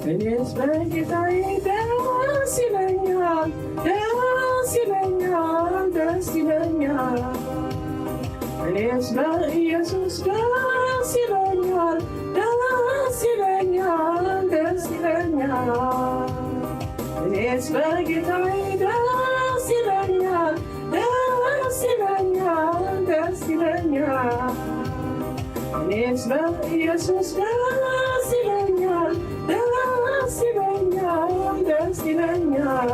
እኔስ በጌታዬ ደስ ይለኛል፣ ደስ ይለኛል፣ ደስ ይለኛል። እኔስ በኢየሱስ ደስ ይለኛል፣ ደስ ይለኛል፣ ደስ ይለኛል። እኔስ በጌታዬ ደስ ይለኛል፣ ደስ ይለኛል፣ ደስ ይለኛል። እኔስ በኢየሱስ ደስ ይለኛል፣ ደስ ይለኛል፣ ደስ ይለኛል።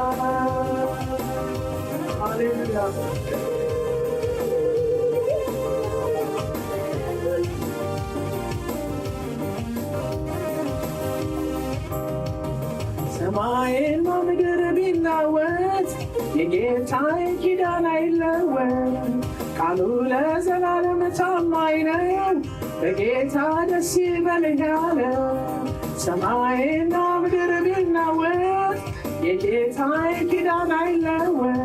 ሃሌሉያ። ሰማይና ምድር ቢናወጥ የጌታዬ ኪዳን አይለወጥ። ቃሉ ለዘላለም ታማኝ ነው፣ በጌታ ደስ ይበልህ አለ። ሰማይና ምድር ቢናወጥ የጌታዬ ኪዳን አይለወጥ።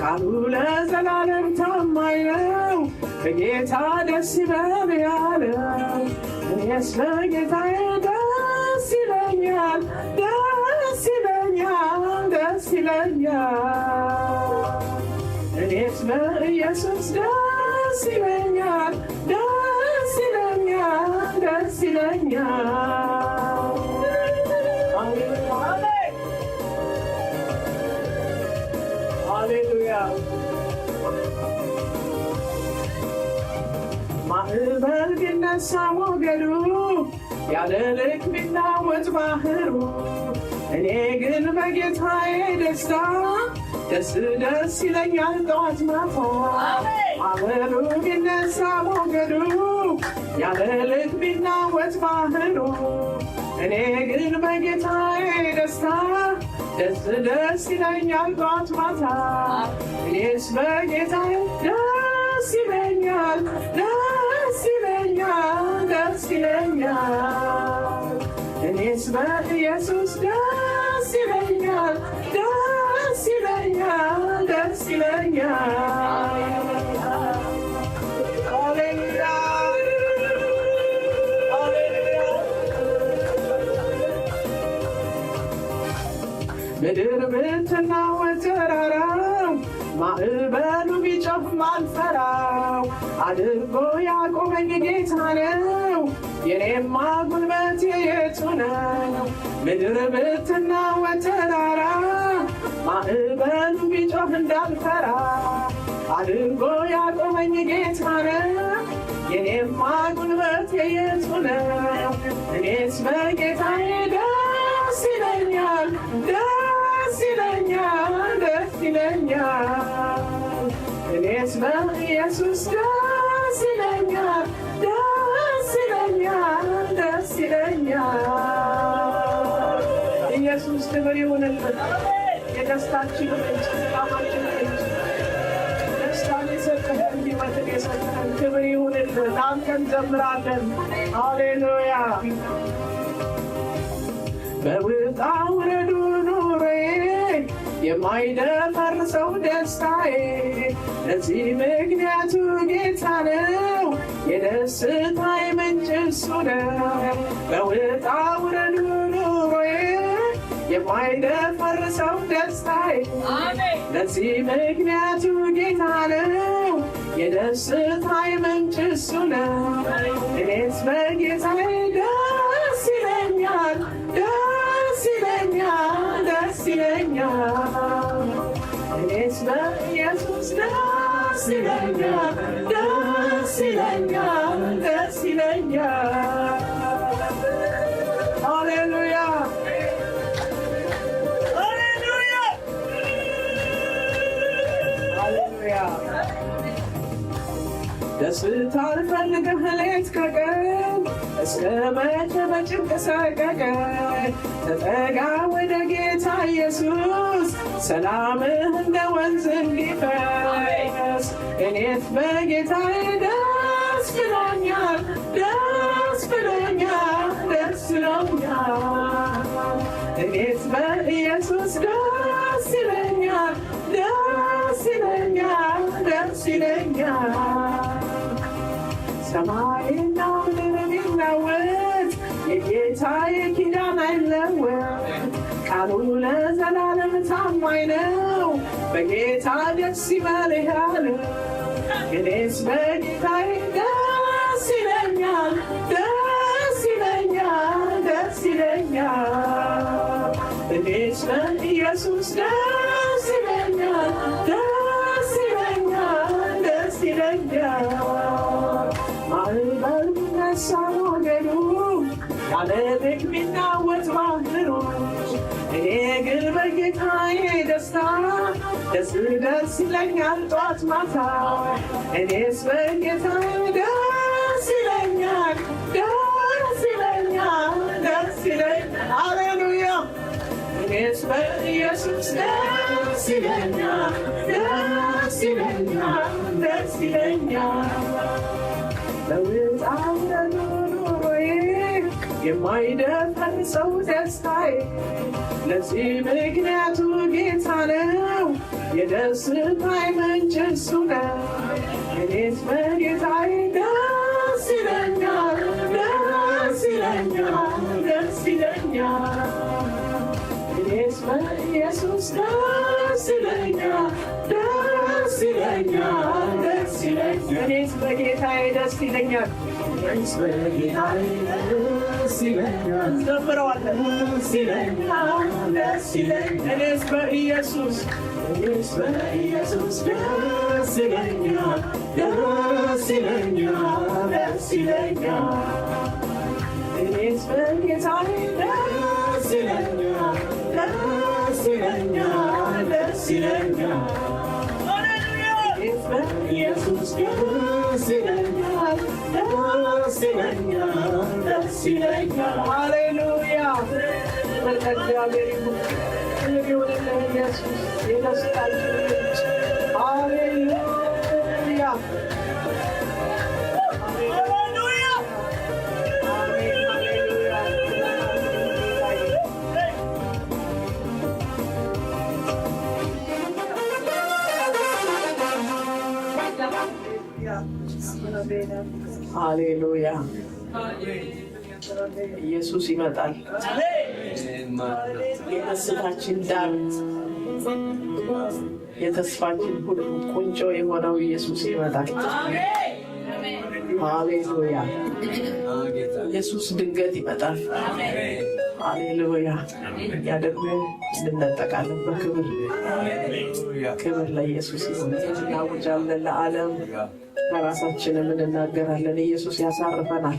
ቃሉ ለዘላለም ታማኝ ነው፣ በጌታ ደስ ይበልህ አለ። እኔስ በጌታዬ ደስ ይለኛል፣ ደስ ይለኛል፣ ደስ ይለኛል። እኔስ በኢየሱስ ደስ ይለኛል፣ ደስ ይለኛል፣ ደስ ይለኛል። ሃሌሉያ። ማዕበል ቢነሳ ሞገዱ ያለ ልክ ቢናወጥ ባህሩ፣ እኔ ግን በጌታዬ ደስታ ደስ ደስ ይለኛል ጠዋት ማታ። ማዕበሉ ቢነሳ ሞገዱ ያለ ልክ ቢናወጥ ባህሩ፣ እኔ ግን በጌታዬ ደስታ ደስ ደስ ይለኛል ጠዋት ማታ። እኔስ በጌታዬ ደስ ይለኛል፣ ደስ ይለኛል፣ ደስ ይለኛል። እኔስ በኢየሱስ ደስ ይለኛል፣ ደስ ይለኛል፣ ደስ ይለኛል። ሃሌሉያ። ምድር ብትናወጥ ተራራው፣ ማዕበሉ ቢጨፍም አልፈራው። አድርጎ ያቆመኝ ጌታ ነው፣ የኔማ ጉልበቴ የቱ ነው? ምድር ብትናወጥ ተራራ፣ ማዕበሉ ቢጮህ እንዳልፈራ። አድርጎ ያቆመኝ ጌታ ነው፣ የኔማ ጉልበቴ የቱ ነው? እኔስ በጌታዬ ደስ ይለኛል፣ ደስ ይለኛል፣ ደስ ይለኛል። እኔስ በኢየሱስ ደስ ይለኛል፣ ደስ ይለኛል፣ ደስ ይለኛል። ኢየሱስ ክብር ይሁንልን። የደስታችን ምንጭ፣ ሰላማችን ምንጭ፣ ደስታን የሰጠን ሕይወትን የሰጠን ክብር ይሁንልን። ለአንተ እንዘምራለን። ሃሌሉያ። በውጣ ውረዱ ኑሮዬ የማይደፈርሰው ደስታዬ፣ ለዚህ ምክንያቱ ጌታ ነው፣ የደስታዬ ምንጭ እሱ ነው። በውጣ ውረዱ ኑሮዬ የማይደፈርሰው ደስታዬ፣ ለዚህ ምክንያቱ ጌታ ነው፣ የደስታዬ ምንጭ እሱ ነው። እኔስ በጌታዬ ደስ ይለኛል፣ ደስ ይለኛል፣ ደስ ይለኛል። እኔስ በኢየሱስ ደስ ይለኛል፣ ደስ ይለኛል፣ ደስ ይለኛል። ሃሌሉያ። ደስታን ፈልገህ ሌት ከቀን እስከ መቼ በጭንቅ ሰቀቀን? ተጠጋ ወደ ጌታ ኢየሱስ፣ ሰላምህ እንደ ወንዝ እንዲፈስ። እኔስ በጌታዬ ደስ ብሎኛል፣ ደስ ብሎኛል፣ ደስ ብሎኛል። እኔስ በኢየሱስ ደስ ይለኛል፣ ደስ ይለኛል፣ ደስ ይለኛል። ሰማይና ምድር ቢናወጥ የጌታዬ ኪዳን አይለወጥ። ቃሉ ለዘላለም ታማኝ ነው። በጌታ ደስ ይበልህ ያለው እኔስ በጌታዬ ደስ ይለኛል፣ ደስ ይለኛል፣ ደስ ይለኛል። እኔስ በኢየሱስ ደስ ይለኛል፣ ደስ ይለኛል፣ ደስ ይለኛል። ማዕበል ቢነሳ ሞገዱ ያለ ልክ ቢናወጥ ባህሩ እኔ ግን በጌታዬ ደስታ ደስ ደስ ይለኛል ጧት ማታ። እኔስ በጌታዬ ደስ ይለኛል፣ ደስ ይለኛል፣ ደስ ይለኛል። ሃሌሉያ። እኔስ በኢየሱስ ደስ ይለኛል፣ ደስ ይለኛል፣ ደስ ይለኛል። ለውጣ ኑሮዬ የማይደፈርሰው ደስታዬ ለዚህ ምክንያቱ ጌታ ነው። የደስታዬ ምንጭ እሱ ነው። እኔስ በጌታዬ ደስ ይለኛል፣ ደስ ይለኛል፣ ደስ ይለኛል። እኔስ በኢየሱስ ደስ ይለኛል፣ ደስ ይለኛል፣ ደስ ይለኛል። እኔስ በጌታዬ ደስ ይለኛል፣ እኔስ በጌታዬ ደስ ይለኛል። ዘምረዋለን። ደስ ይለኛል፣ ደስ ይለኛል። እኔስ በኢየሱስ እኔስ በኢየሱስ ደስ ይለኛል፣ ደስ ይለኛል፣ ደስ ይለኛል። እኔስ በጌታዬ ደስ ይለኛል፣ ደስ ይለኛል፣ ደስ ይለኛል። እኔስ በኢየሱስ ደስ ይለኛል፣ ደስ ይለኛል፣ ደስ ይለኛል። ሃሌሉያ። ለእግዚአብሔር ይሁን ኢየሱስ የደስታችን ምንጭ። ሃሌሉያ ሃሌሉያ። ኢየሱስ ይመጣል። የደስታችን ዳር የተስፋችን ሁሉ ቁንጮ የሆነው ኢየሱስ ይመጣል። ሃሌሉያ። ኢየሱስ ድንገት ይመጣል። ሃሌሉያ። እኛ ደግሞ እንነጠቃለን በክብር። ክብር ለኢየሱስ ይሁን። እናውጃለን ለዓለም፣ ለራሳችንም እንናገራለን። ኢየሱስ ያሳርፈናል።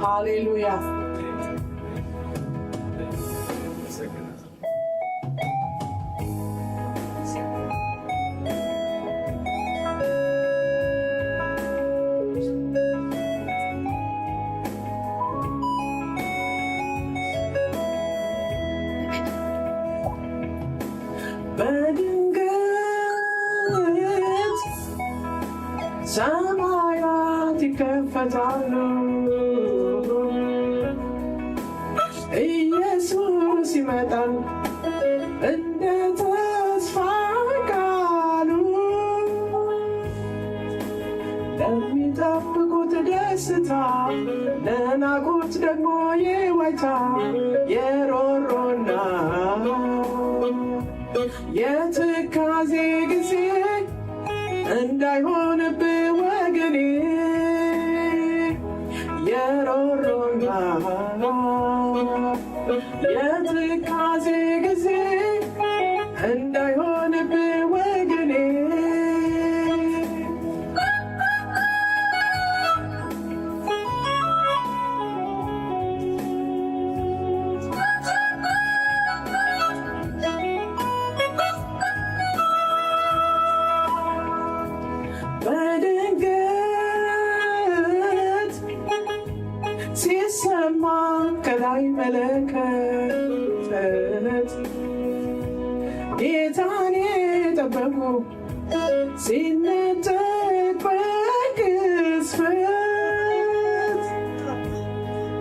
ሃሌሉያ። በድንገት ሰማያት ይከፈታሉ፣ ኢየሱስ ይመጣል እንደ ተስፋ ቃሉ። ለሚጠብቁት ደስታ፣ ለናቁት ደግሞ የዋይታ የሮሮና የትካዜ ጊዜ እንዳይሆንብህ ወገኔ፣ የሮሮና የትካዜ ጊዜ እንዳይሆንብህ ወገኔ። በድንገት ሲሰማ ከላይ መለከት ጌታን የጠበቁ ሲነጠቅ በቅጽበት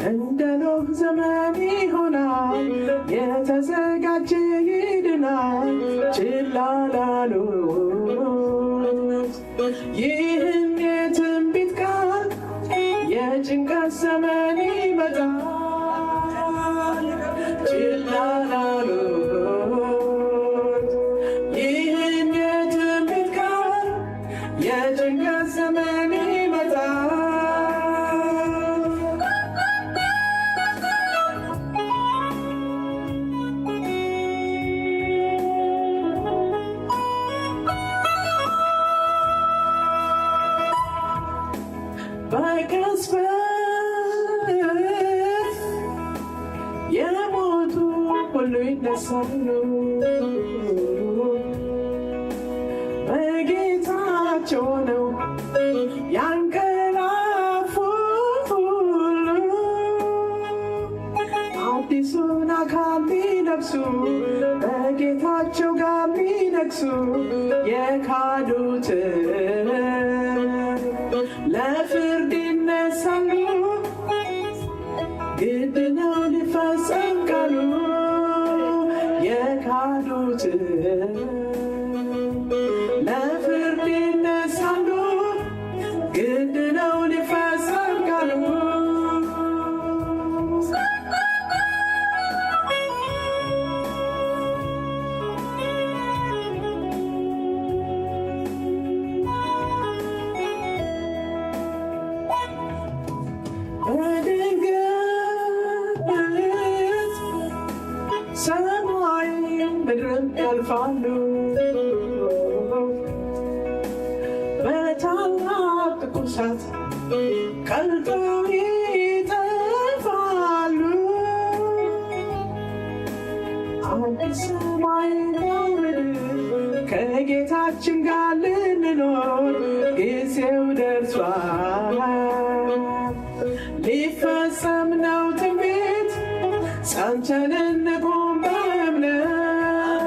እንደ ኖህ ዘመን ይሆናል የተዘጋጀ ይድናል ችላ ላሉት ይህን የትንቢት ቃል የጭንቀት ዘመን ይመጣል ችላ ላሉት ይህን የትንቢት ቃል የጭንቀት ዘመን ይመጣል በቅጽበት የሞቱ ሁሉ ይነሳሉ በጌታቸው ነው ያንቀላፉ ሁሉ አዲሱን አካል ሊለብሱ በጌታቸው ጋር ሊነግሱ የካዱትን ለፍርድ ይነሳሉ ግድ ነው ሊፈጸም ቃሉ የካዱትን ለፍርድ ይነሳሉ ግድ ነው ሊፈጸም ቃሉ በድንገት ሰማይም ምድርም ያልፋሉ በታላቅ ትኩሳት ቀልጠው ይጠፋሉ አዲስ ሰማይና ምድር ከጌታችን ጋር ልንኖር ጊዜው ደርሷል ሊፈጸም ነው ትንቢት ጸንተን እንቁም በእምነት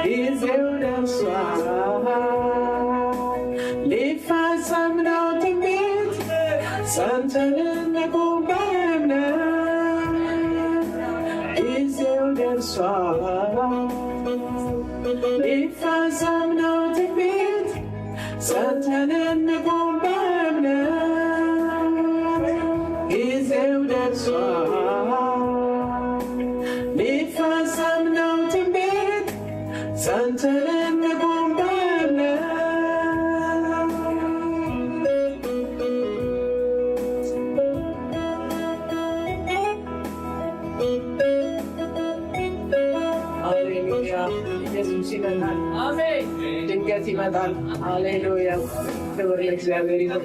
ጊዜው ደርሷል ሊፈጸም ነው ትንቢት ጸንተን እንቁም በእምነት ጊዜው ደርሷል ሊፈጸም ነው ትንቢት ጸንተን እንቁም በእምነት ጊዜው ደርሷል ሊፈጸም ነው ትንቢት ጸንተን እንቁም ሃሌሉያ ኢየሱስ ይመጣል አሜን ድንገት ይመጣል ሃሌሉያ ክብር ለእግዚአብሔር ይሁን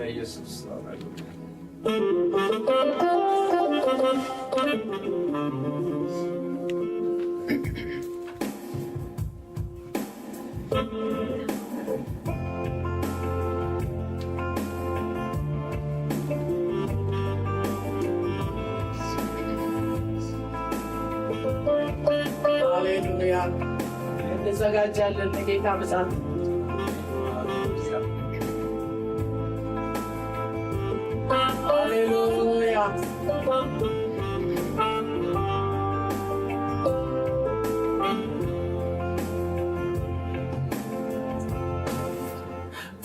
ኢየሱስ ሃሌሉያ እንዘጋጃለን ለጌታ ምጽአት ሃሌሉያ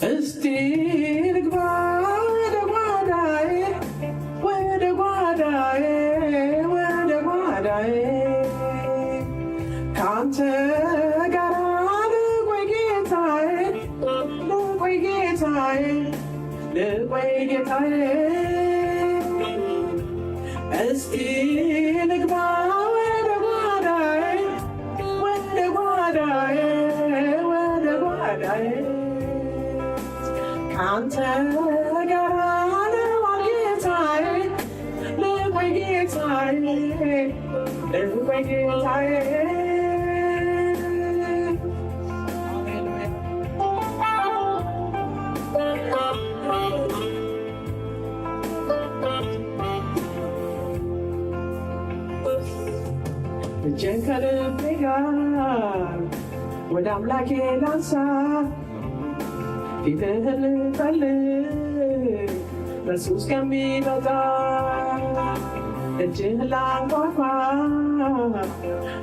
እስቲ ልግባ ወደ ጓዳዬ ወደ ጓዳዬ ወደ ጓዳዬ ካንተ ጋር ልቆይ ጌታዬ ልቆይ ጌታዬ ልቆይ ጌታዬ እስቲ ልግባ ወደ ጓዳዬ ወደ ጓዳዬ ወደ ጓዳዬ ካንተ ጋር ልዋል ጌታዬ ልቆይ ጌታዬ ልቆይ ጌታዬ እጄን ከልቤ ጋር ወደ አምላኬ ላንሳ ፊትህን ልፈልግ መልሱ እስከሚመጣ እጅህን ላንኳኳ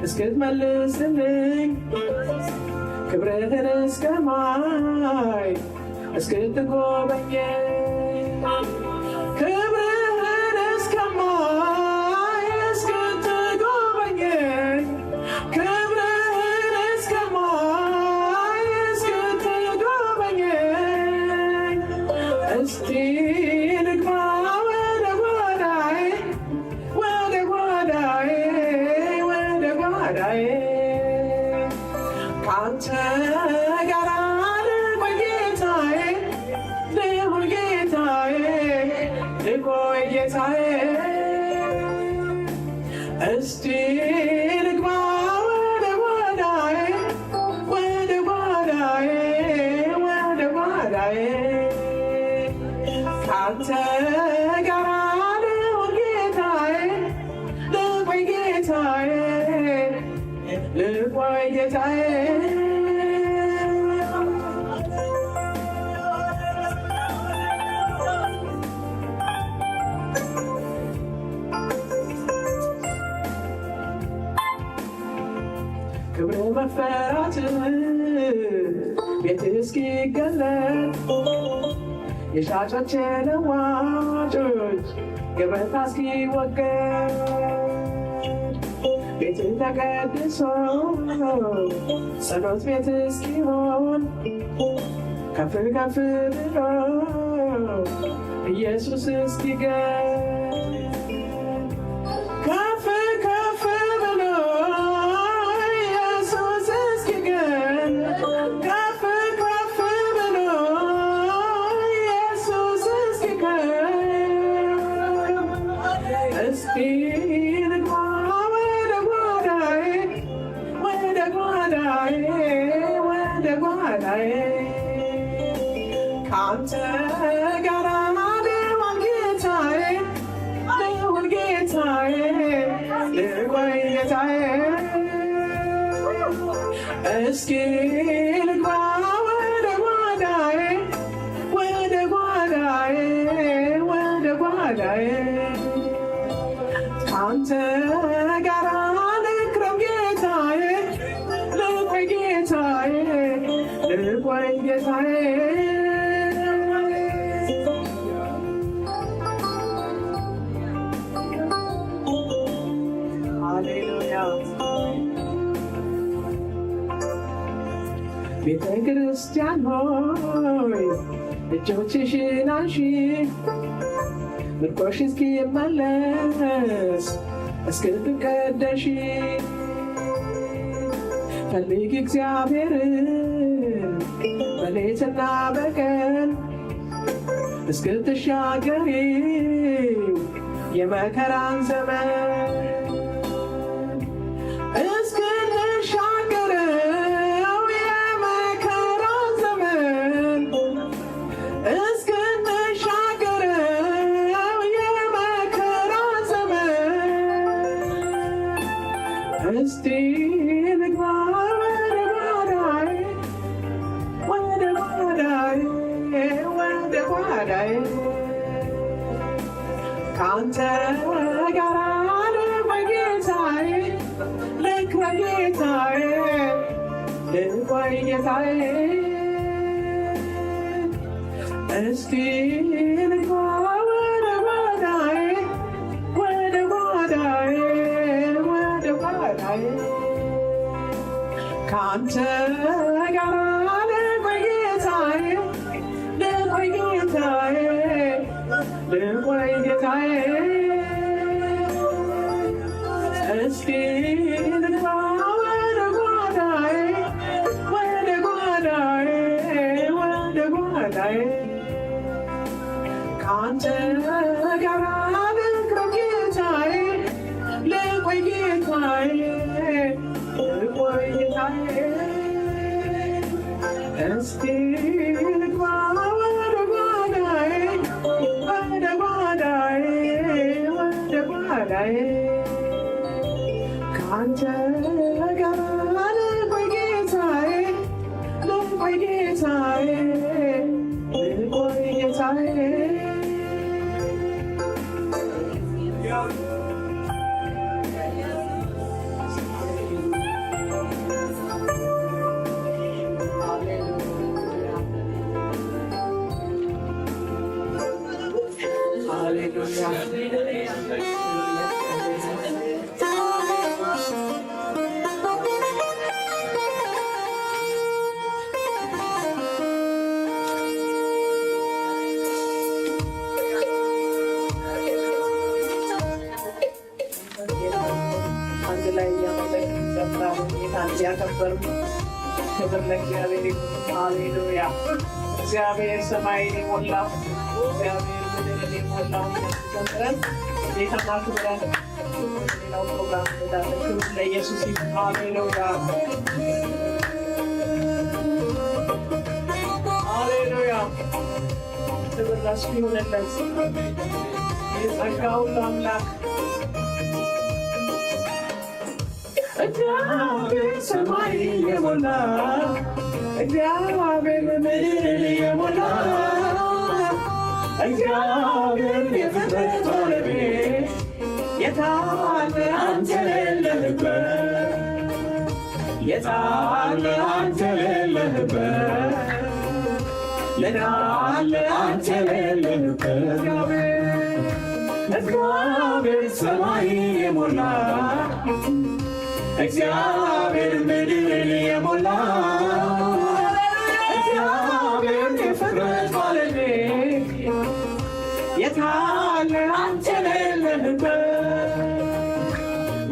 እስክትመልስልኝ ክብርህን እስከማይ እስክትጎበኘኝ ክብርህን እስከማይ እስክትጎበኘኝ ክብርህን እስከማይ እስክትጎበኘኝ እስቲ ልግባ ወደ ጓዳዬ ወደ ጓዳዬ ወደ ጓዳዬ ካንተ ጋር ልቆይ ጌታዬ ልሁን ጌታዬ ልቆይ ጌታዬ እስቲ ልግባ ወደ ጓዳዬ ወደ ጓዳዬ ወደ ጓዳዬ ካንተ ጋር ልሁን ጌታዬ ልቆይ ጌታዬ ልቆይ ጌታዬ ክብር መፈራት ቤትህ እስኪገለጥ የሻጮች ለዋጮች ገበታ እስኪወገድ ቤትህ ተቀድሶ ጸሎት ቤት እስኪሆን ከፍ ከፍ ብሎ ኢየሱስ እስኪገኝ ከፍ ከፍ ብሎ ኢየሱስ እስኪገኝ ከፍ ከፍ ብሎ ኢየሱስ እስኪገኝ እስቲ ልግባ ወደ ጓዳዬ ወደ ጓዳዬ ወደ ጓዳዬ ካንተ ጋር ልሁን ጌታዬ ልሁን ጌታዬ ልቆይ ጌታዬ እስኪ ልግባ ወደ ጓዳዬ ወደ ጓዳዬ ወደ ጓዳዬ ካንተ ጋር ልክረም ጌታዬ ልቆይ ጌታዬ ልቆይ ጌታዬ ሃሌሉያ ቤተ ክርስቲያን ሆይ እጆችሽን አንሺ ምርኮሽ እስኪመለስ እስክትቀደሺ ፈልጊ እግዚአብሔርን በሌትና በቀን እስክትሻገሪው የመከራን ዘመን እስክንሻገረው የመከራን ዘመን እስክንሻገረው የመከራን ዘመን እስቲ ልግባ ወደ ጓዳዬ ወደ ጓዳዬ ወደ ጓዳዬ ካንተ ጋር ልቆይ ጌታዬ ልክረም ጌታዬ ልቆይ ጌታዬ እስቲ ልግባ ወደ ጓዳዬ ወደ ጓዳዬ ወደ ጓዳዬ ካንተ ጋር ልቆይ ጌታዬ ልቆይ ጌታዬ ልቆይ ጌታዬ እስቲ ልግባ ወደ ጓዳዬ ወደ ጓዳዬ ወደ ጓዳዬ ካንተ ጋር ልክረም ጌታዬ ልቆይ ጌታዬ ልቆይ ጌታዬ እስቲ ልግባ ወደ ጓዳዬ ወደ ጓዳዬ ወደ ጓዳዬ ካንተ ጋር ልቆይ ጌታዬ ልቆይ ጌታዬ ክብር ለእግዚአብሔር ይሁን። ሃሌሉያ። እግዚአብሔር ሰማይን የሞላው እግዚአብሔር ምድርን የሞላው ዘምረን ጌታን አክብረን ሌላው ፕሮግራም እንሄዳለን። ክብር ለኢየሱስ ይሁን። ሃሌሉያ ሃሌሉያ። ክብር ለእሱ ይሁንለት። የጸጋ ሁሉ አምላክ እግዚአብሔር ሰማይን የሞላ እግዚአብሔር ምድርን የሞላ እግዚአብሔር የፍጥረት ባለቤት የታለ አንተ የሌለህበት የታለ አንተ የሌለህበት የታለ አንተ የሌለህበት እግዚአብሔር ሰማይን የሞላ እግዚአብሔር ምድርን የሞላ እግዚአብሔር የፍጥረት ባለቤት የታለ አንተ የሌለህበት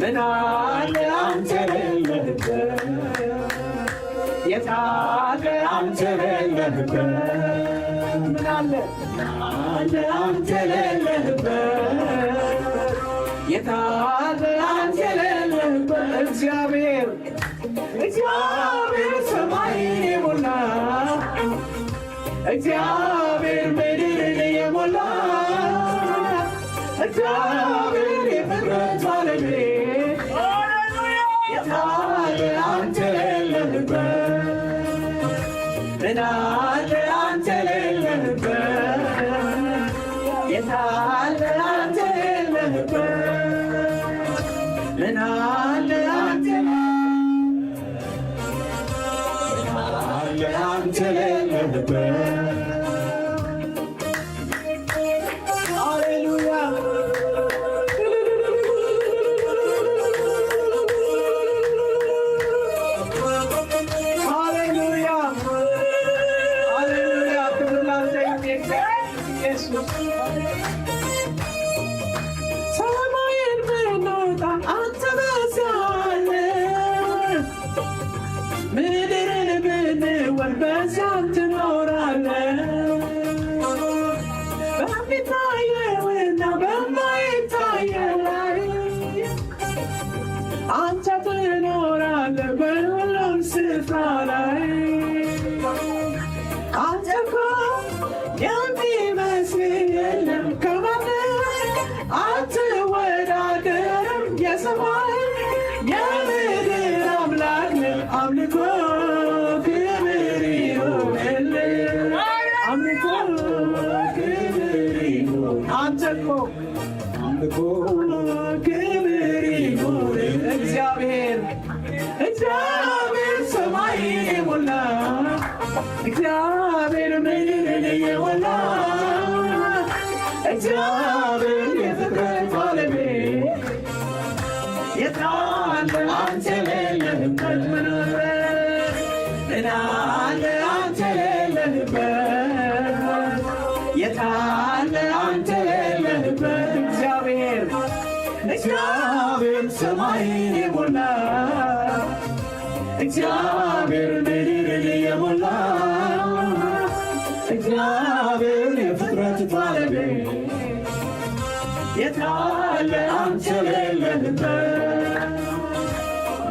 ምን አለ አንተ የሌለህበት የታለ አንተ የሌለህበት ምን አለ አንተ የሌለህበት የታለ አንተ የሌለህበት እግዚአብሔር እግዚአብሔር ሰማይን የሞላ እግዚአብሔር ምድርን የሞላ እግዚአብሔር የፍጥረት ባለቤት የታለ አንተ የሌለህበት ምን አለ አንተ የሌለህበት የታለ አንተ የሌለህበት ምን አለ አንተ የሌለህበት ሃሌሉያ ሃሌሉያ ሃሌሉያ። ክብር ላንተ ይሁን ኢየሱስ። ሰማይን ብንወጣ አንተ በዚያ አለ ምድርን ብንወርድ በዚያም ትኖራለህ በሚታየውና በማይታየው ላይ አንተ ትኖራለህ በሁሉም ስፍራ ላይ አንተ እኮ የሚመስልህ የለም ከማንም አትወዳደርም የሰማይ የምድር አምላክ ነህ አምልኮ ክብር ይሁንልህ አምልኮ ክብር ይሁን አንተ እኮ አምልኮ ክብር ይሁን እግዚአብሔር እግዚአብሔር ሰማይን የሞላ እግዚአብሔር ምድርን የሞላ እግዚአብሔር የፍጥረት ባለቤት የታለ አንተ የሌለህበት ምን አለ አንተ የሌለህበት የታለ አንተ የሌለህበት እግዚአብሔር እግዚአብሔር ሰማይን የሞላ እግዚአብሔር ምድርን የሞላ እግዚአብሔር የፍጥረት ባለቤት የታለ አንተ የሌለህበት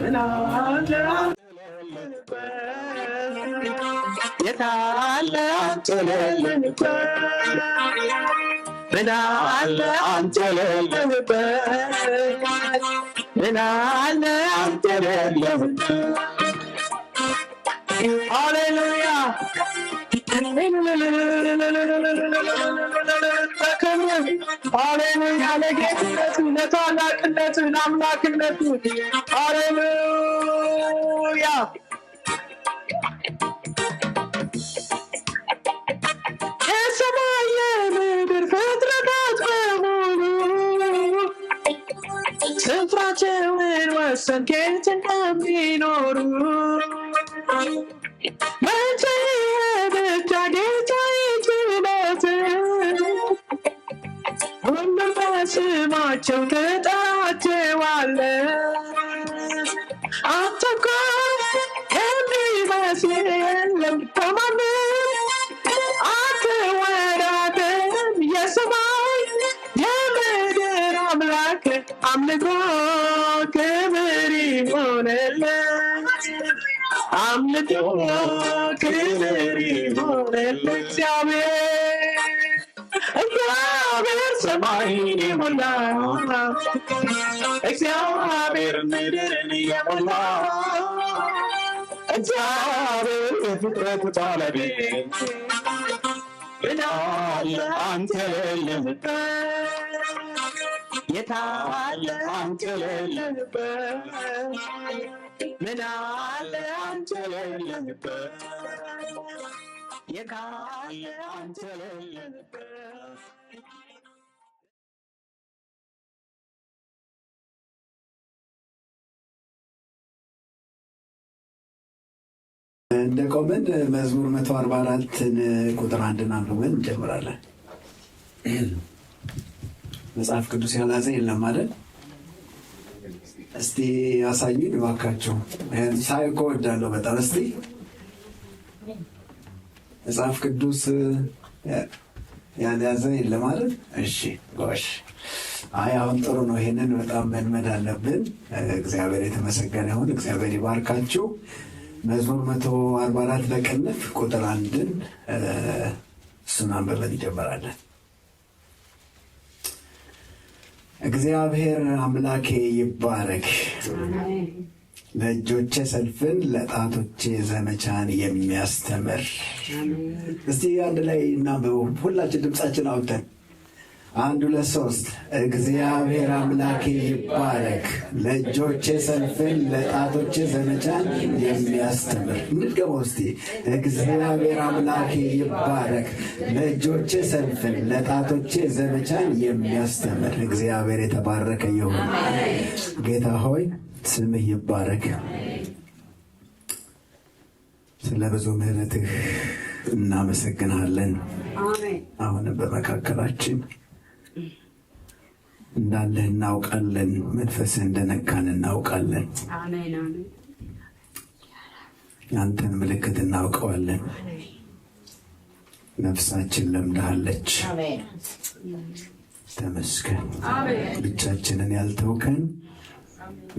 ምን አለ የታለ አንተ የሌለህበት ምን አለ አንተ የሌለህበት ምን አለ አንተ የሌለህበት ሃሌሉያ ሃሌሉያ ለጌትነቱ ለታላቅነቱ ለአምላክነቱ ሃሌሉያ የሰማይ የምድር ፍጥረታት በሙሉ ስፍራቸውን ወሰንክ የት እንደሚኖሩ መቼ ብቻ ጌታ ይችለት ሁሉም በስማቸው ትጠራቸዋለህ። አንተ እኮ የሚመስል የለም ከማንም አትወዳደርም። የሰማይ የምድር አምላክ አምልኮ ክብር ይሆንልህ። አምልኮ ክብር ይሆንልህ። እግዚአብሔር ሰማይን የሞላ እግዚአብሔር ምድርን የሞላ እግዚአብሔር የፍጥረት ባለቤት ምናለ አንተ የሌለህበት የታለ አንተ የሌለህበት ምናለ አንተ የሌለህበት የታለ አንተ የሌለህበት እንደቆምን መዝሙር 144 ቁጥር 1 አንብበን እንጀምራለን። መጽሐፍ ቅዱስ ያላዘ የለም አይደል? እስቲ ያሳዩኝ እባካችሁ። ሳይ እኮ እወዳለሁ በጣም። እስቲ መጽሐፍ ቅዱስ ያልያዘ የለም አይደል? እሺ ጎሽ። አሁን ጥሩ ነው። ይሄንን በጣም መልመድ አለብን። እግዚአብሔር የተመሰገነ ይሁን። እግዚአብሔር ይባርካችሁ። መዝሙር 144 በቅንፍ ቁጥር 1 እሱን አንብበን እንጀምራለን። እግዚአብሔር አምላኬ ይባረክ፣ ለእጆቼ ሰልፍን ለጣቶቼ ዘመቻን የሚያስተምር። እስቲ አንድ ላይ እናንብበው ሁላችን ድምፃችን አውጥተን 1 2 3 እግዚአብሔር አምላኬ ይባረክ፣ ለእጆቼ ሰልፍን ለጣቶቼ ዘመቻን የሚያስተምር። እንድገመው እስቲ እግዚአብሔር አምላኬ ይባረክ፣ ለእጆቼ ሰልፍን ለጣቶቼ ዘመቻን የሚያስተምር። እግዚአብሔር የተባረከ ይሁን። ጌታ ሆይ ስምህ ይባረክ። ስለ ብዙ ምሕረትህ እናመሰግንሃለን። አሁንም በመካከላችን እንዳለህ እናውቃለን። መንፈስህ እንደነካን እናውቃለን። አንተን ምልክት እናውቀዋለን። ነፍሳችን ለምዳሃለች። ተመስገን። ብቻችንን ያልተውከን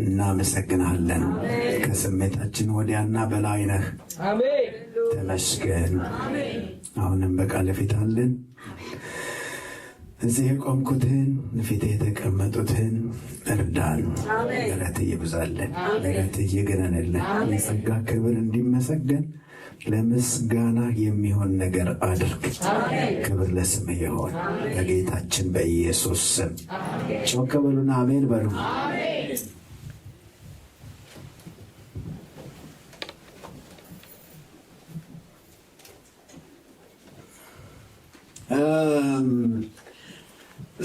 እናመሰግንሃለን። ከስሜታችን ወዲያና በላይ ነህ። ተመስገን። አሁንም በቃል ፊት አለን። እዚህ የቆምኩትን ፊት የተቀመጡትን እርዳን። ምሕረትህ ይብዛልን፣ ምሕረትህ ይግነንልን። የጸጋ ክብር እንዲመሰገን ለምስጋና የሚሆን ነገር አድርግ። ክብር ለስምህ ይሆን በጌታችን በኢየሱስ ስም። ጮክ በሉና አሜን በሉ።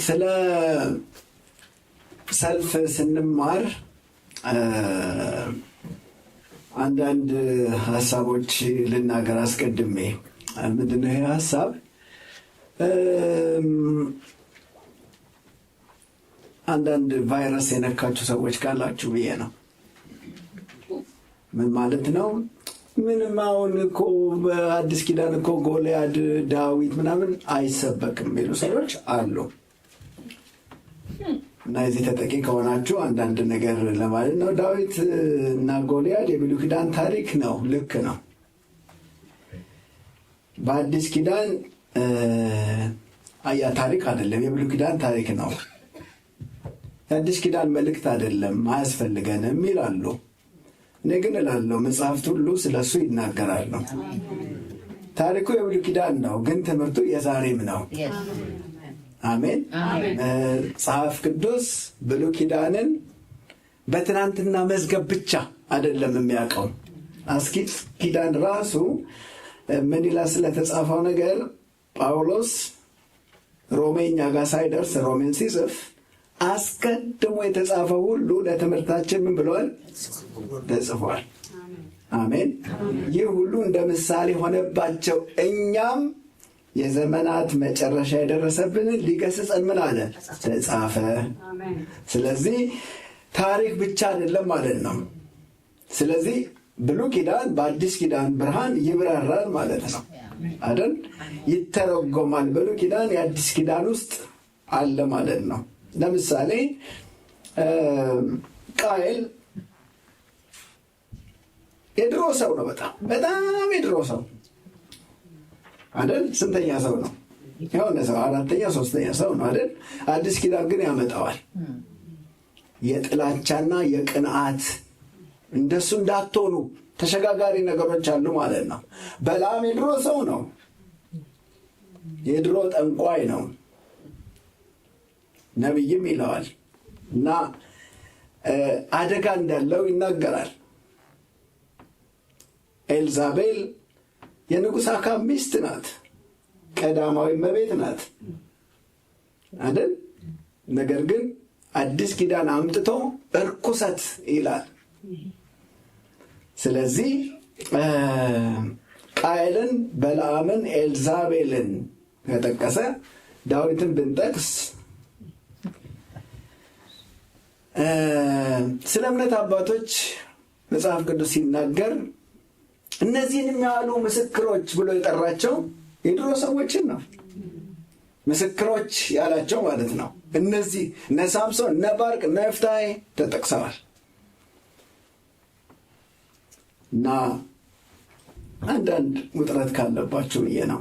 ስለ ሰልፍ ስንማር አንዳንድ ሀሳቦች ልናገር አስቀድሜ። ምንድነው ይሄ ሀሳብ? አንዳንድ ቫይረስ የነካችሁ ሰዎች ካላችሁ ብዬ ነው። ምን ማለት ነው? ምንም አሁን እኮ በአዲስ ኪዳን እኮ ጎልያድ ዳዊት ምናምን አይሰበክም የሚሉ ሰዎች አሉ። እና የዚህ ተጠቂ ከሆናችሁ አንዳንድ ነገር ለማለት ነው። ዳዊት እና ጎልያድ የብሉይ ኪዳን ታሪክ ነው። ልክ ነው። በአዲስ ኪዳን ያ ታሪክ አይደለም፣ የብሉይ ኪዳን ታሪክ ነው። የአዲስ ኪዳን መልእክት አይደለም፣ አያስፈልገንም ይላሉ። እኔ ግን እላለሁ መጽሐፍት ሁሉ ስለሱ ይናገራሉ። ታሪኩ የብሉይ ኪዳን ነው፣ ግን ትምህርቱ የዛሬም ነው። አሜን። መጽሐፍ ቅዱስ ብሉይ ኪዳንን በትናንትና መዝገብ ብቻ አይደለም የሚያውቀው። አዲስ ኪዳን ራሱ ምን ይላል ስለተጻፈው ነገር? ጳውሎስ ሮሜኛ ጋር ሳይደርስ ሮሜን ሲጽፍ አስቀድሞ የተጻፈው ሁሉ ለትምህርታችን ምን ብለዋል? ተጽፏል። አሜን። ይህ ሁሉ እንደ ምሳሌ ሆነባቸው፣ እኛም የዘመናት መጨረሻ የደረሰብንን ሊገስጸን ምን አለ? ተጻፈ። ስለዚህ ታሪክ ብቻ አይደለም ማለት ነው። ስለዚህ ብሉይ ኪዳን በአዲስ ኪዳን ብርሃን ይብራራል ማለት ነው አይደል? ይተረጎማል። ብሉይ ኪዳን የአዲስ ኪዳን ውስጥ አለ ማለት ነው። ለምሳሌ ቃየል የድሮ ሰው ነው። በጣም የድሮ ሰው አይደል? ስንተኛ ሰው ነው? የሆነ ሰው 4ኛ 3ኛ ሰው ነው አይደል? አዲስ ኪዳን ግን ያመጣዋል። የጥላቻና የቅንዓት እንደሱ እንዳትሆኑ ተሸጋጋሪ ነገሮች አሉ ማለት ነው። በለዓም የድሮ ሰው ነው። የድሮ ጠንቋይ ነው። ነቢይም ይለዋል እና አደጋ እንዳለው ይናገራል። ኤልዛቤል የንጉሥ አካብ ሚስት ናት። ቀዳማዊ እመቤት ናት አይደል? ነገር ግን አዲስ ኪዳን አምጥቶ እርኩሰት ይላል። ስለዚህ ቃየልን፣ በለዓምን፣ ኤልዛቤልን ከጠቀሰ ዳዊትን ብንጠቅስ ስለ እምነት አባቶች መጽሐፍ ቅዱስ ሲናገር እነዚህን የሚያሉ ምስክሮች ብሎ የጠራቸው የድሮ ሰዎችን ነው። ምስክሮች ያላቸው ማለት ነው። እነዚህ እነ ሳምሶን፣ እነ ባርቅ፣ እነ ይፍታሔ ተጠቅሰዋል። እና አንዳንድ ውጥረት ካለባቸው ብዬ ነው።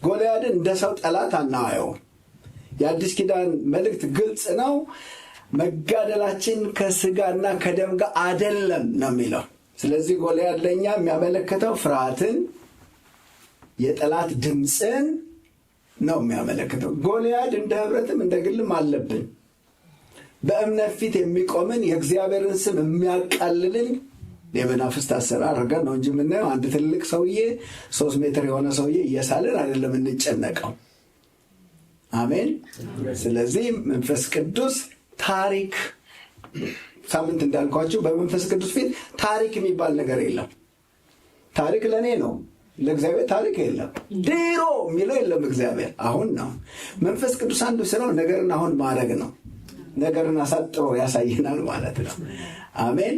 ጎልያድን እንደ ሰው ጠላት አናየው። የአዲስ ኪዳን መልእክት ግልጽ ነው። መጋደላችን ከስጋና ከደም ጋር አይደለም ነው የሚለው። ስለዚህ ጎልያድ ለእኛ የሚያመለክተው ፍርሃትን፣ የጠላት ድምፅን ነው የሚያመለክተው። ጎልያድ እንደ ህብረትም እንደ ግልም አለብን። በእምነት ፊት የሚቆምን የእግዚአብሔርን ስም የሚያቃልልን የመናፍስት አሰራር አድርገን ነው እንጂ የምናየው አንድ ትልቅ ሰውዬ 3 ሜትር የሆነ ሰውዬ እየሳልን አይደለም እንጨነቀው። አሜን። ስለዚህ መንፈስ ቅዱስ ታሪክ፣ ሳምንት እንዳልኳችሁ በመንፈስ ቅዱስ ፊት ታሪክ የሚባል ነገር የለም። ታሪክ ለእኔ ነው፣ ለእግዚአብሔር ታሪክ የለም። ድሮ የሚለው የለም እግዚአብሔር አሁን ነው። መንፈስ ቅዱስ አንዱ ስራው ነገርን አሁን ማድረግ ነው። ነገርን አሳጥሮ ያሳየናል ማለት ነው። አሜን።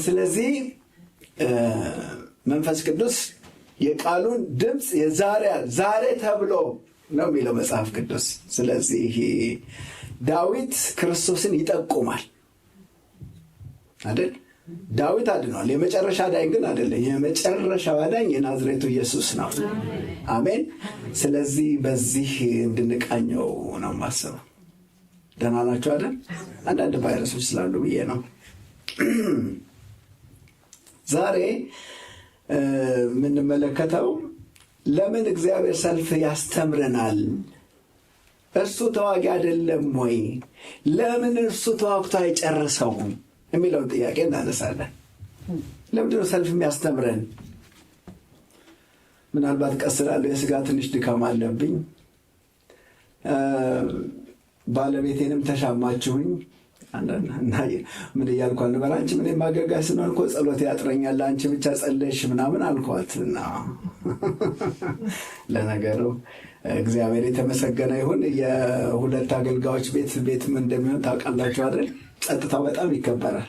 ስለዚህ መንፈስ ቅዱስ የቃሉን ድምፅ ዛሬ ተብሎ ነው የሚለው መጽሐፍ ቅዱስ። ስለዚህ ዳዊት ክርስቶስን ይጠቁማል አይደል? ዳዊት አድኗል። የመጨረሻ አዳኝ ግን አይደለም። የመጨረሻው አዳኝ የናዝሬቱ ኢየሱስ ነው። አሜን። ስለዚህ በዚህ እንድንቃኘው ነው ማሰበው። ደህና ናቸው አይደል? አንዳንድ ቫይረሶች ስላሉ ብዬ ነው። ዛሬ የምንመለከተው ለምን እግዚአብሔር ሰልፍ ያስተምረናል? እርሱ ተዋጊ አይደለም ወይ? ለምን እርሱ ተዋግቶ አይጨርሰውም የሚለውን ጥያቄ እናነሳለን። ለምንድነው ሰልፍ የሚያስተምረን? ምናልባት ቀስላለሁ፣ የስጋ ትንሽ ድካም አለብኝ፣ ባለቤቴንም ተሻማችሁኝ እና ምን እያልኩ አልነበረ? አንቺ ምን የማገልጋይ ስንሆን እኮ ጸሎት ያጥረኛል፣ አንቺ ብቻ ጸለሽ ምናምን አልኳት። እና ለነገሩ እግዚአብሔር የተመሰገነ ይሁን። የሁለት አገልጋዮች ቤት ምን እንደሚሆን ታውቃላችሁ አይደል? ጸጥታው በጣም ይከበራል።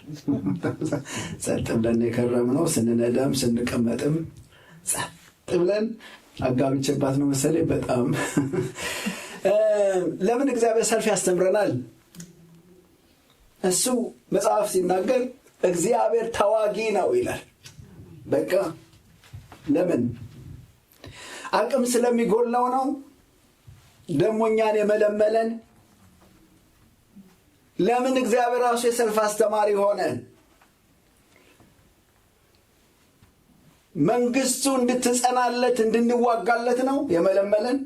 ጸጥ ብለን የከረምነው ስንነዳም ስንቀመጥም ጸጥ ብለን አጋብቼባት ነው መሰለኝ። በጣም ለምን እግዚአብሔር ሰልፍ ያስተምረናል? እሱ መጽሐፍ ሲናገር እግዚአብሔር ተዋጊ ነው ይላል። በቃ ለምን? አቅም ስለሚጎለው ነው? ደግሞ እኛን የመለመለን? ለምን እግዚአብሔር ራሱ የሰልፍ አስተማሪ ሆነ? መንግስቱ እንድትጸናለት እንድንዋጋለት ነው የመለመለን።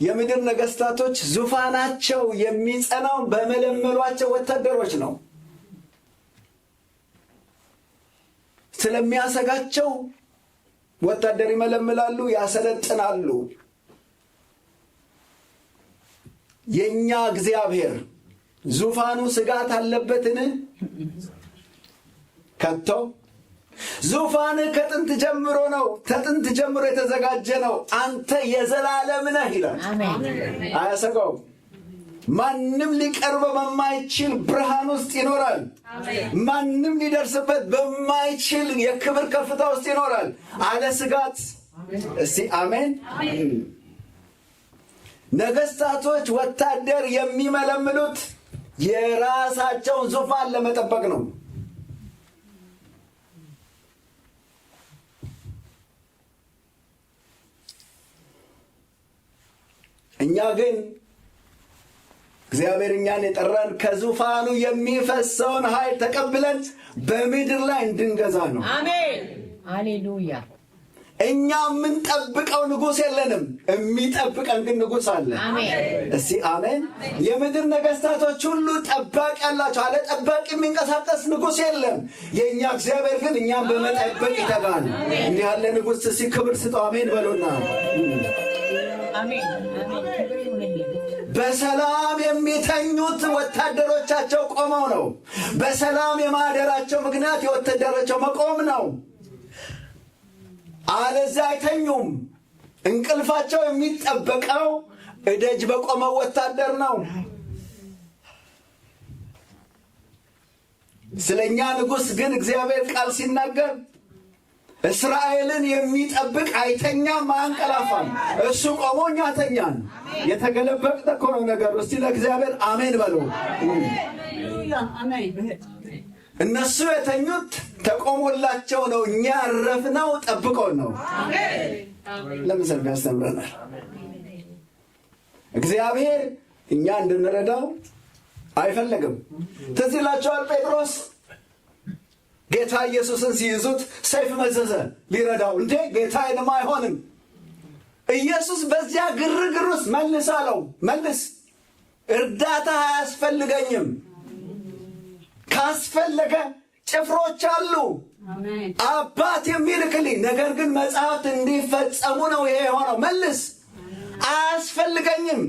የምድር ነገስታቶች ዙፋናቸው የሚጸናው በመለመሏቸው ወታደሮች ነው። ስለሚያሰጋቸው ወታደር ይመለምላሉ፣ ያሰለጥናሉ። የኛ እግዚአብሔር ዙፋኑ ስጋት አለበትን? ከቶ ዙፋን ከጥንት ጀምሮ ነው፣ ከጥንት ጀምሮ የተዘጋጀ ነው። አንተ የዘላለም ነህ ይላል። አያሰጋውም። ማንም ሊቀርበው በማይችል ብርሃን ውስጥ ይኖራል። ማንም ሊደርስበት በማይችል የክብር ከፍታ ውስጥ ይኖራል አለ ስጋት። እስቲ አሜን። ነገስታቶች ወታደር የሚመለምሉት የራሳቸውን ዙፋን ለመጠበቅ ነው። እኛ ግን እግዚአብሔር እኛን የጠራን ከዙፋኑ የሚፈሰውን ኃይል ተቀብለን በምድር ላይ እንድንገዛ ነው። አሜን ሃሌሉያ። እኛ የምንጠብቀው ንጉሥ የለንም፣ የሚጠብቀን ግን ንጉሥ አለ። እስቲ አሜን። የምድር ነገስታቶች ሁሉ ጠባቂ ያላቸው፣ አለ ጠባቂ የሚንቀሳቀስ ንጉሥ የለም። የእኛ እግዚአብሔር ግን እኛም በመጠበቅ ይተጋል። እንዲህ ያለ ንጉሥ እስቲ ክብር ስጠው። አሜን በሉና በሰላም የሚተኙት ወታደሮቻቸው ቆመው ነው። በሰላም የማደራቸው ምክንያት የወታደሮቻቸው መቆም ነው። አለዚያ አይተኙም። እንቅልፋቸው የሚጠበቀው እደጅ በቆመው ወታደር ነው። ስለኛ ንጉሥ ግን እግዚአብሔር ቃል ሲናገር እስራኤልን የሚጠብቅ አይተኛም አያንቀላፋም። እሱ ቆሞ እኛ ተኛን። የተገለበጠ እኮ ነው ነገሩ። እስቲ ለእግዚአብሔር አሜን በሉ። እነሱ የተኙት ተቆሞላቸው ነው። እኛ ያረፍነው ጠብቆን ነው። ለምን ሰልፍ ያስተምረናል? እግዚአብሔር እኛ እንድንረዳው አይፈለግም። ትዝ ይላችኋል ጴጥሮስ ጌታ ኢየሱስን ሲይዙት ሰይፍ መዘዘ ሊረዳው። እንዴ ጌታዬንም አይሆንም። ኢየሱስ በዚያ ግርግር ውስጥ መልስ አለው። መልስ፣ እርዳታ አያስፈልገኝም። ካስፈለገ ጭፍሮች አሉ አባት የሚልክልኝ። ነገር ግን መጽሐፍት እንዲፈጸሙ ነው ይሄ የሆነው። መልስ፣ አያስፈልገኝም።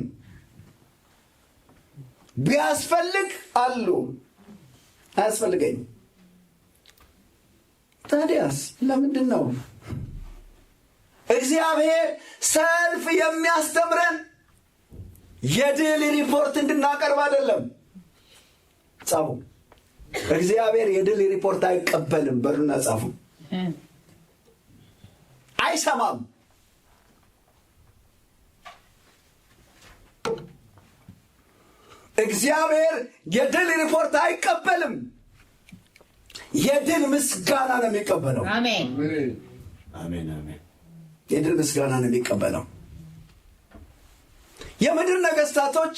ቢያስፈልግ አሉ፣ አያስፈልገኝም። ታዲያስ ለምንድን ነው እግዚአብሔር ሰልፍ የሚያስተምረን? የድል ሪፖርት እንድናቀርብ አይደለም። ጻፉ። እግዚአብሔር የድል ሪፖርት አይቀበልም። በሉና ጻፉ። አይሰማም። እግዚአብሔር የድል ሪፖርት አይቀበልም። የድል ምስጋና ነው የሚቀበለው። አሜን አሜን አሜን። የድል ምስጋና ነው የሚቀበለው። የምድር ነገስታቶች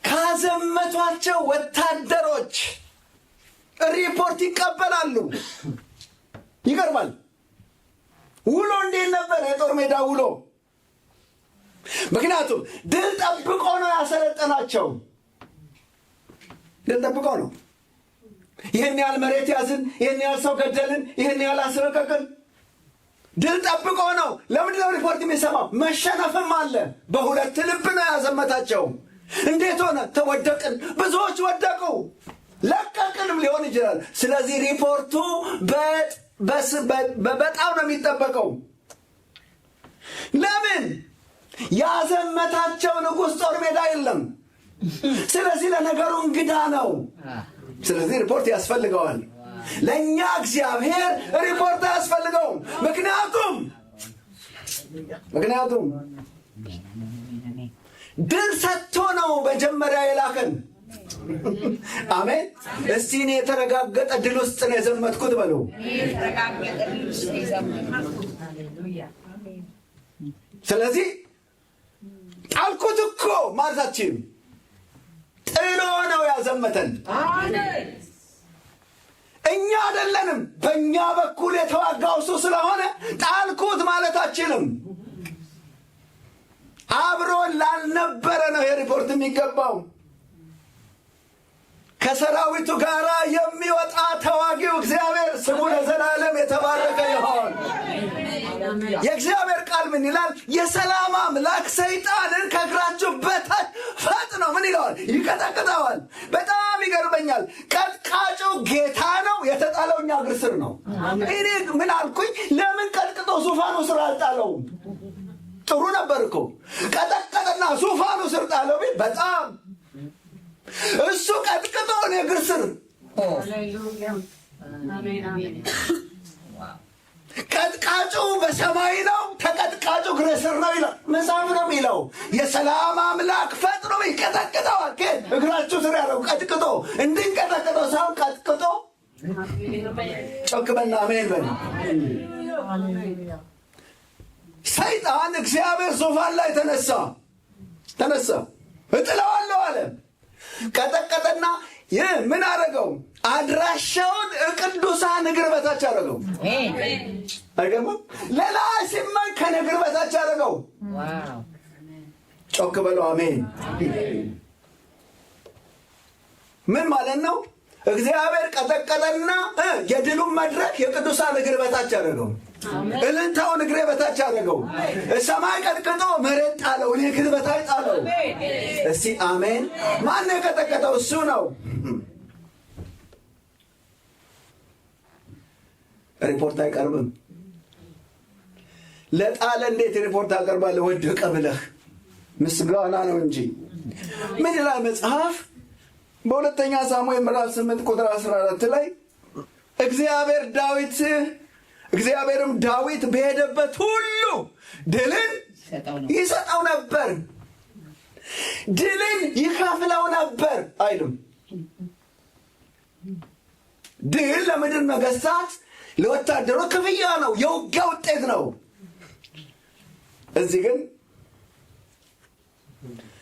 ካዘመቷቸው ወታደሮች ሪፖርት ይቀበላሉ። ይገርማል። ውሎ እንዴት ነበር? የጦር ሜዳ ውሎ። ምክንያቱም ድል ጠብቆ ነው ያሰለጠናቸው። ድል ጠብቆ ነው። ይህን ያህል መሬት ያዝን፣ ይህን ያህል ሰው ገደልን፣ ይህን ያህል አስረቀቅን። ድል ጠብቆ ነው። ለምንድነው ሪፖርት የሚሰማው? መሸነፍም አለ። በሁለት ልብ ነው ያዘመታቸው። እንዴት ሆነ? ተወደቅን፣ ብዙዎች ወደቁ፣ ለቀቅንም ሊሆን ይችላል። ስለዚህ ሪፖርቱ በጣም ነው የሚጠበቀው። ለምን? ያዘመታቸው ንጉሥ ጦር ሜዳ የለም። ስለዚህ ለነገሩ እንግዳ ነው። ስለዚህ ሪፖርት ያስፈልገዋል። ለእኛ እግዚአብሔር ሪፖርት አያስፈልገውም። ምክንያቱም ድል ሰጥቶ ነው መጀመሪያ የላከን። አሜን። እስቲ እኔ የተረጋገጠ ድል ውስጥ ነው የዘመትኩት በሉ። ስለዚህ ጣልኩት እኮ ማለታችን ጥሎ ነው ያዘመተን። እኛ አይደለንም። በእኛ በኩል የተዋጋው እሱ ስለሆነ ጣልኩት ማለት አችልም። አብሮን ላልነበረ ነው ይሄ ሪፖርት የሚገባው። ከሰራዊቱ ጋር የሚወጣ ተዋጊው እግዚአብሔር ስሙ ለዘላለም የተባረከ ይሆን። የእግዚአብሔር ቃል ምን ይላል? የሰላም አምላክ ሰይጣንን ከእግራችሁ በታች ፈጥኖ ምን ይለዋል? ይቀጠቅጠዋል። በጣም ይገርመኛል። ቀጥቃጩ ጌታ ነው፣ የተጣለው እኛ እግር ስር ነው። እኔ ምን አልኩኝ? ለምን ቀጥቅጦ ዙፋኑ ስር አልጣለውም? ጥሩ ነበር እኮ። ቀጠቀጠና ዙፋኑ ስር ጣለው ቢል በጣም እሱ ቀጥቅጦ እኔ እግር ስር። ቀጥቃጩ በሰማይ ነው፣ ተቀጥቃጩ እግር ስር ነው ይላል መጽሐፍ ነው የሚለው። የሰላም አምላክ ፈጥኖ ይቀጠቅጠዋል። እግራችሁ ስር ያለው ቀጥቅጦ እንድንቀጠቅጠው ሳይሆን ቀጥቅጦ። ጮክ በልና አሜን በል። ሰይጣን እግዚአብሔር ዙፋን ላይ ተነሳ እጥለዋለሁ አለ። ቀጠቀጠና ምን አረገው? አድራሻውን ቅዱሳን እግር በታች አረገው። አይገርምም? ለላይ ሲመን ከእግር በታች አረገው። ጮክ በለው አሜን። ምን ማለት ነው? እግዚአብሔር ቀጠቀጠና የድሉን መድረክ የቅዱሳን እግር በታች አረገው። እልልታውን እግሬ በታች አረገው። ሰማይ ቀጥቅጦ መሬት ጣለው፣ እኔ እግር በታች ጣለው። እስቲ አሜን። ማን የቀጠቀጠው? እሱ ነው። ሪፖርት አይቀርብም። ለጣለ እንዴት ሪፖርት አቀርባለህ? ወደቀ ብለህ ምስጋና ነው እንጂ። ምን ይላል መጽሐፍ? በሁለተኛ ሳሙኤል ምዕራፍ 8 ቁጥር 14 ላይ እግዚአብሔርም ዳዊት በሄደበት ሁሉ ድልን ይሰጠው ነበር፣ ድልን ይከፍለው ነበር አይልም። ድል ለምድር ነገሥታት ለወታደሩ ክፍያ ነው፣ የውጊያ ውጤት ነው። እዚህ ግን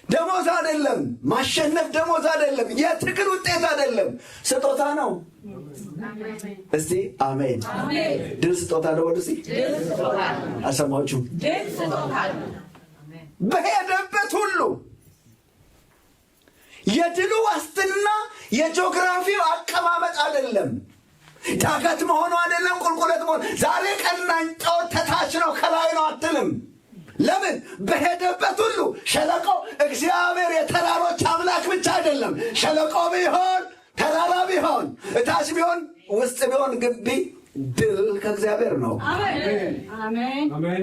ደሞዝ አይደለም። ማሸነፍ ደሞዝ አይደለም። የትግል ውጤት አይደለም፣ ስጦታ ነው። እስቲ አሜን። ድል ስጦታ ነው። ወደ አልሰማችሁም? በሄደበት ሁሉ የድሉ ዋስትና የጂኦግራፊው አቀማመጥ አይደለም፣ ዳገት መሆኑ አይደለም፣ ቁልቁለት መሆኑ። ዛሬ ቀናኝ ተታች ነው ከላይ ነው አትልም። ለምን? በሄደበት ሁሉ ሸለቆ እግዚአብሔር የተራሮች አምላክ ብቻ አይደለም። ሸለቆ ቢሆን ተራራ ቢሆን እታች ቢሆን ውስጥ ቢሆን ግቢ ድል ከእግዚአብሔር ነው።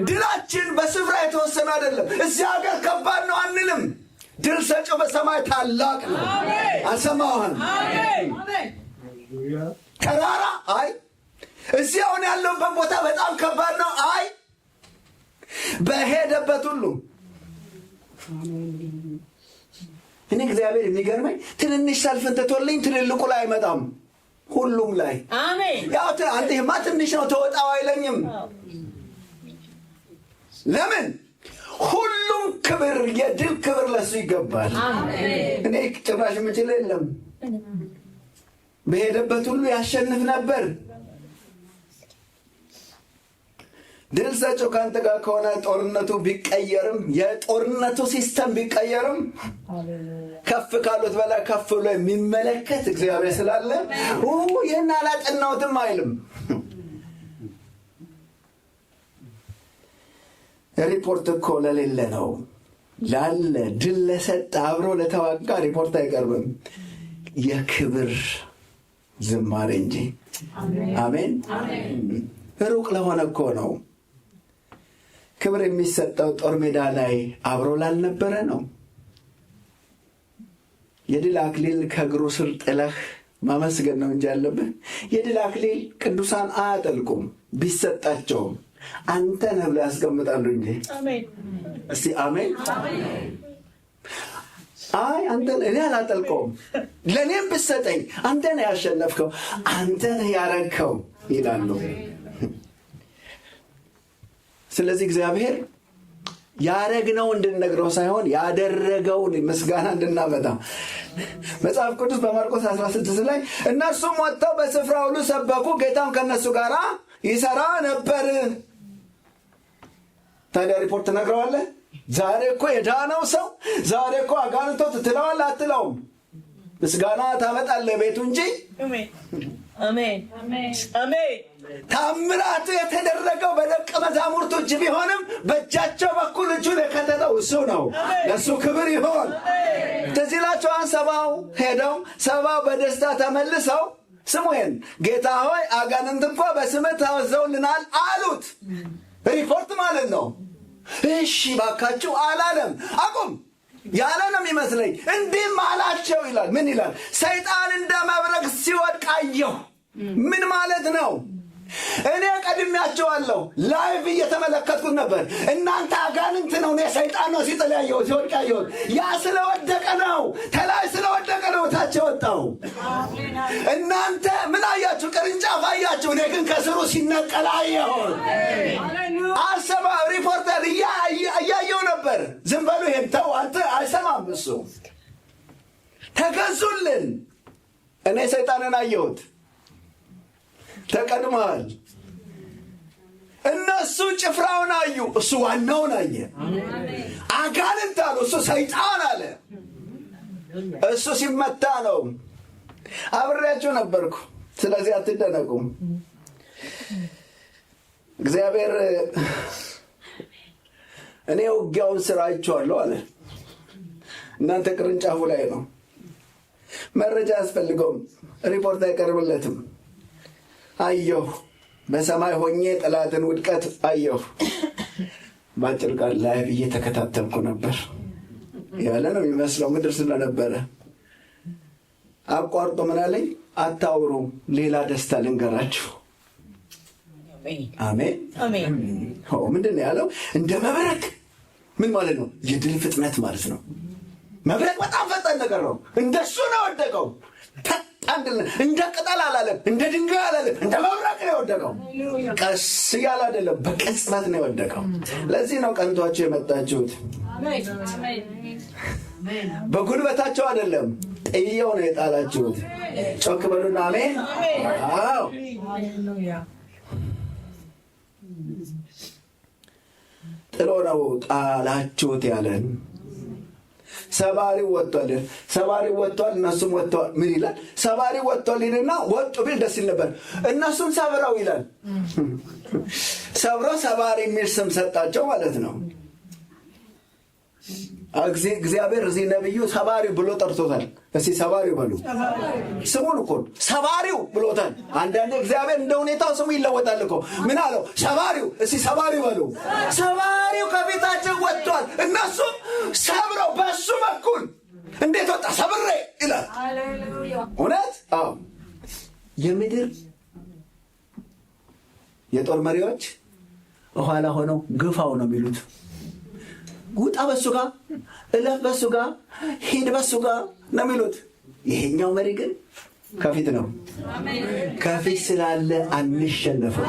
ድላችን በስፍራ የተወሰነ አይደለም። እዚህ ሀገር ከባድ ነው አንልም። ድል ሰጪው በሰማይ ታላቅ ነው። አልሰማህም? ተራራ አይ እዚህ አሁን ያለውበት ቦታ በጣም ከባድ ነው አይ በሄደበት ሁሉ እኔ እግዚአብሔር የሚገርመኝ ትንንሽ ሰልፍን ትቶልኝ ትልልቁ ላይ አይመጣም፣ ሁሉም ላይ አሜን። ያው አንተማ ትንሽ ነው ተወጣው አይለኝም። ለምን? ሁሉም ክብር የድል ክብር ለሱ ይገባል። እኔ ጭራሽ የምችል የለም። በሄደበት ሁሉ ያሸንፍ ነበር። ድል ሰጪው ከአንተ ጋር ከሆነ ጦርነቱ ቢቀየርም የጦርነቱ ሲስተም ቢቀየርም ከፍ ካሉት በላይ ከፍ ብሎ የሚመለከት እግዚአብሔር ስላለ ይህን አላጠናሁትም አይልም። ሪፖርት እኮ ለሌለ ነው። ላለ ድል ለሰጠ አብሮ ለተዋጋ ሪፖርት አይቀርብም፣ የክብር ዝማሬ እንጂ። አሜን። ሩቅ ለሆነ እኮ ነው ክብር የሚሰጠው። ጦር ሜዳ ላይ አብሮ ላልነበረ ነው። የድል አክሊል ከእግሩ ስር ጥለህ ማመስገን ነው እንጂ ያለብህ። የድል አክሊል ቅዱሳን አያጠልቁም፣ ቢሰጣቸውም አንተ ነህ ብለው ያስቀምጣሉ እንጂ። እስቲ አሜን። አይ አንተ እኔ አላጠልቀውም፣ ለእኔም ብሰጠኝ አንተ ነህ ያሸነፍከው፣ አንተ ነህ ያረግከው ይላሉ። ስለዚህ እግዚአብሔር ያረግነው እንድንነግረው ሳይሆን ያደረገውን ምስጋና እንድናመጣ መጽሐፍ ቅዱስ በማርቆስ 16 ላይ እነርሱም ወጥተው በስፍራ ሁሉ ሰበኩ፣ ጌታም ከነሱ ጋር ይሰራ ነበር። ታዲያ ሪፖርት ትነግረዋለህ? ዛሬ እኮ የዳነው ሰው ዛሬ እኮ አጋንንቶት ትለዋለህ አትለውም? ምስጋና ታመጣለህ ቤቱ እንጂ። አሜን አሜን። ታምራቱ የተደረገው በደቀ መዛሙርቱ እጅ ቢሆንም በእጃቸው በኩል እጁን የከተተው እሱ ነው። ለእሱ ክብር ይሆን። ትዝ ይላችኋል፣ ሰባው ሄደው ሰባው በደስታ ተመልሰው ስሙን ጌታ ሆይ አጋንንት እንኳ በስምህ ታዘውልናል አሉት። ሪፖርት ማለት ነው። እሺ ባካችሁ አላለም። አቁም ያለ ነው የሚመስለኝ። እንዲህም አላቸው ይላል። ምን ይላል? ሰይጣን እንደ መብረቅ ሲወድቅ አየሁ። ምን ማለት ነው? እኔ ቀድሜያቸዋለሁ። ላይቭ እየተመለከትኩት ነበር። እናንተ አጋንንት ነው፣ እኔ ሰይጣን ነው ሲጥል ያየሁት፣ ሲወድቅ ያየሁት። ያ ስለወደቀ ነው፣ ተላይ ስለወደቀ ነው ታች ወጣው። እናንተ ምን አያችሁ? ቅርንጫፍ አያችሁ፣ እኔ ግን ከስሩ ሲነቀል አየሁት። አሰባ ሪፖርተር እያየው ነበር። ዝም በሉ ይሄን ተው፣ አንተ አይሰማም እሱ። ተገዙልን። እኔ ሰይጣንን አየሁት። ተቀድመዋል። እነሱ ጭፍራውን አዩ፣ እሱ ዋናውን አየ። አጋንንት አሉ፣ እሱ ሰይጣን አለ። እሱ ሲመታ ነው። አብሬያችሁ ነበርኩ፣ ስለዚህ አትደነቁም። እግዚአብሔር እኔ ውጊያውን ስራ አይቼዋለሁ አለ። እናንተ ቅርንጫፉ ላይ ነው። መረጃ አያስፈልገውም፣ ሪፖርት አይቀርብለትም። አየሁ፣ በሰማይ ሆኜ ጠላትን ውድቀት አየሁ። በአጭር ቃል ላይ እየተከታተልኩ ነበር ያለ ነው የሚመስለው። ምድር ስለነበረ አቋርጦ ምን አለኝ? አታውሩ፣ ሌላ ደስታ ልንገራችሁ። አሜን አሜን። ምንድን ነው ያለው? እንደ መብረቅ። ምን ማለት ነው? የድል ፍጥነት ማለት ነው። መብረቅ በጣም ፈጣን ነገር ነው። እንደሱ ነው ወደቀው። እንደ ቅጠል አላለም፣ እንደ ድንጋይ አላለም፣ እንደ መብረቅ ነው የወደቀው። ቀስ እያለ አይደለም፣ በቅጽበት ነው የወደቀው። ለዚህ ነው ቀንቷቸው የመጣችሁት። በጉልበታቸው አይደለም፣ ጥየው ነው የጣላችሁት። ጮክ በሉና አሜን። አዎ ጥሎ ነው ጣላችሁት ያለን። ሰባሪው ወጥቷል። ሰባሪው ወጥቷል፣ እነሱም ወጥተዋል። ምን ይላል? ሰባሪው ወጥቷል ይልና ወጡ ቢል ደስ ይል ነበር። እነሱም ሰብረው ይላል። ሰብረው ሰባሪ የሚል ስም ሰጣቸው ማለት ነው። እግዚአብሔር እዚህ ነብዩ ሰባሪው ብሎ ጠርቶታል። እስቲ ሰባሪው በሉ። ስሙን እኮ ሰባሪው ብሎታል። አንዳንዴ እግዚአብሔር እንደ ሁኔታው ስሙ ይለወጣል እኮ። ምን አለው? ሰባሪው። እስቲ ሰባሪው በሉ። ሰባሪው ከቤታቸው ወጥቷል። እነሱም ሰብረው በሱ በኩል እንዴት ወጣ? ሰብሬ ይላል። እውነት? አዎ። የምድር የጦር መሪዎች ኋላ ሆነው ግፋው ነው የሚሉት። ውጣ በሱ ጋር፣ እለፍ በሱ ጋር፣ ሂድ በሱ ጋር ነው የሚሉት። ይሄኛው መሪ ግን ከፊት ነው። ከፊት ስላለ አንሸነፍም።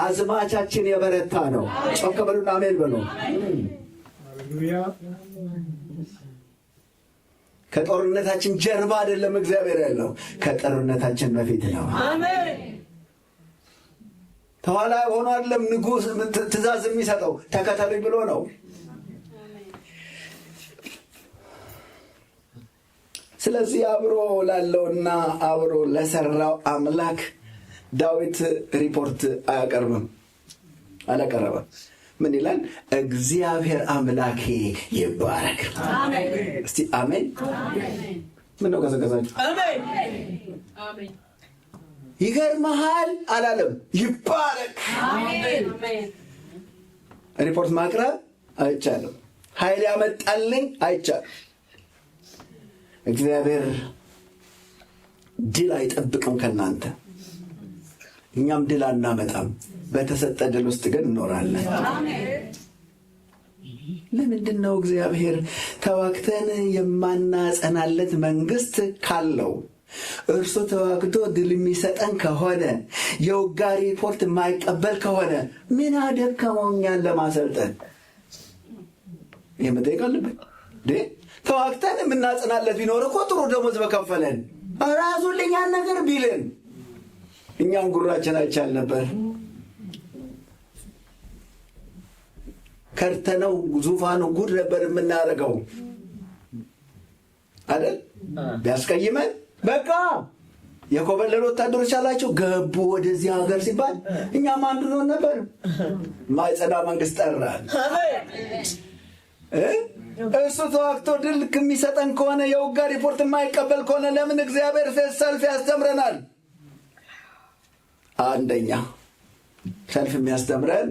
አዝማቻችን የበረታ ነው። ጮክ በሉና አሜን በሉ። ከጦርነታችን ጀርባ አይደለም እግዚአብሔር ያለው፣ ከጦርነታችን በፊት ነው። ተኋላ ሆኖ አይደለም ንጉሥ ትእዛዝ የሚሰጠው፣ ተከተሉኝ ብሎ ነው። ስለዚህ አብሮ ላለውና አብሮ ለሰራው አምላክ ዳዊት ሪፖርት አላቀረበም። ምን ይላል? እግዚአብሔር አምላኬ ይባረክ። እስቲ አሜን። ምን ነው ገዘገዛችሁ? አሜን። ይገርምሃል አላለም፣ ይባረክ። ሪፖርት ማቅረብ አይቻልም። ኃይል ያመጣልኝ አይቻልም። እግዚአብሔር ድል አይጠብቅም ከናንተ። እኛም ድል አናመጣም። በተሰጠ ድል ውስጥ ግን እንኖራለን። ለምንድን ነው እግዚአብሔር ተዋግተን የማናጸናለት መንግስት ካለው እርሱ ተዋግቶ ድል የሚሰጠን ከሆነ የውጋ ሪፖርት የማይቀበል ከሆነ ምን አደከመው እኛን ለማሰልጠን? ይህ መጠየቅ አለብን። ተዋግተን የምናጽናለት ቢኖር እኮ ጥሩ ደሞዝ በከፈለን ራሱን ለኛን ነገር ቢልን እኛም ጉራችን አይቻል ነበር። ከርተነው ዙፋኑ ጉድ ነበር የምናደርገው አይደል? ቢያስቀይመን በቃ የኮበለሉ ወታደሮች አላቸው ገቡ ወደዚህ ሀገር ሲባል እኛም አንዱ ነው ነበር። ማይጸና መንግስት ጠራን። እሱ ተዋግቶ ድል ከሚሰጠን ከሆነ የውጋ ሪፖርት የማይቀበል ከሆነ ለምን እግዚአብሔር ሰልፍ ያስተምረናል? አንደኛ ሰልፍ የሚያስተምረን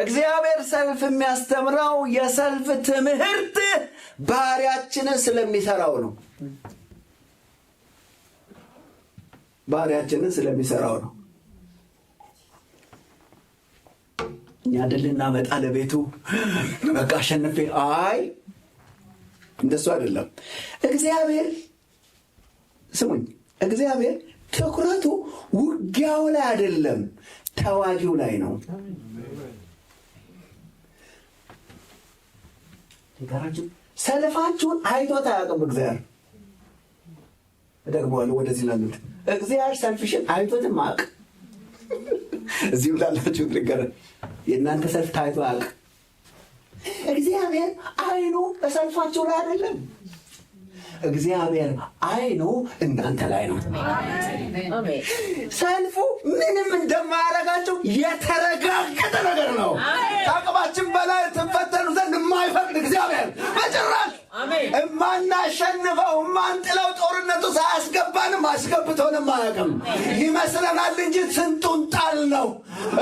እግዚአብሔር ሰልፍ የሚያስተምረው የሰልፍ ትምህርት ባህሪያችንን ስለሚሰራው ነው። ባህሪያችንን ስለሚሰራው ነው። እኛ ድልና መጣ ለቤቱ በቃ አሸንፌ አይ እንደሱ አይደለም። እግዚአብሔር ስሙኝ፣ እግዚአብሔር ትኩረቱ ውጊያው ላይ አይደለም፣ ተዋጊው ላይ ነው። ሰልፋችሁን አይቶት አያውቅም እግዚአብሔር። ደግሞ ወደዚህ ላሉት እግዚአብሔር ሰልፍሽን አይቶትም አያውቅም። እዚሁ ላላችሁ ንገረን፣ የእናንተ ሰልፍ ታይቶ አያውቅም። እግዚአብሔር አይኑ በሰልፋችሁ ላይ አይደለም። እግዚአብሔር አይኑ እናንተ ላይ ነው። ሰልፉ ምንም እንደማያደርጋችሁ የተረጋገጠ ነገር ነው። ከአቅማችን በላይ ትፈተኑ ዘንድ የማይፈቅድ እግዚአብሔር በጭራሽ የማናሸንፈው የማንጥለው ጦርነቱ ሳያስገባንም አስገብቶንም አያውቅም። ይመስለናል እንጂ ስንቱን ጣል ነው።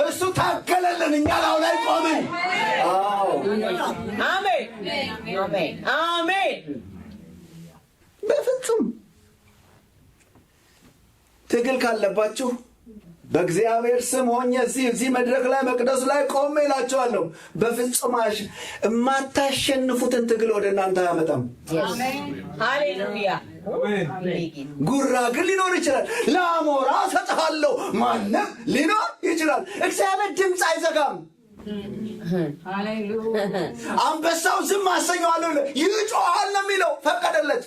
እሱ ታገለልን፣ እኛ ላው ላይ ቆምን። አሜን አሜን። በፍጹም ትግል ካለባችሁ በእግዚአብሔር ስም ሆኜ እዚህ መድረክ ላይ መቅደሱ ላይ ቆሜ እላችኋለሁ፣ በፍጹም የማታሸንፉትን ትግል ወደ እናንተ አያመጣም። ሃሌሉያ። ጉራ ግን ሊኖር ይችላል። ለአሞራ ሰጥሃለሁ ማንም ሊኖር ይችላል። እግዚአብሔር ድምፅ አይዘጋም። አንበሳው ዝም አሰኘዋለሁ ይጮሃል ነው የሚለው። ፈቀደለት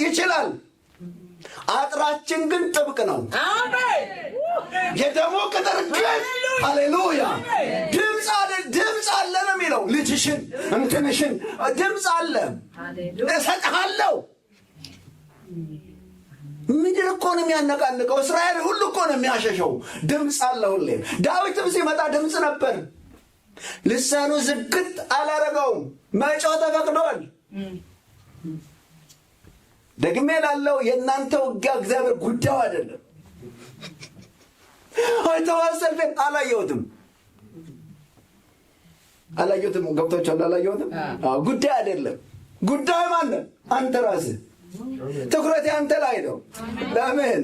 ይችላል። አጥራችን ግን ጥብቅ ነው። የደሞ ቅጥር ግን ሃሌሉያ ድምፅ አለ ነው የሚለው። ልጅሽን እንትንሽን ድምፅ አለ እሰጥሃለሁ። ምድር እኮ ነው የሚያነቃንቀው። እስራኤል ሁሉ እኮ ነው የሚያሸሸው። ድምፅ አለ ሁሌ። ዳዊትም ሲመጣ ድምፅ ነበር። ልሳኑ ዝግት አላረገውም። መጮህ ተፈቅዷል። ደግሜ ላለው የእናንተ ውጊያ እግዚአብሔር ጉዳዩ አይደለም። አይተዋል። ሰልፌን አላየሁትም። ገብቶቻል። አላየሁትም። ጉዳይ አይደለም። ጉዳዩ ማነው? አንተ ራስህ። ትኩረት አንተ ላይ ነው። ለምን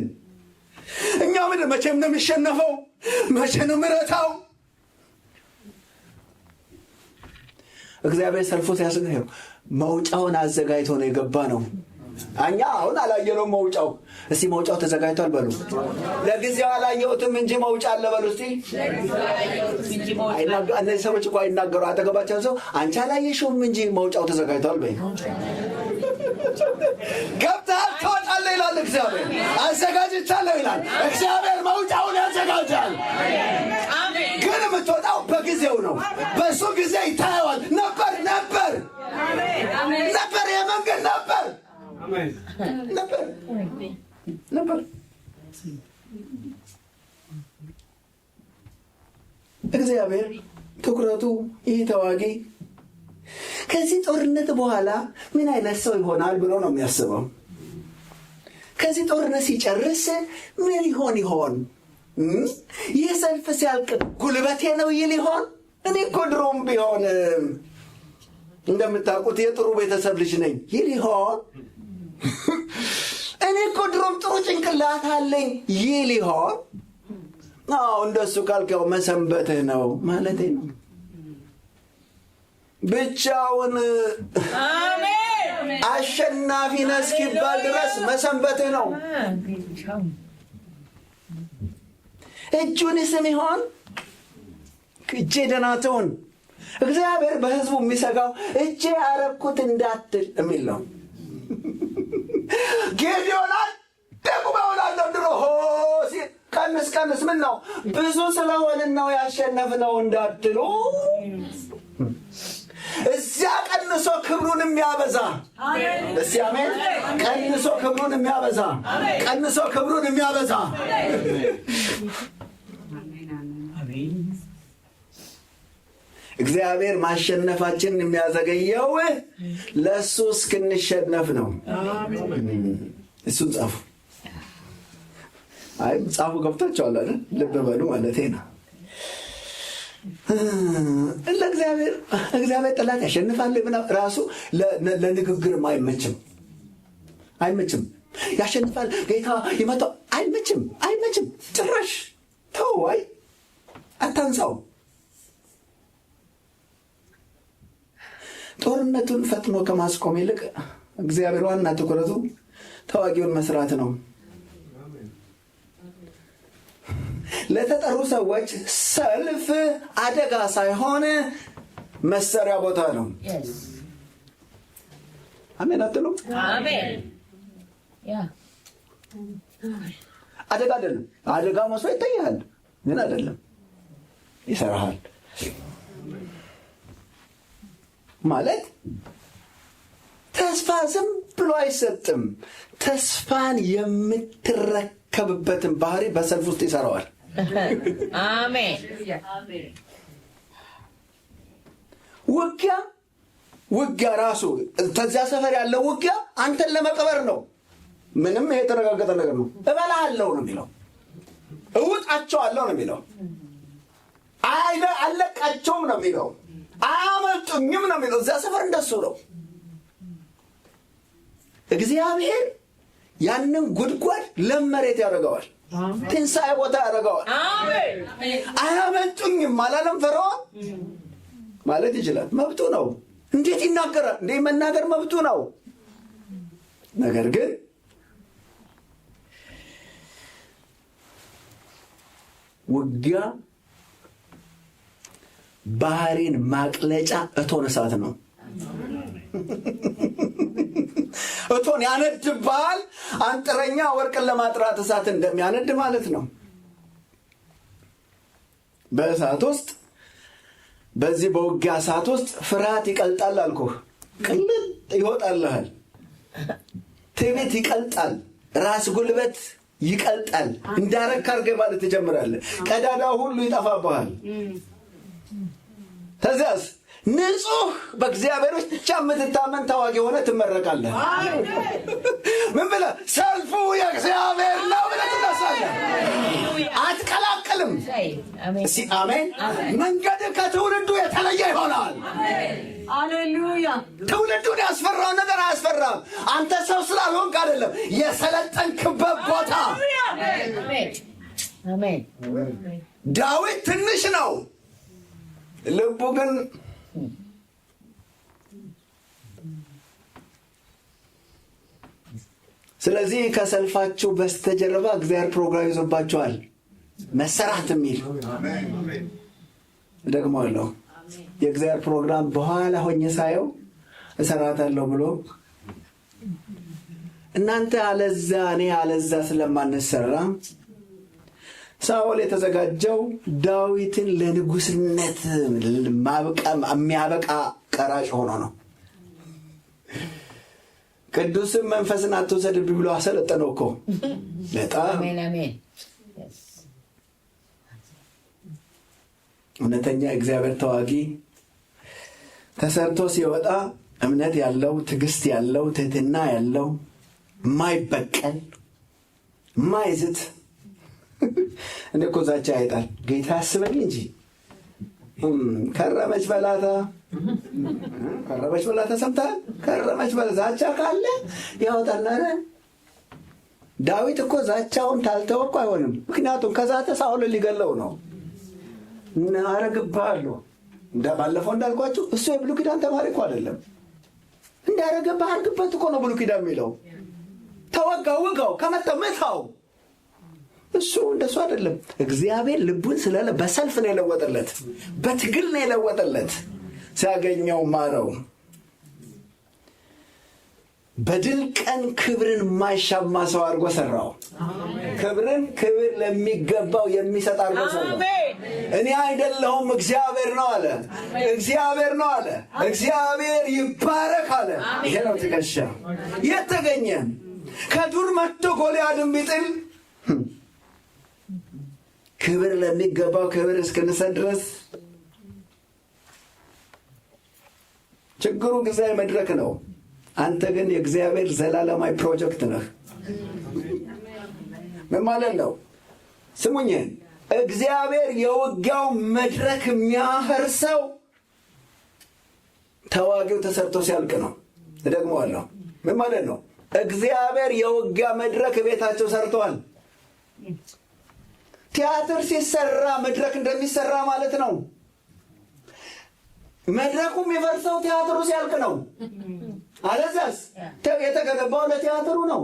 እኛ መቼም ነው የሚሸነፈው? መቼ ነው ምረታው? እግዚአብሔር ሰልፎ ሲያስገኘው መውጫውን አዘጋጅቶ ነው የገባ ነው። እኛ አሁን አላየነውም መውጫው። እስቲ መውጫው ተዘጋጅቷል በሉ። ለጊዜው አላየሁትም እንጂ መውጫ አለ በሉ እስቲ። እነዚህ ሰዎች እኮ አይናገሩ። አጠገባቸው ሰው አንቺ አላየሽውም እንጂ መውጫው ተዘጋጅቷል በይ። ገብተሃል ትወጣለህ ይላል እግዚአብሔር። አዘጋጅቻለሁ ይላል እግዚአብሔር። መውጫውን ያዘጋጃል። ግን የምትወጣው በጊዜው ነው። በሱ ጊዜ ይታየዋል። ነበር የመንገድ ነበር እግዚአብሔር ትኩረቱ ይህ ተዋጊ ከዚህ ጦርነት በኋላ ምን አይነት ሰው ይሆናል ብሎ ነው የሚያስበው። ከዚህ ጦርነት ሲጨርስ ምን ይሆን? ይህ ሰልፍ ሲያልቅ ጉልበቴ ነው ይል ይሆን? እኔ እኮ ድሮም ቢሆን እንደምታውቁት የጥሩ ቤተሰብ ልጅ ነኝ ይል ይሆን? እኔ እኮ ድሮም ጥሩ ጭንቅላት አለኝ ይል ይሆን? እንደሱ ካልከው መሰንበትህ ነው ማለቴ ነው። ብቻውን አሸናፊ ነህ እስኪባል ድረስ መሰንበትህ ነው። እጁን ስም ይሆን? እጄ ደህና ትሁን እግዚአብሔር በሕዝቡ የሚሰጋው እጄ ያረኩት እንዳትል የሚል ነው። ጌዲዮን ደግሞ በሆናለሁ ድሮ ሲል ቀንስ ምን ነው ብዙ ስለሆንን ነው ያሸነፍነው እንዳትሉ እዚያ ቀንሶ ክብሩን የሚያበዛ እስቲ አሜን። ቀንሶ ክብሩን የሚያበዛ ቀንሶ ክብሩን የሚያበዛ እግዚአብሔር ማሸነፋችንን የሚያዘገየው ለእሱ እስክንሸነፍ ነው። እሱን ጻፉ። አይ ጻፉ ገብታችኋል አይደል? ልብ በሉ ማለቴ ነው። እግዚአብሔር ጠላት ያሸንፋል ምናምን ራሱ ለንግግርም አይመችም። ያሸንፋል ጌታ ይመጣው አይመችም ጭራሽ ተው። አይ አታንሳው። ጦርነቱን ፈጥኖ ከማስቆም ይልቅ እግዚአብሔር ዋና ትኩረቱ ተዋጊውን መስራት ነው። ለተጠሩ ሰዎች ሰልፍ አደጋ ሳይሆን መሰሪያ ቦታ ነው። አሜን አትሉም? አሜን። አደጋ አይደለም። አደጋ መስሎ ይታያል፣ ግን አይደለም፣ ይሰራሃል ማለት ተስፋ ዝም ብሎ አይሰጥም። ተስፋን የምትረከብበትን ባህሪ በሰልፍ ውስጥ ይሰራዋል። አሜን። ውጊያ ራሱ ተዚያ ሰፈር ያለው ውጊያ አንተን ለመቀበር ነው። ምንም ይሄ የተረጋገጠ ነገር ነው። እበላሃለሁ ነው የሚለው፣ እውጣቸዋለሁ ነው የሚለው፣ አለቃቸውም ነው የሚለው፣ አያመልጡኝም ነው የሚለው። እዚያ ሰፈር እንደሱ ነው። እግዚአብሔር ያንን ጉድጓድ ለመሬት ያደርገዋል፣ ትንሣኤ ቦታ ያደርገዋል። አያመልጡኝም አላለም ፈርዖን። ማለት ይችላል፣ መብቱ ነው። እንዴት ይናገራል? እንዴ መናገር መብቱ ነው። ነገር ግን ውጊያ ባህሪን ማቅለጫ እቶን እሳት ነው። እቶን ያነድባል። አንጥረኛ ወርቅን ለማጥራት እሳት እንደሚያነድ ማለት ነው። በእሳት ውስጥ በዚህ በውጊያ እሳት ውስጥ ፍርሃት ይቀልጣል አልኩህ። ቅልጥ ይወጣልሃል። ትዕቢት ይቀልጣል። ራስ ጉልበት ይቀልጣል። እንዳረክ አድርገህ ማለት ትጀምራለህ። ቀዳዳው ሁሉ ይጠፋብሃል። ከዚያስ ንጹህ በእግዚአብሔር ብቻ የምትታመን ተዋጊ ሆነ ትመረቃለህ። ምን ብለህ? ሰልፉ የእግዚአብሔር ነው ብለህ ትነሳለህ። አትቀላቅልም። እስኪ አሜን። መንገድህ ከትውልዱ የተለየ ይሆናል። ሃሌሉያ። ትውልዱን ያስፈራውን ነገር አያስፈራም። አንተ ሰው ስላልሆንክ አይደለም፣ የሰለጠንክበት ቦታ። ዳዊት ትንሽ ነው፣ ልቡ ግን ስለዚህ ከሰልፋችሁ በስተጀርባ እግዚአብሔር ፕሮግራም ይዞባችኋል። መሰራት የሚል ደግሞ አለው። የእግዚአብሔር ፕሮግራም በኋላ ሆኜ ሳየው እሰራታለሁ ብሎ እናንተ አለዛ እኔ አለዛ ስለማንሰራ ሳኦል የተዘጋጀው ዳዊትን ለንጉስነት የሚያበቃ ቀራጭ ሆኖ ነው። ቅዱስም መንፈስን አትውሰድብኝ ብሎ አሰለጠነው እኮ በጣም እውነተኛ እግዚአብሔር ተዋጊ ተሰርቶ ሲወጣ እምነት ያለው፣ ትዕግስት ያለው፣ ትህትና ያለው፣ ማይበቀል ማይዝት እንደ ኮዛቻ አይጣል ጌታ ያስበኝ እንጂ ከረመች በላታ ሰምታል። ከረመች በላታ ካለ ያወጣናል። ዳዊት እኮ ዛቻውን ታልተው እኮ አይሆንም። ምክንያቱም ከዛተ ሳኦል ሊገለው ነው። አረግብሃለሁ ባለፈው እንዳልኳችሁ እሱ የብሉይ ኪዳን ተማሪ እኮ አይደለም። እንዳረግብህ አርግበት እኮ ነው ብሉይ ኪዳን የሚለው። ተወጋው፣ ውጋው፣ ከመጣው መታው። እሱ እንደሱ አይደለም። እግዚአብሔር ልቡን በሰልፍ ነው የለወጠለት፣ በትግል ነው የለወጠለት። ሲያገኘው ማረው። በድል ቀን ክብርን የማይሻማ ሰው አድርጎ ሰራው። ክብርን ክብር ለሚገባው የሚሰጥ አድርጎ ሰራው። እኔ አይደለሁም እግዚአብሔር ነው አለ። እግዚአብሔር ነው አለ። እግዚአብሔር ይባረክ አለ። ይሄ ነው ትከሻ። የት ተገኘ? ከዱር መጥቶ ጎልያድን ቢጥል ክብር ለሚገባው ክብር እስክንሰጥ ድረስ ችግሩ ጊዜያዊ መድረክ ነው። አንተ ግን የእግዚአብሔር ዘላለማዊ ፕሮጀክት ነህ። ምን ማለት ነው? ስሙኝ፣ እግዚአብሔር የውጊያው መድረክ የሚያፈርሰው ተዋጊው ተሰርቶ ሲያልቅ ነው። እደግመዋለሁ። ምን ማለት ነው? እግዚአብሔር የውጊያ መድረክ ቤታቸው ሰርተዋል። ቲያትር ሲሰራ መድረክ እንደሚሰራ ማለት ነው። መድረኩ የሚፈርሰው ቲያትሩ ሲያልቅ ነው። አለዛስ የተገነባው ለቲያትሩ ነው።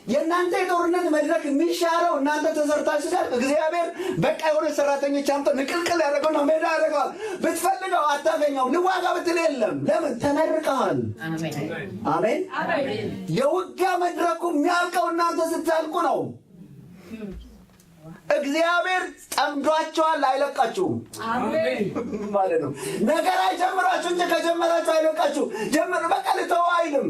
የእናንተ የጦርነት መድረክ የሚሻረው እናንተ ተሰርታችሁ ሲያልቅ እግዚአብሔር በቃ የሆነ ሰራተኞች አምጥቶ ንቅልቅል ያደረገው ነው። ሜዳ ያደረገዋል። ብትፈልገው አታገኘውም። ልዋጋ ብትል የለም። ለምን? ተመርቀዋል። አሜን። የውጊያ መድረኩ የሚያልቀው እናንተ ስታልቁ ነው። እግዚአብሔር ጠምዷቸዋል፣ አይለቃችሁም ማለት ነው። ነገር አይጀምራችሁ እንጂ ከጀመራችሁ አይለቃችሁ። ጀምር በቃ ልተው አይልም።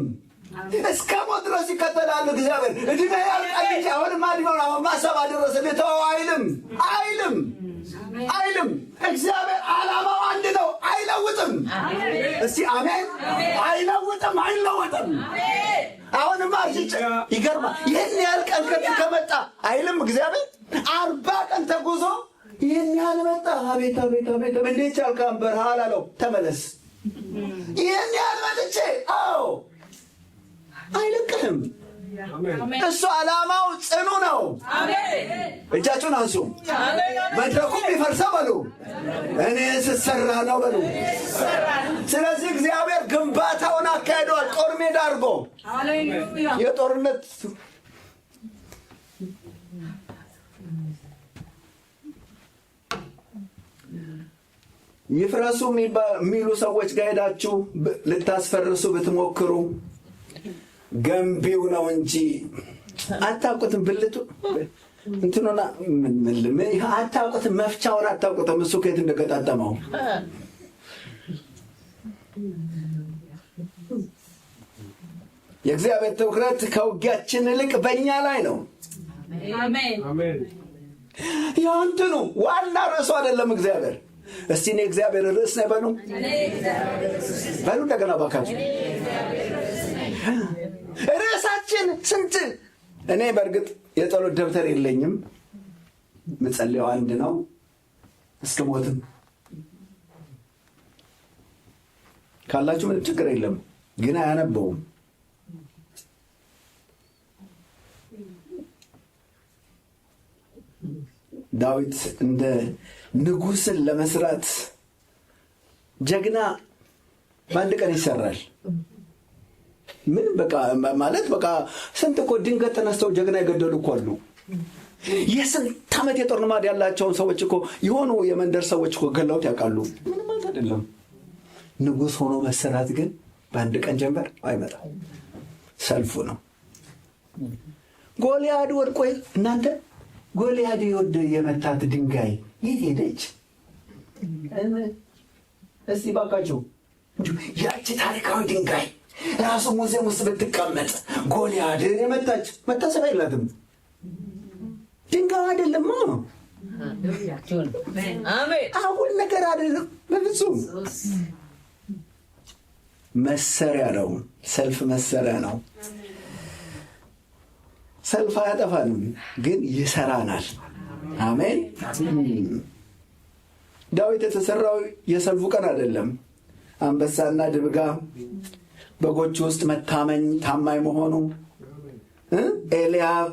እስከ ሞት ድረስ ይከተላሉ። እግዚአብሔር እድሜ ያልቃል እንጂ አሁንም አድኖና ማሰብ አደረሰ ልተው አይልም። እግዚአብሔር ዓላማው አንድ ነው፣ አይለውጥም። እስቲ አሜን። አይለውጥም። አሁንም አርጅጭ ይገርማል። ይህን ያህል ቀን ከመጣ አይልም እግዚአብሔር 40 ቀን ተጉዞ ይህን ያህል መጣ። አቤት እንዴት ቻልካን በረሃ አላለው። ተመለስ። ይህን ያህል መጥቼ አይለቅህም። እሱ ዓላማው ጽኑ ነው። እጃችሁን አንሱ። መድረኩም ይፈርሰው በሉ። እኔ ስሰራ ነው በሉ። ስለዚህ እግዚአብሔር ግንባታውን አካሂደዋል። ጦር ሜዳ አድርጎ የጦርነት ይፍረሱ የሚሉ ሰዎች ጋር ሄዳችሁ ልታስፈርሱ ብትሞክሩ ገንቢው ነው እንጂ አታውቁትም። ብልቱ እንትኑና አታውቁትም። መፍቻውን አታውቁትም። እሱ ከየት እንደገጣጠመው የእግዚአብሔር ትኩረት ከውጊያችን ይልቅ በእኛ ላይ ነው። ያው እንትኑ ዋና ርዕሱ አይደለም እግዚአብሔር። እስቲ እኔ እግዚአብሔር ርዕስ ነኝ በሉ። እንደገና ባካችሁ ርዕሳችን ስንት? እኔ በእርግጥ የጸሎት ደብተር የለኝም። ምጸልየው አንድ ነው፣ እስከ ሞትም ካላችሁ ምንም ችግር የለም፣ ግን አያነበውም። ዳዊት እንደ ንጉሥን ለመስራት ጀግና በአንድ ቀን ይሰራል። ምንም በቃ ማለት በቃ ስንት እኮ ድንገት ተነስተው ጀግና የገደሉ እኮ አሉ። የስንት ዓመት የጦር ልማድ ያላቸውን ሰዎች እኮ የሆኑ የመንደር ሰዎች እኮ ገለውት ያውቃሉ። ምንም ማለት አይደለም። ንጉሥ ሆኖ መሰራት ግን በአንድ ቀን ጀንበር አይመጣም። ሰልፉ ነው። ጎልያድ ወድቆ እናንተ ጎልያድ ይወድ የመታት ድንጋይ የት ሄደች? እስቲ ባካችሁ ያቺ ታሪካዊ ድንጋይ ራሱ ሙዚየም ውስጥ ብትቀመጥ ጎልያድን የመታች መታሰቢያ የላትም። ድንጋይ አይደለም። አሁን ነገር አይደለም። በፍጹም መሰሪያ ነው። ሰልፍ መሰሪያ ነው። ሰልፍ አያጠፋንም፣ ግን ይሰራናል። አሜን። ዳዊት የተሰራው የሰልፉ ቀን አይደለም። አንበሳና ድብጋ በጎች ውስጥ ታማኝ መሆኑ፣ ኤልያብ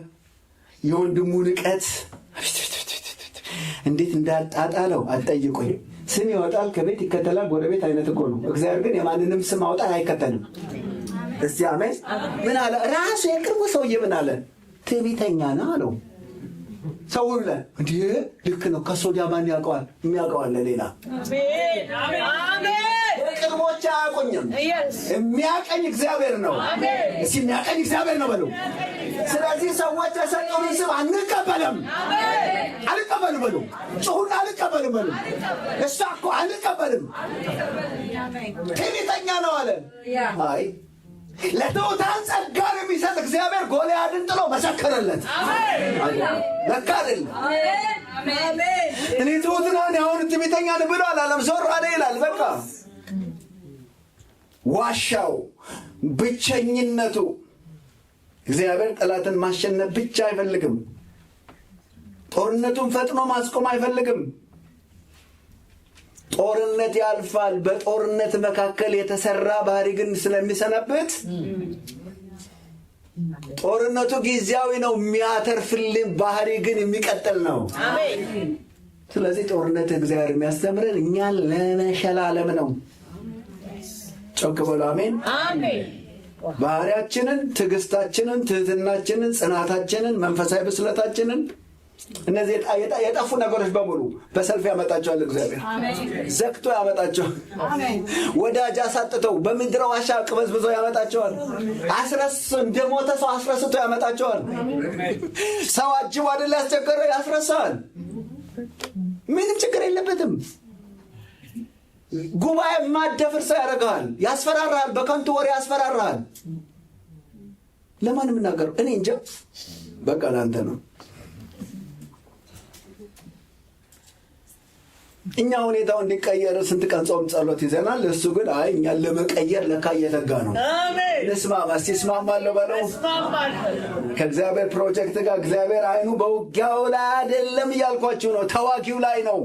የወንድሙ ንቀት እንዴት እንዳጣጣለው አትጠይቁኝ። ስም ይወጣል ከቤት ይከተላል ጎረቤት አይነት እኮ ነው። እግዚአብሔር ግን የማንንም ስም አውጣ አይከተልም። እስቲ አሜን። ምን አለ ራሱ የቅርቡ ሰውዬ? ምን አለ? ትዕቢተኛ ነው አለው። ሰው ይላል እንዴ ልክ ነው ከሶዲያ ማን ያውቀዋል? የሚያውቀዋል ሌላ አሜን አሜን ቅርቦች አያውቁኝም። የሚያቀኝ እግዚአብሔር ነው። እስኪ የሚያቀኝ እግዚአብሔር ነው በሉ። ስለዚህ ሰዎች የሰጡንን ስም አንቀበልም አንቀበልም በሉ። ጩሁና አንቀበልም በሉ። እሷ እኮ አንቀበልም ትዕቢተኛ ነው አለ። አይ ለትሑታን ጸጋን የሚሰጥ እግዚአብሔር ጎልያድን ጥሎ መሰከረለት። ለካ አይደለም እኔ ትሑት ነኝ አሁን ትዕቢተኛ ነኝ ብሎ አላለም። ዞር አለ ይላል። በቃ ዋሻው ብቸኝነቱ እግዚአብሔር ጠላትን ማሸነፍ ብቻ አይፈልግም። ጦርነቱን ፈጥኖ ማስቆም አይፈልግም። ጦርነት ያልፋል። በጦርነት መካከል የተሰራ ባህሪ ግን ስለሚሰነብት ጦርነቱ ጊዜያዊ ነው። የሚያተርፍልን ባህሪ ግን የሚቀጥል ነው። ስለዚህ ጦርነት እግዚአብሔር የሚያስተምረን እኛን ለመሸላለም ነው። ጮክ በሉ አሜን አሜን። ባህሪያችንን፣ ትዕግስታችንን፣ ትህትናችንን፣ ጽናታችንን፣ መንፈሳዊ ብስለታችንን እነዚህ የጠፉ ነገሮች በሙሉ በሰልፍ ያመጣቸዋል። እግዚአብሔር ዘግቶ ያመጣቸዋል። ወዳጅ አሳጥተው በምድረ ዋሻ ቅበዝብዘው ያመጣቸዋል። እንደሞተ ሰው አስረስቶ ያመጣቸዋል። ሰው አጅቦ አይደል ያስቸገረው ያስረሳል። ምንም ችግር የለበትም። ጉባኤ ማደፍር ሰው ያደርግሃል፣ ያስፈራራሃል፣ በከንቱ ወሬ ያስፈራራሃል። ለማን የምናገረው እኔ እንጃ። በቃ ለአንተ ነው። እኛ ሁኔታው እንዲቀየር ስንት ቀን ጾም ጸሎት ይዘናል። እሱ ግን አይ እኛን ለመቀየር ለካ እየተጋ ነው። ንስማማ እስቲ እስማማለሁ በለው። ከእግዚአብሔር ፕሮጀክት ጋር እግዚአብሔር አይኑ በውጊያው ላይ አይደለም እያልኳችሁ ነው፣ ተዋጊው ላይ ነው።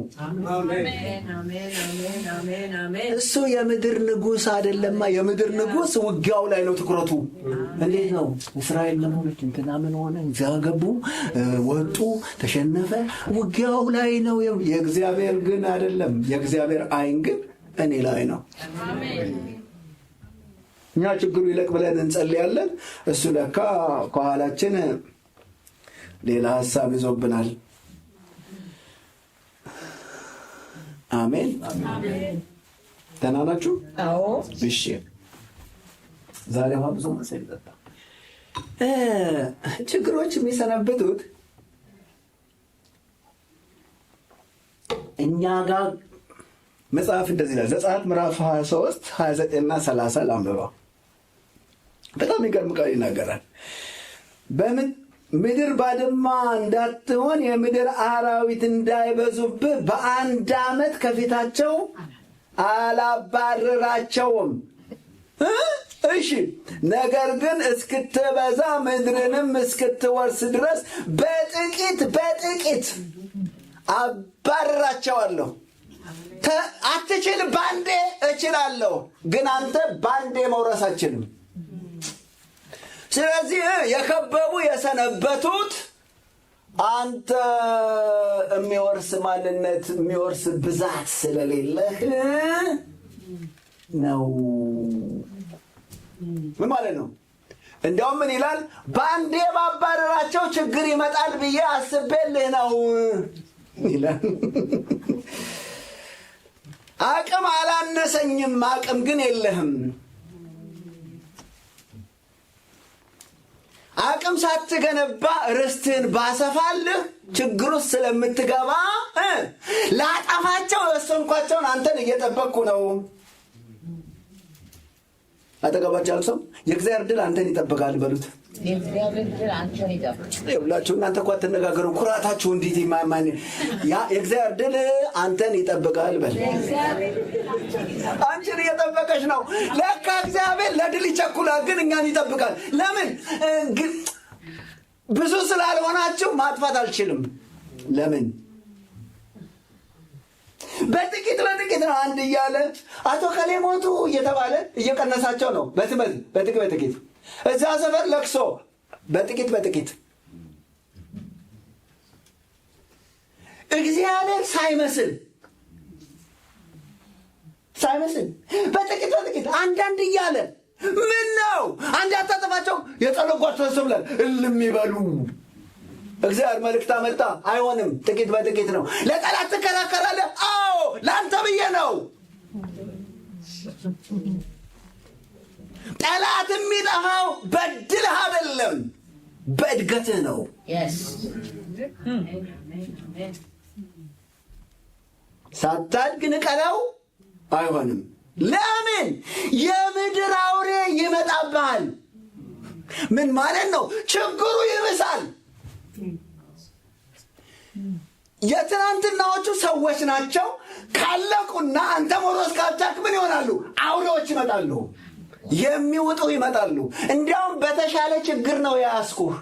እሱ የምድር ንጉሥ አይደለማ። የምድር ንጉሥ ውጊያው ላይ ነው ትኩረቱ። እንዴት ነው እስራኤል ምን ሆነች? እንትና ምን ሆነ? እዛ ገቡ፣ ወጡ፣ ተሸነፈ። ውጊያው ላይ ነው። የእግዚአብሔር ግን አይደለም። የእግዚአብሔር አይን ግን እኔ ላይ ነው። እኛ ችግሩ ይለቅ ብለን እንጸልያለን። እሱ ለካ ከኋላችን ሌላ ሐሳብ ይዞብናል። አሜን አሜን። ደህና ናችሁ? አዎ። እሺ። ዛሬ ብዙ መሰል ይጠጣ። ችግሮች የሚሰነብቱት እኛ ጋር መጽሐፍ እንደዚህ ይላል። ዘጸአት ምዕራፍ 23 29 እና 30 ላንብበው። በጣም የሚገርም ቃል ይናገራል። ምድር ባድማ እንዳትሆን የምድር አራዊት እንዳይበዙብህ በአንድ ዓመት ከፊታቸው አላባርራቸውም። እሺ፣ ነገር ግን እስክትበዛ ምድርንም እስክትወርስ ድረስ በጥቂት አባርራቸዋለሁ። አትችል ባንዴ እችላለሁ፣ ግን አንተ ባንዴ መውረስ አትችልም። ስለዚህ የከበቡ የሰነበቱት አንተ የሚወርስ ማንነት የሚወርስ ብዛት ስለሌለህ ነው። ምን ማለት ነው? እንዲያውም ምን ይላል? ባንዴ ባባረራቸው ችግር ይመጣል ብዬ አስቤልህ ነው ይላል። አቅም አላነሰኝም፣ አቅም ግን የለህም። አቅም ሳትገነባ ርስትህን ባሰፋልህ ችግር ውስጥ ስለምትገባ ላጠፋቸው የወሰንኳቸውን አንተን እየጠበቅኩ ነው። አጠገባቸው ያለው ሰው የእግዚአብሔር ድል አንተን ይጠብቃል በሉት። የእግዚአብሔር ድል አንተን ይጠብቃል። ይኸውላችሁ እናንተ እኮ አትነጋገሩ፣ ኩራታችሁ እንዴት ይማማን። የእግዚአብሔር ድል አንተን ይጠብቃል በል። አንቺን እየጠበቀሽ ነው። ለካ እግዚአብሔር ለድል ይቸኩላል፣ ግን እኛን ይጠብቃል። ለምን? ብዙ ስላልሆናችሁ ማጥፋት አልችልም። ለምን? በጥቂት ነው። አንድ እያለ አቶ ከሌ ሞቱ እየተባለ እየቀነሳቸው ነው። በጥቂት እዛ ሰፈር ለቅሶ በጥቂት እግዚአብሔር ሳይመስል በጥቂት አንዳንድ እያለ ምን ነው አንድ አታጠፋቸው የጸለጓቸው ተሰብላል እልም ይበሉ እግዚአብሔር መልእክት አመጣ። አይሆንም፣ ጥቂት በጥቂት ነው። ለጠላት ትከራከራለህ? አዎ፣ ለአንተ ብዬ ነው። ጠላት የሚጠፋው በድልህ አይደለም፣ በእድገትህ ነው። ሳታድግ ንቀለው፣ አይሆንም። ለምን? የምድር አውሬ ይመጣብሃል። ምን ማለት ነው? ችግሩ ይብሳል። የትናንትናዎቹ ሰዎች ናቸው። ካለቁና አንተ መሮስ ካልቻልክ ምን ይሆናሉ? አውሬዎች ይመጣሉ፣ የሚውጡ ይመጣሉ። እንዲያውም በተሻለ ችግር ነው የያዝኩህ።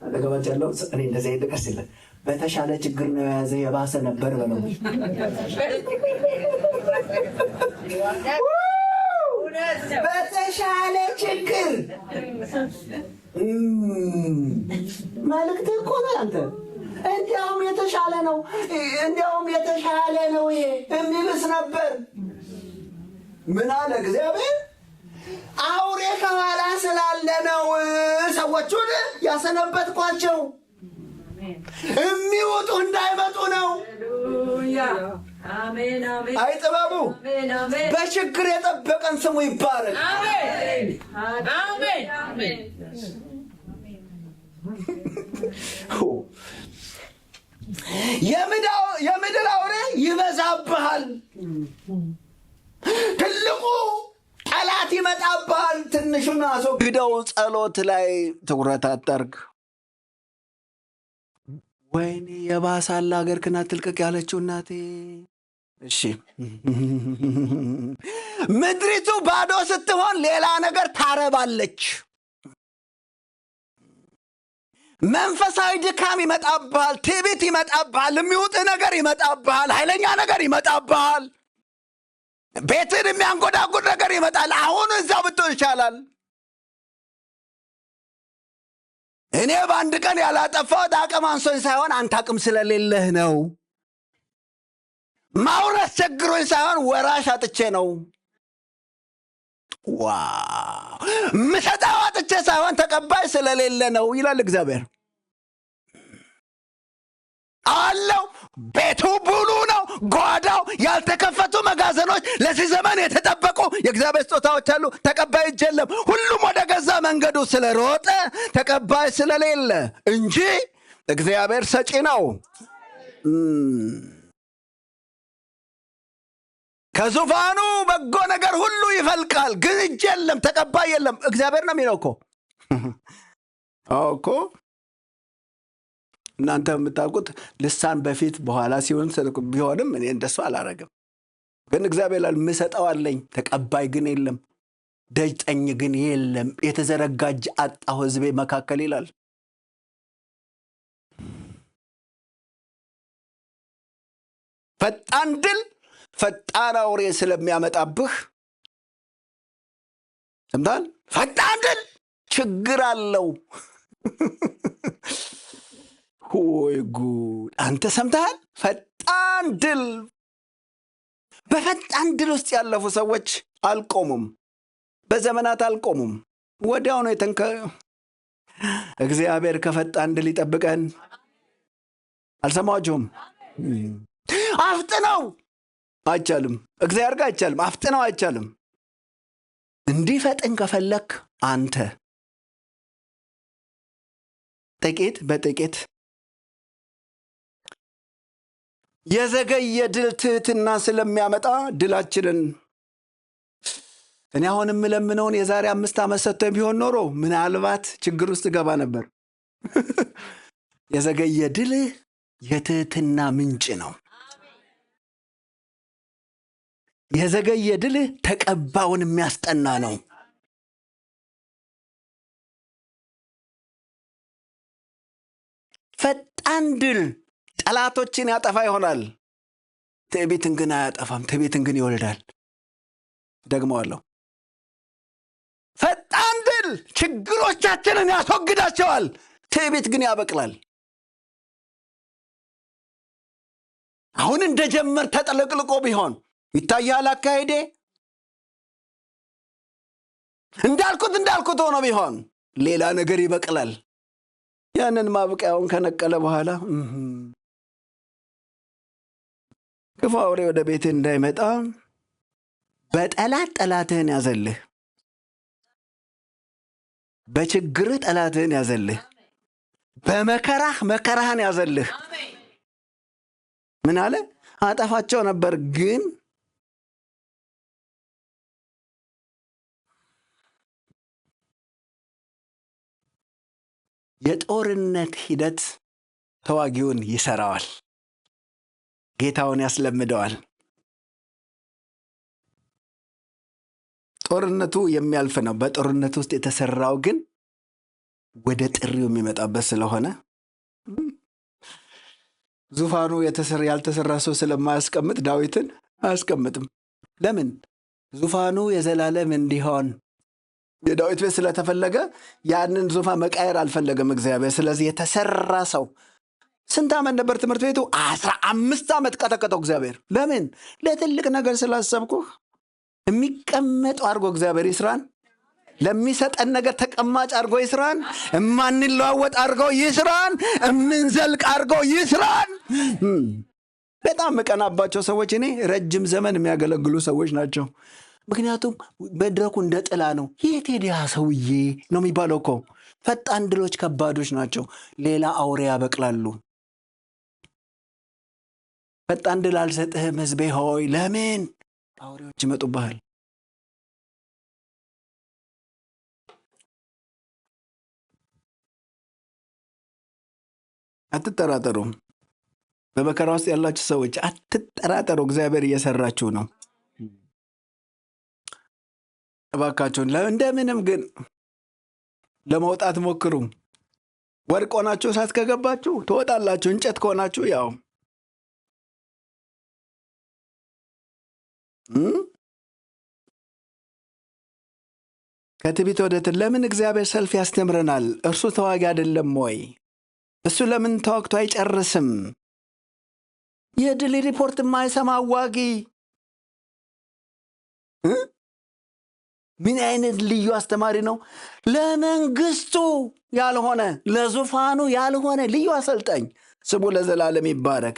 አጠገባች ያለው እኔ እንደዚህ ይልቀስ የለ በተሻለ ችግር ነው የያዘ የባሰ ነበር በለው። በተሻለ ችግር መልእክት እኮ ነው አንተ። እንዲያውም የተሻለ ነው፣ እንዲያውም የተሻለ ነው፣ ይሄ የሚብስ ነበር። ምን አለ እግዚአብሔር? አውሬ ከኋላ ስላለ ነው ሰዎቹን ያሰነበትኳቸው። የሚወጡ እንዳይመጡ ነው። አይጥበቡ። በችግር የጠበቀን ስሙ ይባረክ። የምድር አውሬ ይበዛብሃል። ትልቁ ጠላት ይመጣብሃል። ትንሹን አስወግደው። ጸሎት ላይ ትኩረት አታርግ። ወይኔ የባሳላ ሀገር ክናት ትልቅቅ ያለችው እናቴ። እሺ ምድሪቱ ባዶ ስትሆን ሌላ ነገር ታረባለች። መንፈሳዊ ድካም ይመጣብሃል፣ ትዕቢት ይመጣብሃል፣ የሚውጥ ነገር ይመጣብሃል፣ ኃይለኛ ነገር ይመጣብሃል፣ ቤትን የሚያንጎዳጉድ ነገር ይመጣል። አሁን እዛው ብትሆን ይቻላል። እኔ በአንድ ቀን ያላጠፋሁት አቅም አንሶኝ ሳይሆን አንተ አቅም ስለሌለህ ነው። ማውረስ ቸግሮኝ ሳይሆን ወራሽ አጥቼ ነው። ዋው! ምሰጠው አጥቼ ሳይሆን ተቀባይ ስለሌለ ነው ይላል እግዚአብሔር። አለው ቤቱ ሙሉ ነው። ጓዳው ያልተከፈቱ መጋዘኖች፣ ለዚህ ዘመን የተጠበቁ የእግዚአብሔር ስጦታዎች አሉ። ተቀባይ እጅ የለም። ሁሉም ወደ ገዛ መንገዱ ስለሮጠ ተቀባይ ስለሌለ እንጂ እግዚአብሔር ሰጪ ነው። ከዙፋኑ በጎ ነገር ሁሉ ይፈልቃል፣ ግን እጅ የለም፣ ተቀባይ የለም። እግዚአብሔር ነው የሚለው እኮ እናንተ የምታውቁት ልሳን በፊት በኋላ ሲሆን ቢሆንም እኔ እንደሱ አላረግም። ግን እግዚአብሔር የምሰጠው አለኝ፣ ተቀባይ ግን የለም፣ ደጅ ጠኝ ግን የለም፣ የተዘረጋ እጅ አጣሁ ሕዝቤ መካከል ይላል። ፈጣን ድል ፈጣን አውሬ ስለሚያመጣብህ ሰምታል። ፈጣን ድል ችግር አለው። ወይ ጉድ! አንተ ሰምተሃል? ፈጣን ድል። በፈጣን ድል ውስጥ ያለፉ ሰዎች አልቆሙም፣ በዘመናት አልቆሙም። ወዲያው ነው እግዚአብሔር ከፈጣን ድል ይጠብቀን። አልሰማችሁም? አፍጥነው አይቻልም፣ እግዚአብሔር ጋር አይቻልም። አፍጥነው አይቻልም። እንዲፈጥን ከፈለክ አንተ ጥቂት በጥቂት የዘገየ ድል ትህትና ስለሚያመጣ ድላችንን እኔ አሁን የምለምነውን የዛሬ 5 ዓመት ሰጥቶ ቢሆን ኖሮ ምናልባት ችግር ውስጥ ገባ ነበር። የዘገየ ድል የትህትና ምንጭ ነው። የዘገየ ድል ተቀባውን የሚያስጠና ነው። ፈጣን ድል ጠላቶችን ያጠፋ ይሆናል፣ ትዕቢትን ግን አያጠፋም። ትዕቢትን ግን ይወልዳል። ደግመዋለሁ። ፈጣን ድል ችግሮቻችንን ያስወግዳቸዋል፣ ትዕቢት ግን ያበቅላል። አሁን እንደጀመር ተጠለቅልቆ ቢሆን ይታያል አካሄዴ። እንዳልኩት ሆኖ ቢሆን ሌላ ነገር ይበቅላል። ያንን ማብቂያውን ከነቀለ በኋላ ክፉ አውሬ ወደ ቤትህ እንዳይመጣ በጠላት ጠላትህን ያዘልህ፣ በችግርህ ጠላትህን ያዘልህ፣ በመከራህ መከራህን ያዘልህ። ምን አለ? አጠፋቸው ነበር ግን የጦርነት ሂደት ተዋጊውን ይሰራዋል፣ ጌታውን ያስለምደዋል። ጦርነቱ የሚያልፍ ነው። በጦርነት ውስጥ የተሰራው ግን ወደ ጥሪው የሚመጣበት ስለሆነ ዙፋኑ ያልተሰራ ሰው ስለማያስቀምጥ ዳዊትን አያስቀምጥም። ለምን? ዙፋኑ የዘላለም እንዲሆን የዳዊት ቤት ስለተፈለገ ያንን ዙፋን መቃየር አልፈለገም እግዚአብሔር። ስለዚህ የተሰራ ሰው ስንት ዓመት ነበር ትምህርት ቤቱ? 15 ዓመት ቀጠቀጠው እግዚአብሔር። ለምን? ለትልቅ ነገር ስላሰብኩህ። የሚቀመጡ አድርጎ እግዚአብሔር ይስራን። ለሚሰጠን ነገር ተቀማጭ አድርጎ ይስራን። እማንለዋወጥ አድርጎ ይስራን። እምንዘልቅ አድርጎ ይስራን። በጣም መቀናባቸው ሰዎች እኔ ረጅም ዘመን የሚያገለግሉ ሰዎች ናቸው። ምክንያቱም መድረኩ እንደ ጥላ ነው። የት ሄደ ያ ሰውዬ ነው የሚባለው እኮ። ፈጣን ድሎች ከባዶች ናቸው። ሌላ አውሬ ያበቅላሉ። ፈጣን ድል አልሰጥህም ሕዝቤ ሆይ። ለምን? አውሬዎች ይመጡብሃል። አትጠራጠሩ። በመከራ ውስጥ ያላችሁ ሰዎች አትጠራጠሩ። እግዚአብሔር እየሰራችሁ ነው። እባካችሁን እንደምንም ግን ለመውጣት ሞክሩ። ወርቅ ሆናችሁ እሳት ከገባችሁ ትወጣላችሁ። እንጨት ከሆናችሁ ያው ከትዕቢት ወደ ትዕቢት። ለምን እግዚአብሔር ሰልፍ ያስተምረናል? እርሱ ተዋጊ አይደለም ወይ? እሱ ለምን ተዋግቶ አይጨርስም? የድል ሪፖርት የማይሰማ አዋጊ ምን አይነት ልዩ አስተማሪ ነው! ለመንግስቱ ያልሆነ ለዙፋኑ ያልሆነ ልዩ አሰልጣኝ። ስሙ ለዘላለም ይባረክ።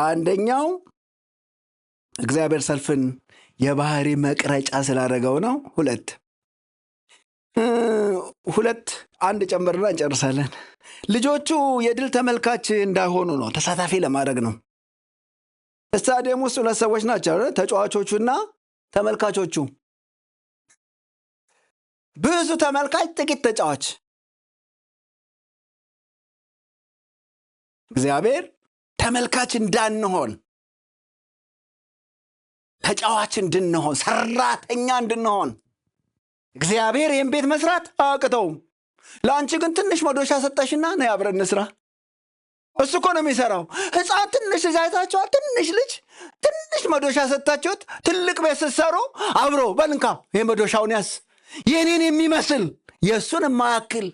አንደኛው እግዚአብሔር ሰልፍን የባህሪ መቅረጫ ስላደረገው ነው። ሁለት አንድ ጨምርና እንጨርሳለን። ልጆቹ የድል ተመልካች እንዳይሆኑ ነው፣ ተሳታፊ ለማድረግ ነው። ስታዲየም ውስጥ ሁለት ሰዎች ናቸው፣ ተጫዋቾቹና ተመልካቾቹ። ብዙ ተመልካች፣ ጥቂት ተጫዋች። እግዚአብሔር ተመልካች እንዳንሆን፣ ተጫዋች እንድንሆን፣ ሰራተኛ እንድንሆን እግዚአብሔር ይህን ቤት መስራት አያቅተውም። ለአንቺ ግን ትንሽ መዶሻ ሰጠሽና ነይ አብረን እንስራ። እሱ እኮ ነው የሚሰራው። ሕፃን ትንሽ ልጅ አይታችኋል? ትንሽ ልጅ ትንሽ መዶሻ ሰጥታችሁት ትልቅ ቤት ስትሰሩ አብሮ በልንካ ይህ መዶሻውን ያዝ፣ የኔን የሚመስል የእሱን የማያክል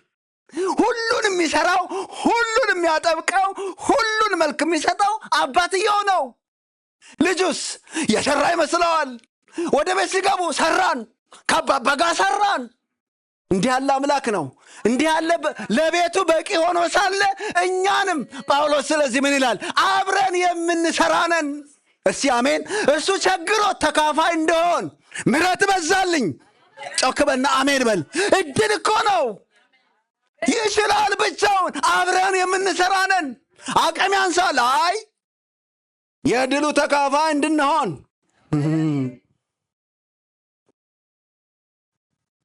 ሁሉን የሚሰራው፣ ሁሉን የሚያጠብቀው፣ ሁሉን መልክ የሚሰጠው አባትየው ነው። ልጁስ የሰራ ይመስለዋል። ወደ ቤት ሲገቡ ሰራን፣ ከአባባ ጋር ሰራን። እንዲህ ያለ አምላክ ነው። እንዲህ ያለ ለቤቱ በቂ ሆኖ ሳለ እኛንም ጳውሎስ ስለዚህ ምን ይላል? አብረን የምንሰራነን። እስቲ አሜን። እሱ ቸግሮት ተካፋይ እንደሆን ምሕረት በዛልኝ። ጮክ በልና አሜን በል። እድል እኮ ነው። ይችላል ብቻውን። አብረን የምንሰራነን። አቅም ያንሳል። አይ የድሉ ተካፋይ እንድንሆን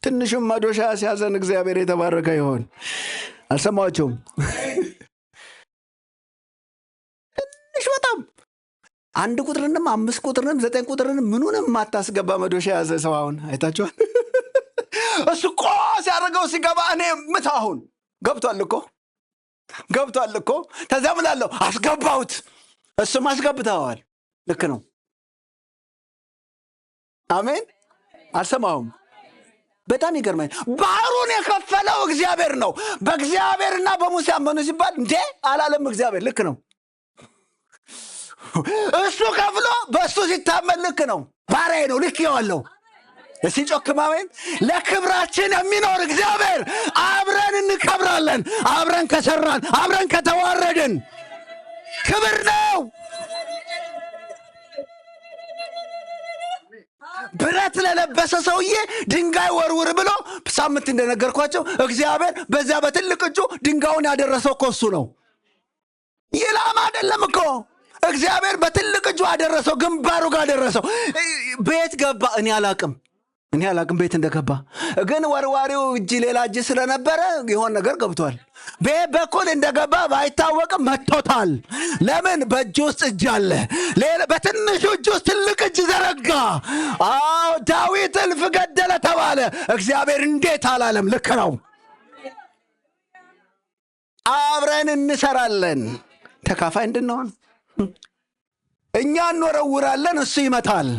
ትንሹም መዶሻ ሲያዘን እግዚአብሔር የተባረከ ይሆን። አልሰማችሁም? ትንሽ በጣም 1 ቁጥርንም 5 ቁጥርንም 9 ቁጥርንም ምኑንም ማታስገባ መዶሻ ያዘ ሰው አሁን አይታችኋል? እሱ ቆ ሲያደርገው ሲገባ እኔ ምታሁን ገብቷል እኮ ተዚያ ምላለው አስገባሁት። እሱም አስገብተዋል። ልክ ነው። አሜን። አልሰማሁም? በጣም ይገርማል። ባህሩን የከፈለው እግዚአብሔር ነው። በእግዚአብሔርና በሙሴ አመኑ ሲባል እንዴ አላለም እግዚአብሔር። ልክ ነው። እሱ ከፍሎ በእሱ ሲታመን ልክ ነው። ባሪያዬ ነው፣ ልኬዋለሁ። እስቲ ጮክ አሜን። ለክብራችን የሚኖር እግዚአብሔር አብረን እንከብራለን። አብረን ከሰራን፣ አብረን ከተዋረድን ክብር ነው። ብረት ለለበሰ ሰውዬ ድንጋይ ወርውር ብሎ ሳምንት እንደነገርኳቸው እግዚአብሔር በዛ በትልቅ እጁ ድንጋዩን ያደረሰው እኮ እሱ ነው። ይላም አይደለም እኮ እግዚአብሔር በትልቅ እጁ አደረሰው፣ ግንባሩ ጋር አደረሰው። ቤት ገባ። እኔ አላቅም ቤት እንደገባ፣ ግን ወርዋሪው እጅ ሌላ እጅ ስለነበረ የሆነ ነገር ገብቷል። ቤት በኩል እንደገባ ባይታወቅም መጥቶታል። ለምን? በእጅ ውስጥ እጅ አለ። በትንሹ እጅ ውስጥ ትልቅ እጅ ዘረጋ። አዎ ዳዊት እልፍ ገደለ ተባለ። እግዚአብሔር እንዴት አላለም? ልክ ነው። አብረን እንሰራለን ተካፋይ እንድንሆን። እኛ እንወረውራለን፣ እሱ ይመታል።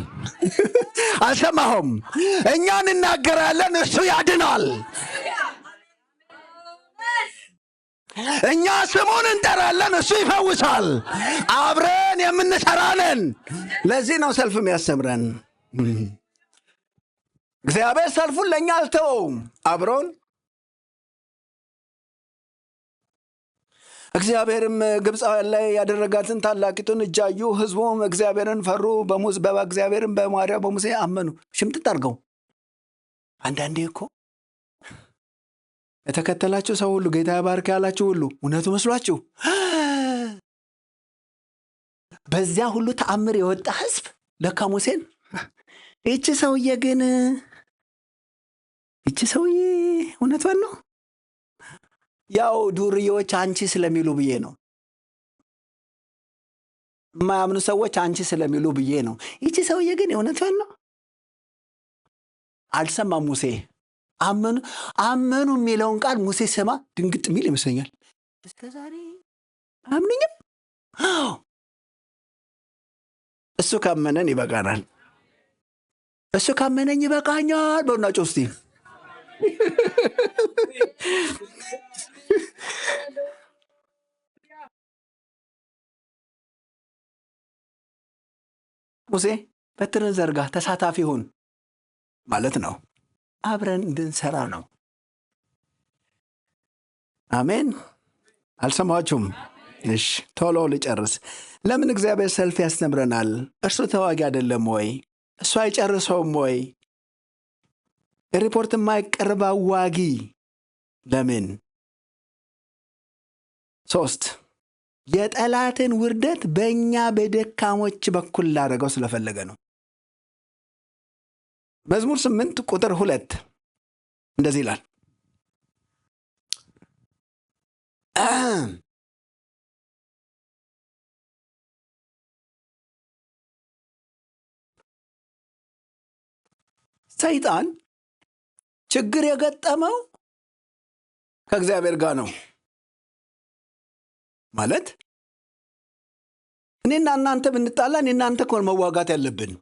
አልሰማሁም? እኛ እንናገራለን፣ እሱ ያድናል። እኛ ስሙን እንጠራለን፣ እሱ ይፈውሳል። አብረን የምንሰራለን። ለዚህ ነው ሰልፍ የሚያስተምረን። እግዚአብሔር ሰልፉን ለእኛ አልተወውም። አብሮን እግዚአብሔርም ግብፃውያን ላይ ያደረጋትን ታላቂቱን እጅ አዩ። ሕዝቡም እግዚአብሔርን ፈሩ፣ በእግዚአብሔርም በማርያም በሙሴ አመኑ። ሽምጥጥ አድርገው። አንዳንዴ እኮ የተከተላችሁ ሰው ሁሉ ጌታ ይባርክ ያላችሁ ሁሉ እውነቱ መስሏችሁ በዚያ ሁሉ ተአምር የወጣ ሕዝብ ለካ ሙሴን ይቺ ሰውዬ እውነቷን ነው። ያው ዱርዬዎች አንቺ ስለሚሉ ብዬ ነው። የማያምኑ ሰዎች አንቺ ስለሚሉ ብዬ ነው። ይቺ ሰውዬ ግን እውነቷን ነው። አልሰማም ሙሴ። አመኑ የሚለውን ቃል ሙሴ ሰማ ድንግጥ የሚል ይመስለኛል። እስከ ዛሬ አምኑኝም። እሱ ካመነን ይበቃናል። እሱ ካመነኝ ይበቃኛል። በእናቸው እስቲ ሙሴ በትርን ዘርጋ፣ ተሳታፊ ሁን ማለት ነው። አብረን እንድንሰራ ነው። አሜን። አልሰማችሁም? እሺ ቶሎ ልጨርስ። ለምን እግዚአብሔር ሰልፍ ያስተምረናል? እርሱ ተዋጊ አይደለም ወይ? እሱ አይጨርሰውም ወይ? ሪፖርት የማይቀርብ አዋጊ። ለምን? 3 የጠላትን ውርደት በእኛ በደካሞች በኩል ላደረገው ስለፈለገ ነው። መዝሙር 8 ቁጥር 2 እንደዚህ ይላል፣ ሰይጣን ችግር የገጠመው ከእግዚአብሔር ጋር ነው። ማለት እኔና እናንተ ብንጣላ እናንተ እኮ መዋጋት ያለብን።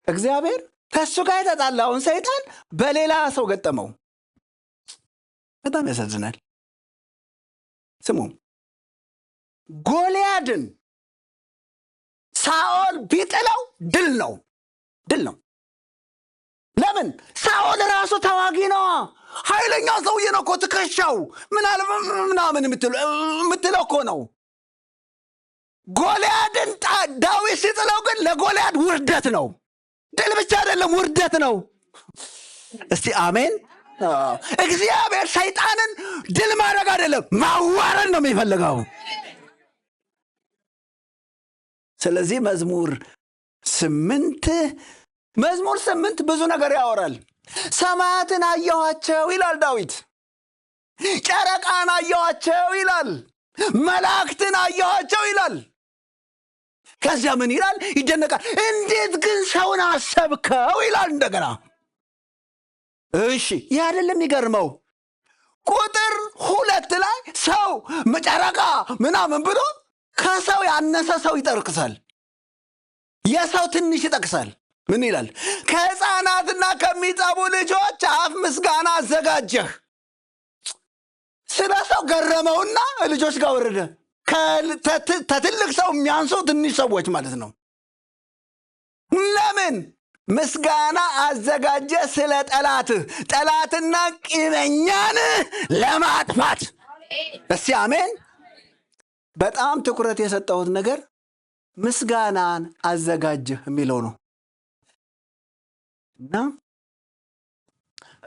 እግዚአብሔር ከእሱ ጋር የተጣላውን ሰይጣን በሌላ ሰው ገጠመው። በጣም ያሳዝናል። ስሙ፣ ጎልያድን ሳኦል ቢጥለው ድል ነው። ለምን? ሳኦል ራሱ ተዋጊ ነው። ኃይለኛ ሰውዬ ነው እኮ። ትከሻው ምናምን የምትለው እኮ ነው። ጎልያድን ዳዊት ሲጥለው ግን ለጎልያድ ውርደት ነው። ድል ብቻ አይደለም፣ ውርደት ነው። እስቲ አሜን። እግዚአብሔር ሰይጣንን ድል ማድረግ አይደለም ማዋረድ ነው የሚፈልገው። ስለዚህ መዝሙር 8 ብዙ ነገር ያወራል። ሰማያትን አየኋቸው ይላል ዳዊት። ጨረቃን አየኋቸው ይላል። መላእክትን አየኋቸው ይላል። ከዚያ ምን ይላል? ይደነቃል። እንዴት ግን ሰውን አሰብከው ይላል እንደገና። እሺ ይህ አይደለም የሚገርመው? ቁጥር 2 ላይ ሰው ጨረቃ ምናምን ብሎ ከሰው ያነሰ ሰው ይጠቅሳል። የሰው ትንሽ ይጠቅሳል። ምን ይላል? ከሕፃናትና ከሚጠቡ ልጆች አፍ ምስጋና አዘጋጀህ። ስለ ሰው ገረመውና ልጆች ጋር ወረደ። ከትልቅ ሰው የሚያንሱ ትንሽ ሰዎች ማለት ነው። ለምን? ምስጋና አዘጋጀ ስለ ጠላትህ፣ ጠላትና ቂመኛን ለማጥፋት። እስቲ አሜን። በጣም ትኩረት የሰጠሁት ነገር ምስጋናን አዘጋጀህ የሚለው ነው። እና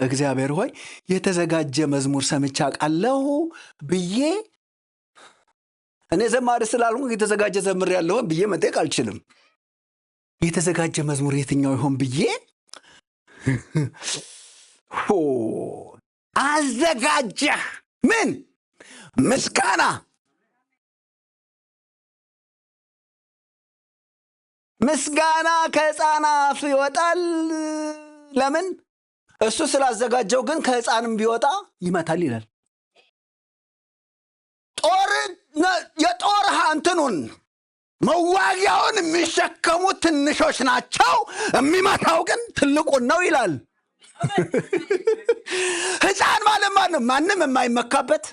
እግዚአብሔር ሆይ የተዘጋጀ መዝሙር ሰምቼ አውቃለሁ ብዬ እኔ ዘማሪ ስላልሆንኩ የተዘጋጀ ዘምር ያለውን ብዬ መጠየቅ አልችልም። የተዘጋጀ መዝሙር የትኛው ይሆን ብዬ አዘጋጀህ ምን ምስጋና። ምስጋና ከሕፃን አፍ ይወጣል። ለምን? እሱ ስላዘጋጀው። ግን ከሕፃንም ቢወጣ ይመታል ይላል። የጦር እንትኑን መዋጊያውን የሚሸከሙት ትንሾች ናቸው፣ የሚመታው ግን ትልቁን ነው ይላል። ሕፃን ማለት ማንም የማይመካበት፣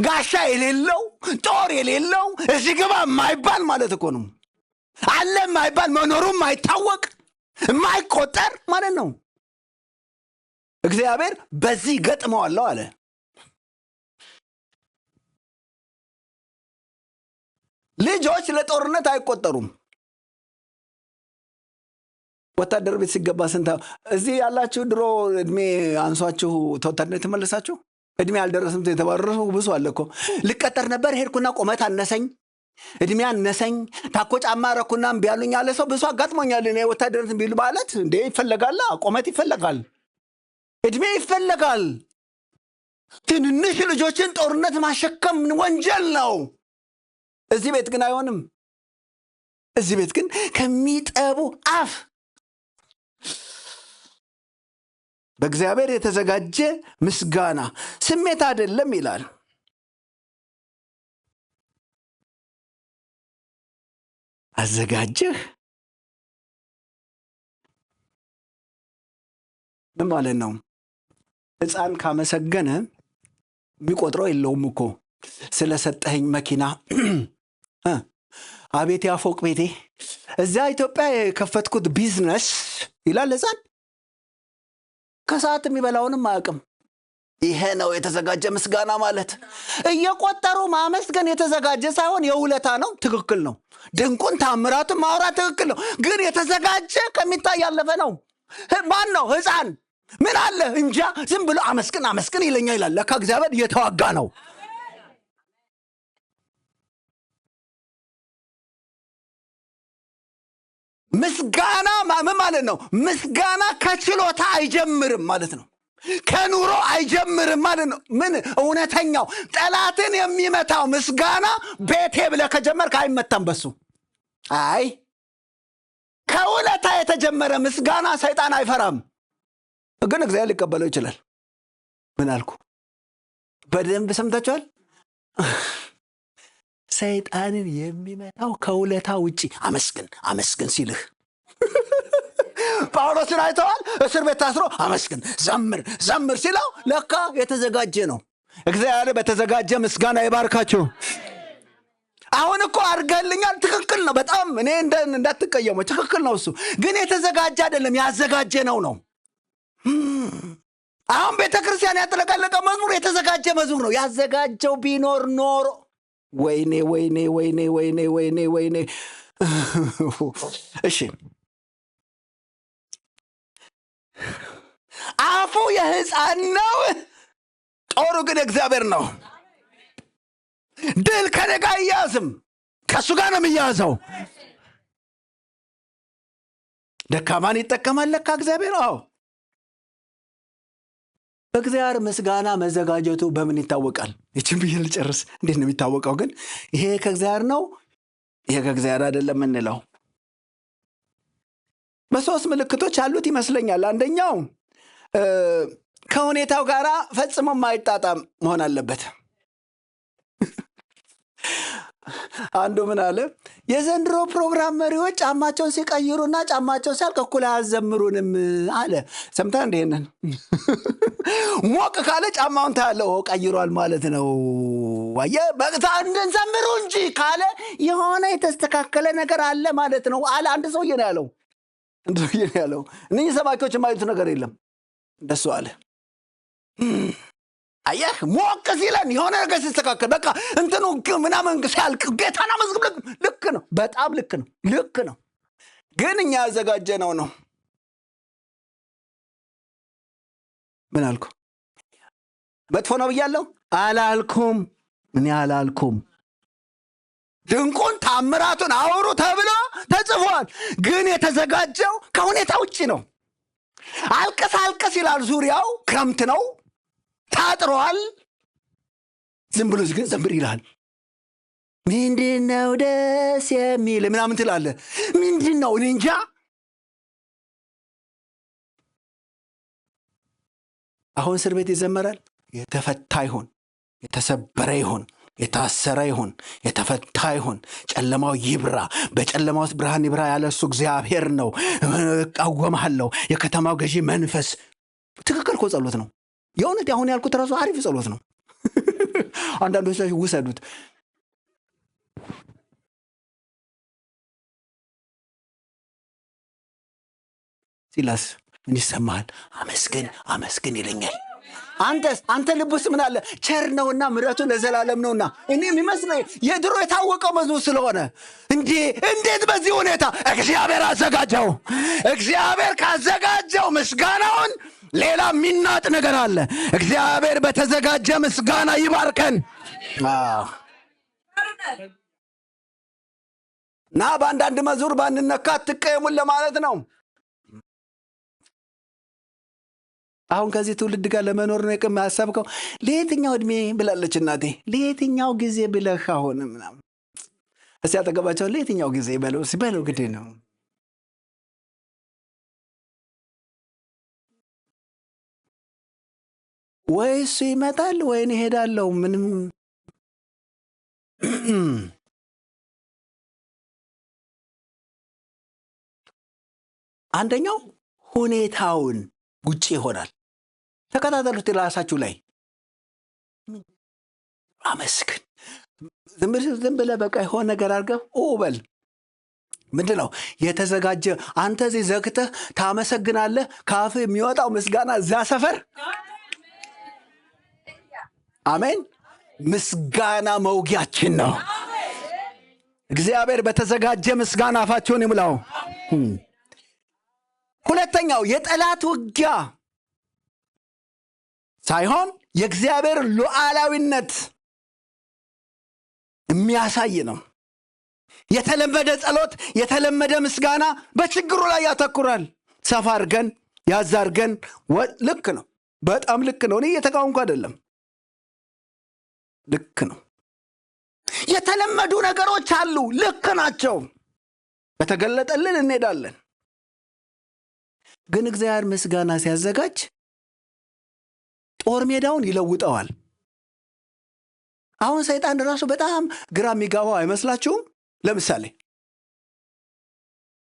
ጋሻ የሌለው፣ ጦር የሌለው፣ እዚህ ግባ የማይባል ማለት እኮ ነው። አለ የማይባል፣ መኖሩ የማይታወቅ፣ የማይቆጠር ማለት ነው። እግዚአብሔር በዚህ ገጥመዋለሁ አለ። ልጆች ለጦርነት አይቆጠሩም። ወታደር ቤት ሲገባ ስንታ እዚህ ያላችሁ ድሮ እድሜ አንሷችሁ ተወታደር የተመለሳችሁ እድሜ አልደረስም የተባረሩ ብዙ አለ እኮ። ልቀጠር ነበር ሄድኩና ቁመት አነሰኝ፣ እድሜ አነሰኝ፣ ታኮ ጫማ ረኩና እምቢ አሉኝ ያለ ሰው ብዙ አጋጥሞኛል። እኔ ወታደርነት ቢሉ ማለት እንዴ ይፈለጋል፣ ቁመት ይፈለጋል፣ እድሜ ይፈለጋል። ትንንሽ ልጆችን ጦርነት ማሸከም ወንጀል ነው። እዚህ ቤት ግን አይሆንም። እዚህ ቤት ግን ከሚጠቡ አፍ በእግዚአብሔር የተዘጋጀ ምስጋና ስሜት አይደለም ይላል። አዘጋጀህ ምን ማለት ነው? ሕፃን ካመሰገነ የሚቆጥረው የለውም እኮ ስለሰጠኸኝ መኪና አቤት ያፎቅ ቤቴ፣ እዚያ ኢትዮጵያ የከፈትኩት ቢዝነስ ይላል ሕፃን። ከሰዓት የሚበላውንም አያውቅም። ይሄ ነው የተዘጋጀ ምስጋና ማለት። እየቆጠሩ ማመስገን የተዘጋጀ ሳይሆን የውለታ ነው። ትክክል ነው። ድንቁን ታምራቱን ማውራት ትክክል ነው። ግን የተዘጋጀ ከሚታይ ያለፈ ነው። ማን ነው? ሕፃን ምን አለ እንጃ ዝም ብሎ አመስግን አመስግን ይለኛ ይላል። ለካ እግዚአብሔር እየተዋጋ ነው። ምስጋና ምን ማለት ነው? ምስጋና ከችሎታ አይጀምርም ማለት ነው። ከኑሮ አይጀምርም ማለት ነው። ምን እውነተኛው ጠላትን የሚመታው ምስጋና ቤቴ ብለህ ከጀመርክ አይመታም በሱ። አይ ከውለታ የተጀመረ ምስጋና ሰይጣን አይፈራም። ግን እግዚአብሔር ሊቀበለው ይችላል። ምን አልኩ? በደንብ ሰምታችኋል። ሰይጣንን የሚመታው ከውለታ ውጪ አመስግን አመስግን ሲልህ ጳውሎስን አይተዋል። እስር ቤት ታስሮ አመስግን ዘምር ዘምር ሲለው ለካ የተዘጋጀ ነው። እግዚአብሔር በተዘጋጀ ምስጋና ይባርካችሁ። አሁን እኮ አድርገልኛል፣ ትክክል ነው በጣም እኔ እንዳትቀየሙ ትክክል ነው። እሱ ግን የተዘጋጀ አይደለም፣ ያዘጋጀ ነው። አሁን ቤተ ክርስቲያን ያጥለቀለቀ መዝሙር የተዘጋጀ መዝሙር ነው። ያዘጋጀው ቢኖር ኖሮ ወይኔ ወይኔ ወይኔ ወይኔ ወይኔ ወይኔ። እሺ አፉ የሕፃን ነው፣ ጦሩ ግን እግዚአብሔር ነው። ድል ከኔ ጋር አያያዝም፣ ከእሱ ጋር ነው የሚያያዘው። ደካማን ይጠቀማል ለካ እግዚአብሔር። አዎ በእግዚአብሔር ምስጋና መዘጋጀቱ በምን ይታወቃል? ይችን ብዬ ልጨርስ። እንዴት ነው የሚታወቀው? ግን ይሄ ከእግዚአብሔር ነው፣ ይሄ ከእግዚአብሔር አይደለም የምንለው በሶስት ምልክቶች አሉት ይመስለኛል። አንደኛው ከሁኔታው ጋር ፈጽሞ ማይጣጣም መሆን አለበት። አንዱ ምን አለ? የዘንድሮ ፕሮግራም መሪዎች ጫማቸውን ሲቀይሩና ጫማቸውን ሲያልቅ እኩል አያዘምሩንም አለ። ሰምታ እንደሄንን ሞቅ ካለ ጫማውን ታያለው ቀይሯል ማለት ነው። አየህ በቅታ እንድንዘምሩ እንጂ ካለ የሆነ የተስተካከለ ነገር አለ ማለት ነው አለ። አንድ ሰውዬ ነው ያለው። እንደዚህ ያለው እነኚህ ሰባኪዎች የማይሉት ነገር የለም። እንደሱ አለ። አየህ ሞቅ ሲለን የሆነ ነገር ሲስተካከል በቃ እንትኑ ምናምን ሲያልቅ ጌታና መዝግብ ልክ ነው፣ በጣም ልክ ነው፣ ልክ ነው። ግን እኛ ያዘጋጀነው ነው። ምን አልኩ? መጥፎ ነው ብያለሁ? አላልኩም። እኔ አላልኩም። ድንቁን ታምራቱን አውሩ ተብሎ ተጽፏል። ግን የተዘጋጀው ከሁኔታ ውጭ ነው። አልቀስ አልቀስ ይላል። ዙሪያው ክረምት ነው፣ ታጥሯል። ዝም ብሎ ግን ዘምር ይላል። ምንድነው ደስ የሚል ምናምን ትላለህ። ምንድን ነው? እኔ እንጃ። አሁን እስር ቤት ይዘመራል። የተፈታ ይሆን፣ የተሰበረ ይሆን፣ የታሰረ ይሆን፣ የተፈታ ይሆን፣ ጨለማው ይብራ፣ በጨለማ ውስጥ ብርሃን ይብራ ያለ እሱ እግዚአብሔር ነው። እቃወምሃለሁ የከተማው ገዢ መንፈስ። ትክክል እኮ ጸሎት ነው። የእውነት አሁን ያልኩት ራሱ አሪፍ ጸሎት ነው። አንዳንዶች ውሰዱት። ሲላስ ምን ይሰማሃል? አመስግን አመስግን ይለኛል። አንተ ልብ ውስጥ ምን አለ? ቸር ነውና ምሕረቱ ለዘላለም ነውና። እኔ የሚመስለኝ የድሮ የታወቀው መዝሙር ስለሆነ እንዴት በዚህ ሁኔታ እግዚአብሔር አዘጋጀው። እግዚአብሔር ካዘጋጀው ምስጋናውን ሌላ የሚናጥ ነገር አለ። እግዚአብሔር በተዘጋጀ ምስጋና ይባርከን። እና በአንዳንድ መዝሙር ባንነካ አትቀየሙን ለማለት ነው። አሁን ከዚህ ትውልድ ጋር ለመኖር ነው የቅም ያሰብከው? ለየትኛው ዕድሜ ብላለች እናቴ። ለየትኛው ጊዜ ብለህ አሁን ምናምን እስቲ አጠገባቸው ለየትኛው ጊዜ በለው ግድ ነው። ወይ እሱ ይመጣል ወይ እኔ እሄዳለሁ። ምንም አንደኛው ሁኔታውን ውጭ ይሆናል። ተከታተሉት። ራሳችሁ ላይ አመስግን። ዝም ብለህ በቃ የሆነ ነገር አድርገህ በል። ምንድን ነው የተዘጋጀ? አንተ እዚህ ዘግተህ ታመሰግናለህ። ካፍ የሚወጣው ምስጋና እዛ ሰፈር። አሜን። ምስጋና መውጊያችን ነው። እግዚአብሔር በተዘጋጀ ምስጋና አፋቸውን ይሙላው። ሁለተኛው የጠላት ውጊያ ሳይሆን የእግዚአብሔር ሉዓላዊነት የሚያሳይ ነው። የተለመደ ጸሎት፣ የተለመደ ምስጋና በችግሩ ላይ ያተኩራል። ሰፋ አድርገን ያዝ አድርገን ልክ ነው፣ በጣም ልክ ነው። እኔ እየተቃወምኩ አይደለም፣ ልክ ነው። የተለመዱ ነገሮች አሉ፣ ልክ ናቸው። በተገለጠልን እንሄዳለን። ግን እግዚአብሔር ምስጋና ሲያዘጋጅ ጦር ሜዳውን ይለውጠዋል። አሁን ሰይጣን ራሱ በጣም ግራ የሚጋባው አይመስላችሁም? ለምሳሌ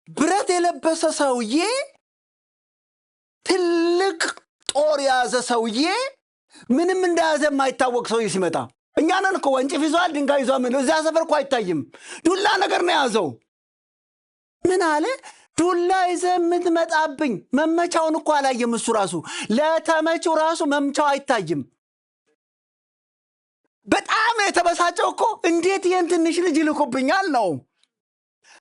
ብረት የለበሰ ሰውዬ፣ ትልቅ ጦር የያዘ ሰውዬ፣ ምንም እንደያዘ የማይታወቅ ሰውዬ ሲመጣ እኛ ነን እኮ ወንጭፍ ይዟል፣ ድንጋይ ይዟል። ምን እዚያ ሰፈር እኮ አይታይም። ዱላ ነገር ነው የያዘው። ምን አለ? ዱላ ይዘህ የምትመጣብኝ። መመቻውን እኮ አላየም እሱ ራሱ። ለተመቺው ራሱ መምቻው አይታይም። በጣም የተበሳጨው እኮ እንዴት ይህን ትንሽ ልጅ ይልኩብኛል ነው።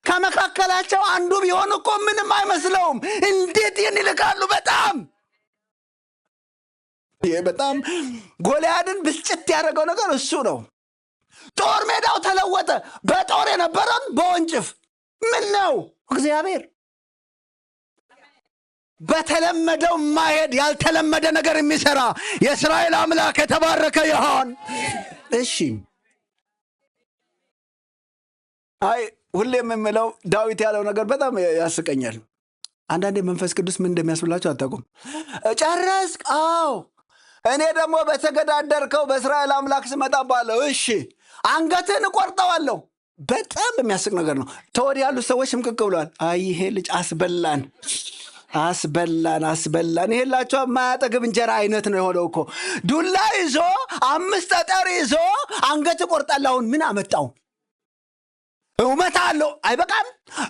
ከመካከላቸው አንዱ ቢሆን እኮ ምንም አይመስለውም። እንዴት ይህን ይልካሉ? በጣም ጎልያድን ብስጭት ያደረገው ነገር እሱ ነው። ጦር ሜዳው ተለወጠ። በጦር የነበረን በወንጭፍ። ምን ነው እግዚአብሔር በተለመደው ማሄድ ያልተለመደ ነገር የሚሰራ የእስራኤል አምላክ የተባረከ ይሆን። እሺ፣ ሁሌም የምለው ዳዊት ያለው ነገር በጣም ያስቀኛል። አንዳንዴ መንፈስ ቅዱስ ምን እንደሚያስብላቸው አታውቁም። ጨረስክ? አዎ። እኔ ደግሞ በተገዳደርከው በእስራኤል አምላክ ስመጣባለሁ። እሺ፣ አንገትን እቆርጠዋለሁ። በጣም የሚያስቅ ነገር ነው። ተወዲህ ያሉት ሰዎች ሽምቅቅ ብለዋል። አይ ይሄ ልጅ አስበላን። ይሄ ላቸው የማያጠግብ እንጀራ አይነት ነው የሆነው እኮ። ዱላ ይዞ 5 ጠጠር ይዞ አንገት እቆርጣለሁ። አሁን ምን አመጣው? እመታለሁ፣ አይበቃም?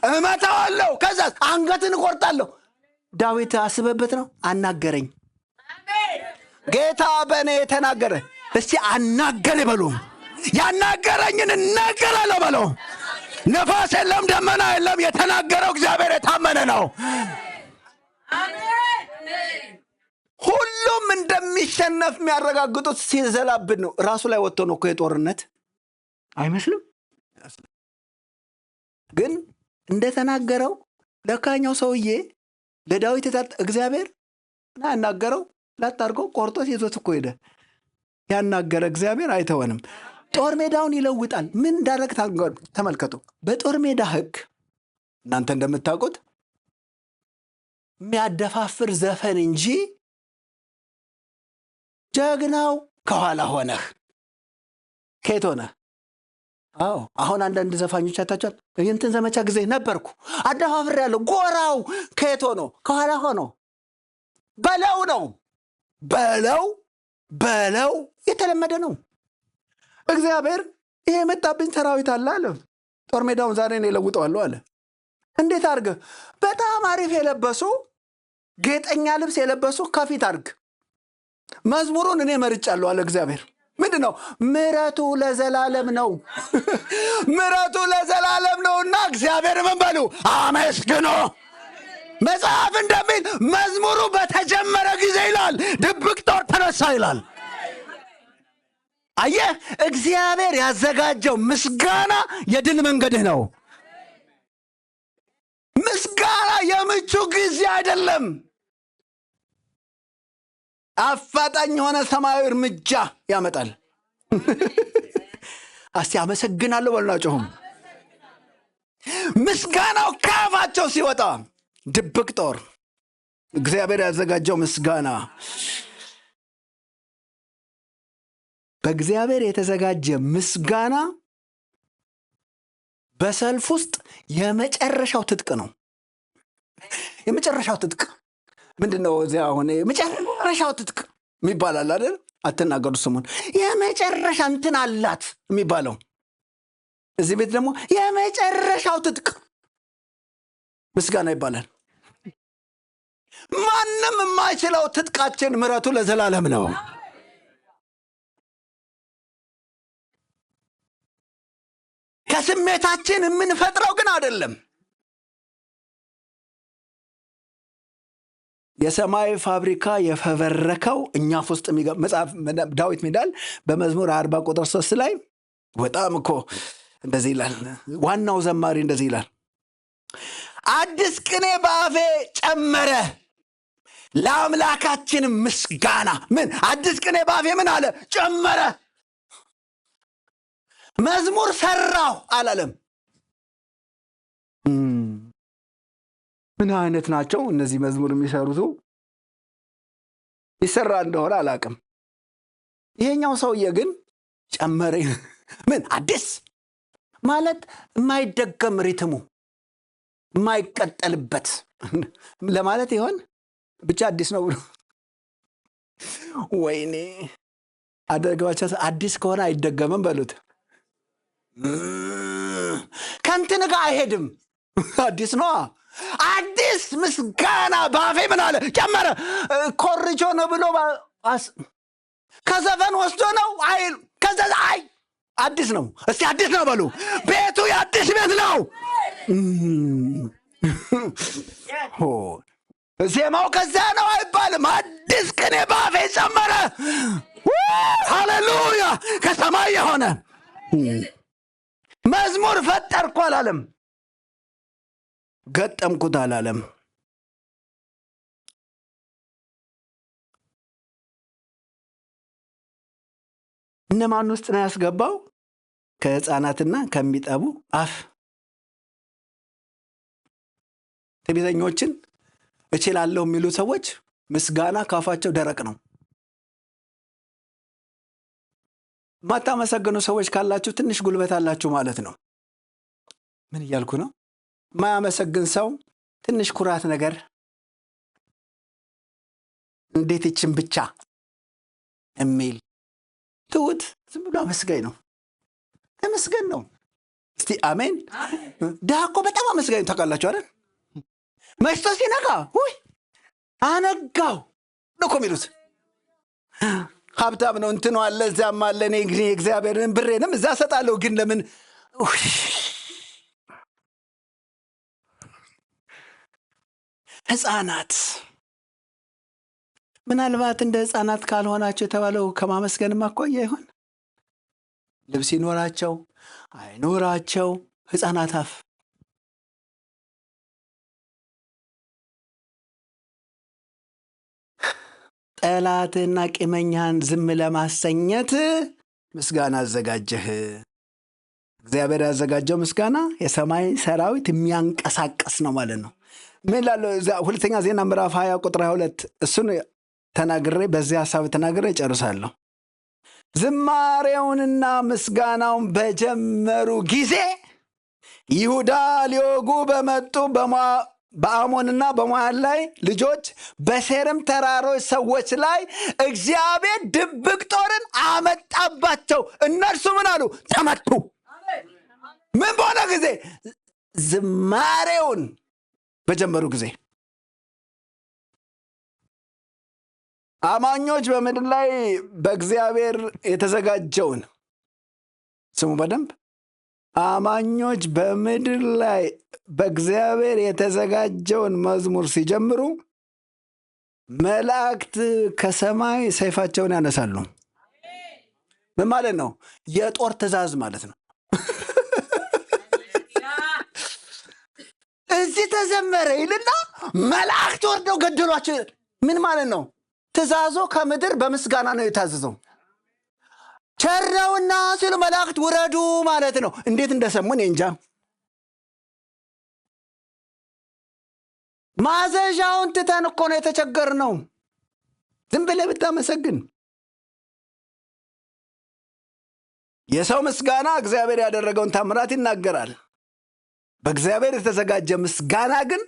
እመታዋለሁ፣ ከዛ አንገትን እቆርጣለሁ። ዳዊት አስበበት ነው አናገረኝ። ጌታ በእኔ የተናገረ። እስቲ አናገር በሉ። ያናገረኝን እናገራለሁ በለው። ነፋስ የለም፣ ደመና የለም፣ የተናገረው እግዚአብሔር የታመነ ነው። ሁሉም እንደሚሸነፍ የሚያረጋግጡት ሲዘላብን ነው። ራሱ ላይ ወጥቶ ነው እኮ የጦርነት አይመስልም። ግን እንደተናገረው ለካኛው ሰውዬ ለዳዊት እግዚአብሔር ያናገረው ላጣርጎ ቆርጦ ይዞት እኮ ሄደ። ያናገረ እግዚአብሔር አይተወንም። ጦር ሜዳውን ይለውጣል። ምን እንዳደረግ ተመልከቱ። በጦር ሜዳ ሕግ እናንተ እንደምታውቁት የሚያደፋፍር ዘፈን እንጂ ጀግናው ከኋላ ሆነህ ከየት ሆነህ? አዎ አሁን አንዳንድ ዘፋኞች አታችኋል። እንትን ዘመቻ ጊዜ ነበርኩ አደፋፍር ያለው ጎራው ከየት ሆኖ? ከኋላ ሆኖ በለው ነው። በለው የተለመደ ነው። እግዚአብሔር ይሄ የመጣብኝ ሰራዊት አለ። ጦር ሜዳውን ዛሬ ነው የለውጠዋለሁ አለ። እንዴት አድርገህ? በጣም አሪፍ የለበሱ ጌጠኛ ልብስ የለበሱ ከፊት አድርግ። መዝሙሩን እኔ መርጫለሁ አለ እግዚአብሔር። ምንድን ነው? ምሕረቱ ለዘላለም ነው። ምሕረቱ ለዘላለም ነውና እግዚአብሔር ምን በሉ? አመስግኖ። መጽሐፍ እንደሚል መዝሙሩ በተጀመረ ጊዜ ይላል ድብቅ ጦር ተነሳ ይላል። አየህ፣ እግዚአብሔር ያዘጋጀው ምስጋና የድል መንገድህ ነው። ምስጋና የምቹ ጊዜ አይደለም። አፋጣኝ የሆነ ሰማያዊ እርምጃ ያመጣል። እስቲ አመሰግናለሁ በሉና ጮኹም። ምስጋናው ከአፋቸው ሲወጣ ድብቅ ጦር፣ እግዚአብሔር ያዘጋጀው ምስጋና። በእግዚአብሔር የተዘጋጀ ምስጋና በሰልፍ ውስጥ የመጨረሻው ትጥቅ ነው። የመጨረሻው ትጥቅ ምንድን ነው? እዚያ አሁን የመጨረሻው ትጥቅ የሚባላል አይደል? አትናገሩ ስሙን። የመጨረሻ እንትን አላት የሚባለው እዚህ ቤት ደግሞ የመጨረሻው ትጥቅ ምስጋና ይባላል። ማንም የማይችለው ትጥቃችን ምሕረቱ ለዘላለም ነው። ከስሜታችን የምንፈጥረው ግን አይደለም። የሰማይ ፋብሪካ የፈበረከው እኛፍ ውስጥ መጽሐፍ ዳዊት ሚዳል በመዝሙር 40 ቁጥር 3 ላይ በጣም እኮ እንደዚህ ይላል። ዋናው ዘማሪ እንደዚህ ይላል፣ አዲስ ቅኔ በአፌ ጨመረ ለአምላካችን ምስጋና። ምን አዲስ ቅኔ በአፌ ምን አለ? ጨመረ። መዝሙር ሰራው አላለም። ምን አይነት ናቸው እነዚህ መዝሙር የሚሰሩት? ይሰራ እንደሆነ አላቅም። ይሄኛው ሰውዬ ግን ጨመረ። ምን አዲስ ማለት? የማይደገም ሪትሙ የማይቀጠልበት ለማለት ይሆን? ብቻ አዲስ ነው ብሎ ወይኔ አደረገባቸው። አዲስ ከሆነ አይደገምም በሉት። ከንትን ጋር አይሄድም። አዲስ ነው። አዲስ ምስጋና በአፌ ምን አለ? ጨመረ። ኮርጆ ነው ብሎ ከዘፈን ወስዶ ነው አይል። ከዛ አይ አዲስ ነው። እስቲ አዲስ ነው በሉ። ቤቱ የአዲስ ቤት ነው። ዜማው ከዛ ነው አይባልም። አዲስ ቅኔ በአፌ ጨመረ። ሃሌሉያ! ከሰማይ የሆነ መዝሙር ፈጠርኩ አላለም። ገጠምኩት አላለም። እነማን ውስጥ ነው ያስገባው? ከሕፃናትና ከሚጠቡ አፍ። ትዕቢተኞችን እችላለሁ የሚሉ ሰዎች ምስጋና ካፋቸው ደረቅ ነው። ማታመሰግኑ ሰዎች ካላችሁ ትንሽ ጉልበት አላችሁ ማለት ነው። ምን እያልኩ ነው? ማያመሰግን ሰው ትንሽ ኩራት ነገር፣ እንዴት ይችን ብቻ የሚል ትውት ዝም ብሎ አመስጋኝ ነው። ተመስገን ነው። እስቲ አሜን። ድሃ እኮ በጣም አመስጋኝ ታውቃላችሁ አይደል? መሽቶ ሲነጋ ውይ አነጋው ነው እኮ የሚሉት። ሀብታም ነው እንትኑ አለ እዚያም አለ፣ እኔ እግዚአብሔርን ብሬንም እዛ እሰጣለሁ፣ ግን ለምን ሕፃናት ምናልባት እንደ ሕፃናት ካልሆናቸው የተባለው ከማመስገንም አኳያ ይሆን? ልብስ ይኖራቸው አይኖራቸው ሕፃናት አፍ ጠላትና ቂመኛን ዝም ለማሰኘት ምስጋና አዘጋጀህ። እግዚአብሔር ያዘጋጀው ምስጋና የሰማይ ሰራዊት የሚያንቀሳቀስ ነው ማለት ነው። ምን ላለው ሁለተኛ ዜና ምዕራፍ 20 ቁጥር 22 እሱን ተናግሬ በዚህ ሐሳብ ተናግሬ ጨርሳለሁ። ዝማሬውንና ምስጋናውን በጀመሩ ጊዜ ይሁዳ ሊወጉ በመጡ በአሞንና በሞዓብ ላይ ልጆች በሴርም ተራሮች ሰዎች ላይ እግዚአብሔር ድብቅ ጦርን አመጣባቸው። እነርሱ ምን አሉ? ተመቱ። ምን በሆነ ጊዜ? ዝማሬውን በጀመሩ ጊዜ። አማኞች በምድር ላይ በእግዚአብሔር የተዘጋጀውን ስሙ በደንብ። አማኞች በምድር ላይ በእግዚአብሔር የተዘጋጀውን መዝሙር ሲጀምሩ መላእክት ከሰማይ ሰይፋቸውን ያነሳሉ። ምን ማለት ነው? የጦር ትእዛዝ ማለት ነው። እዚህ ተዘመረ ይልና መላእክት ወርደው ገደሏቸው። ምን ማለት ነው? ትእዛዙ ከምድር በምስጋና ነው የታዘዘው። ቸር ነውና ሲሉ መላእክት ውረዱ ማለት ነው። እንዴት እንደሰሙን እንጃ። ማዘዣውን ትተን እኮ ነው የተቸገርነው። ዝም ብለህ ብታመሰግን። የሰው ምስጋና እግዚአብሔር ያደረገውን ታምራት ይናገራል። በእግዚአብሔር የተዘጋጀ ምስጋና ግን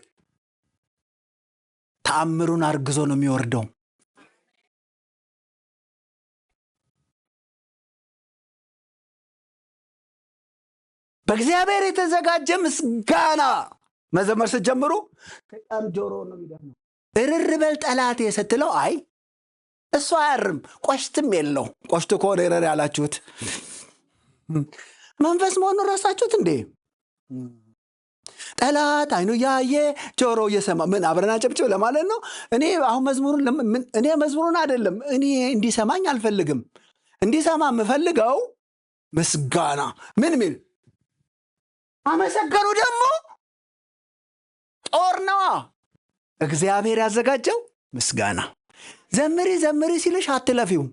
ተአምሩን አርግዞ ነው የሚወርደው። በእግዚአብሔር የተዘጋጀ ምስጋና መዘመር ስትጀምሩ ከቃም ጆሮ ነው የሚደርሰው። እርር በል ጠላቴ ስትለው አይ እሱ አያርም፣ ቆሽትም የለው። ቆሽት ከሆነ እረር ያላችሁት መንፈስ መሆኑን ረሳችሁት እንዴ? ጠላት አይኑ ያየ ጆሮ እየሰማ ምን አብረን አጨብጭብ ለማለት ነው። እኔ አሁን መዝሙሩን አይደለም እኔ እንዲሰማኝ አልፈልግም። እንዲሰማ የምፈልገው ምስጋና ምን ሚል አመሰገኑ ደግሞ ጦር ነዋ። እግዚአብሔር ያዘጋጀው ምስጋና። ዘምሪ ዘምሪ ሲልሽ አትለፊው።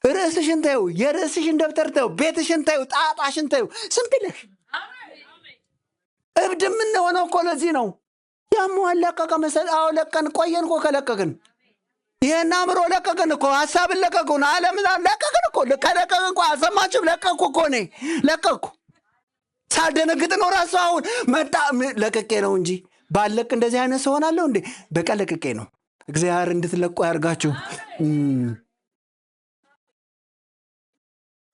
ርዕስሽን ታዩ፣ የርዕስሽን ደብተር ታዩ፣ ቤትሽን ታዩ፣ ጣጣሽን ታዩ። ስም ብለሽ እብድ የምንሆነው እኮ ለዚህ ነው። ያሟን ለቀቀ መሰል። አዎ ለቀን ቆየን እኮ ከለቀቅን። ይህን አእምሮ ለቀቅን እኮ፣ ሀሳብን ለቀቁን፣ ዓለምን ለቀቅን እኮ። ከለቀቅን እኮ አልሰማችሁም? ለቀቅኩ እኮ እኔ ለቀቅኩ። ሳልደነግጥ ነው ራሱ አሁን መጣ። ለቅቄ ነው እንጂ ባለቅ እንደዚህ አይነት ሰው ሆናለሁ እንዴ? በቃ ለቅቄ ነው። እግዚአብሔር እንድትለቁ ያርጋችሁ።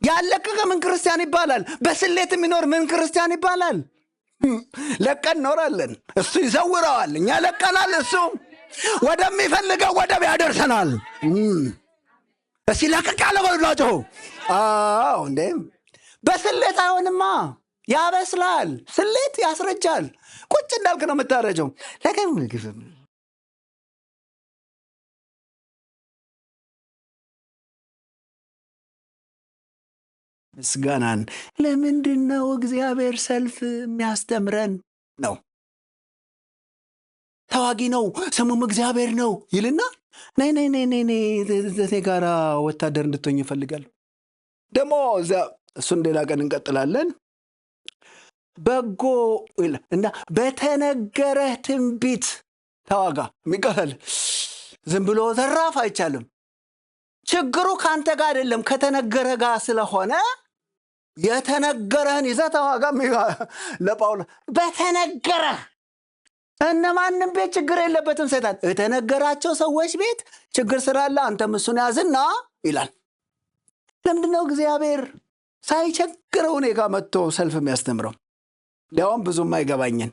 ያለቀቀ ምን ክርስቲያን ይባላል? በስሌት የሚኖር ምን ክርስቲያን ይባላል? ለቀን ኖራለን። እሱ ይዘውረዋል፣ እኛ ለቀናል። እሱ ወደሚፈልገው ወደብ ያደርሰናል። እስቲ ለቅቅ ያለ በሉላቸው። አዎ እንዴ በስሌት አይሆንማ፣ ያበስላል። ስሌት ያስረጃል። ቁጭ እንዳልክ ነው የምታረጀው። ምስጋናን ለምንድን ነው እግዚአብሔር ሰልፍ የሚያስተምረን? ነው ተዋጊ ነው ስሙም እግዚአብሔር ነው ይልና ነይ ጋራ ወታደር እንድትሆኝ ይፈልጋል። ደግሞ እሱን ሌላ ቀን እንቀጥላለን። በጎ እና በተነገረህ ትንቢት ተዋጋ። የሚቀላል ዝም ብሎ ዘራፍ አይቻልም። ችግሩ ከአንተ ጋር አይደለም ከተነገረ ጋር ስለሆነ የተነገረህን ይዘህ ተዋጋ። ለጳውሎስ በተነገረህ እነማንም ቤት ችግር የለበትም ሰይጣን። የተነገራቸው ሰዎች ቤት ችግር ስላለ አንተም እሱን ያዝና ይላል። ለምንድነው እግዚአብሔር ሳይቸግረው እኔ ጋር መጥቶ ሰልፍ የሚያስተምረው? ሊያውም ብዙም አይገባኝን።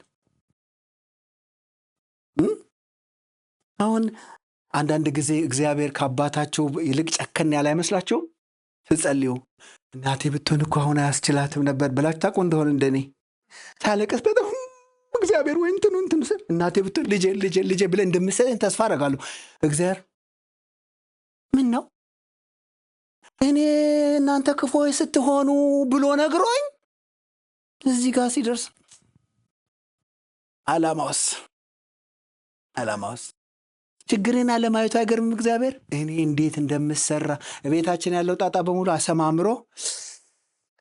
አሁን አንዳንድ ጊዜ እግዚአብሔር ከአባታቸው ይልቅ ጨከን ያለ አይመስላችሁ? ስትጸልዩ እናቴ ብትሆን እኮ አሁን አያስችላትም ነበር ብላችሁ ታውቁ እንደሆነ እንደኔ ታለቀስ በጣም እግዚአብሔር ወይ እንትን ስል እናቴ ብትሆን ልጄ ብለህ እንደምሰለኝ ተስፋ አደርጋለሁ። እግዚአብሔር ምን ነው እኔ እናንተ ክፉዎች ስትሆኑ ብሎ ነግሮኝ እዚህ ጋር ሲደርስ ዓላማውስ ችግርን አለማየቱ አይገርምም? እግዚአብሔር እኔ እንዴት እንደምሰራ ቤታችን ያለው ጣጣ በሙሉ አሰማምሮ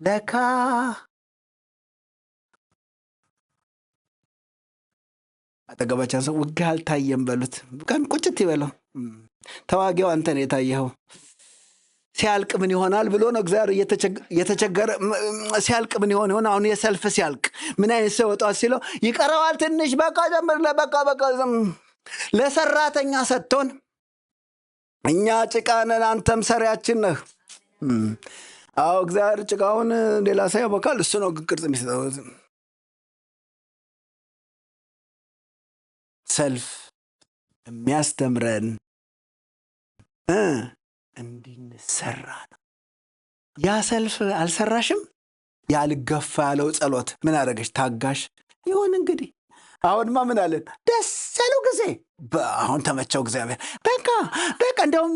ለካ አጠገባችን ሰው ውጋ አልታየም በሉት፣ ቀን ቁጭት ይበለው። ተዋጊው አንተ ነው የታየኸው። ሲያልቅ ምን ይሆናል ብሎ ነው እግዚአብሔር እየተቸገረ ሲያልቅ ምን ይሆን አሁን የሰልፍ ሲያልቅ ምን አይነት ሰው ወጣ ሲለው ይቀረዋል ትንሽ በቃ ጀምር በቃ ለሰራተኛ ሰጥቶን እኛ ጭቃ ነን አንተም ሰሪያችን ነህ። አዎ እግዚአብሔር ጭቃውን ሌላ ሰው ያቦካል፣ እሱ ነው ቅርጽ የሚሰጠው። ሰልፍ የሚያስተምረን እንድንሰራ ነው። ያ ሰልፍ አልሰራሽም? ያልገፋ ያለው ጸሎት ምን አደረገሽ? ታጋሽ ይሁን እንግዲህ። አሁንማ ምን አለን? ደስ ያለው ጊዜ አሁን ተመቸው እግዚአብሔር። በቃ እንደውም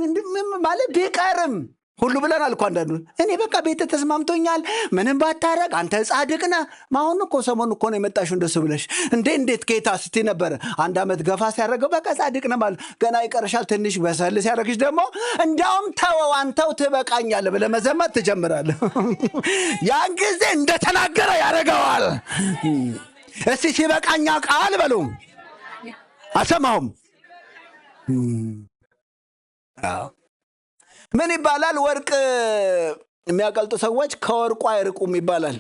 ማለት ቢቀርም ሁሉ ብለናል እኮ አንዳንዱ እኔ በቃ ቤተ ተስማምቶኛል ምንም ባታረግ አንተ ጻድቅ ነህ። ማሁን እኮ ሰሞኑ እኮ ነው የመጣሽው እንደሱ ብለሽ እንዴት ጌታ ስትይ ነበረ። አንድ ዓመት ገፋ ሲያደርገው በቃ ጻድቅ ነህ ማለት ገና ይቀርሻል። ትንሽ በሰል ሲያደርግሽ ደግሞ እንዳውም ተወው አንተው ትበቃኛለህ ብለህ መዘመት ትጀምራለህ። ያን ጊዜ እንደተናገረ ያደርገዋል። እስቲ ሲበቃኛ ቃል በሉ አሰማሁም። ምን ይባላል? ወርቅ የሚያቀልጡ ሰዎች ከወርቁ አይርቁም ይባላል።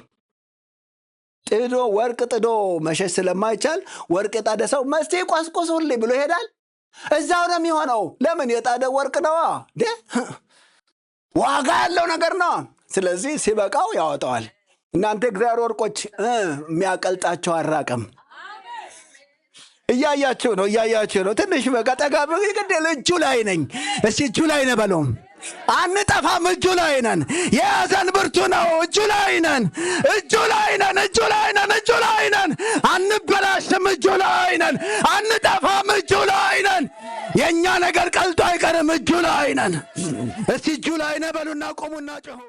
ወርቅ ጥዶ መሸሽ ስለማይቻል ወርቅ የጣደ ሰው መስቴ ቆስቆሱልኝ ብሎ ይሄዳል። እዛው ነው የሚሆነው። ለምን? የጣደ ወርቅ ነዋ፣ ዋጋ ያለው ነገር ነው። ስለዚህ ሲበቃው ያወጣዋል። እናንተ እግዚአብሔር ወርቆች የሚያቀልጣቸው አራቅም። እያያችሁ ነው። ትንሽ በቃ ጠጋ ግዴለ እጁ ላይ ነኝ። እስቲ እጁ ላይ ነህ በለው። አንጠፋም፣ እጁ ላይ ነን። የያዘን ብርቱ ነው። እጁ ላይ ነን። አንበላሽም፣ እጁ ላይ ነን። አንጠፋም፣ እጁ ላይ ነን። የእኛ ነገር ቀልጦ አይቀርም፣ እጁ ላይ ነን። እስቲ እጁ ላይ ነህ በሉና ቆሙና ጮሁ።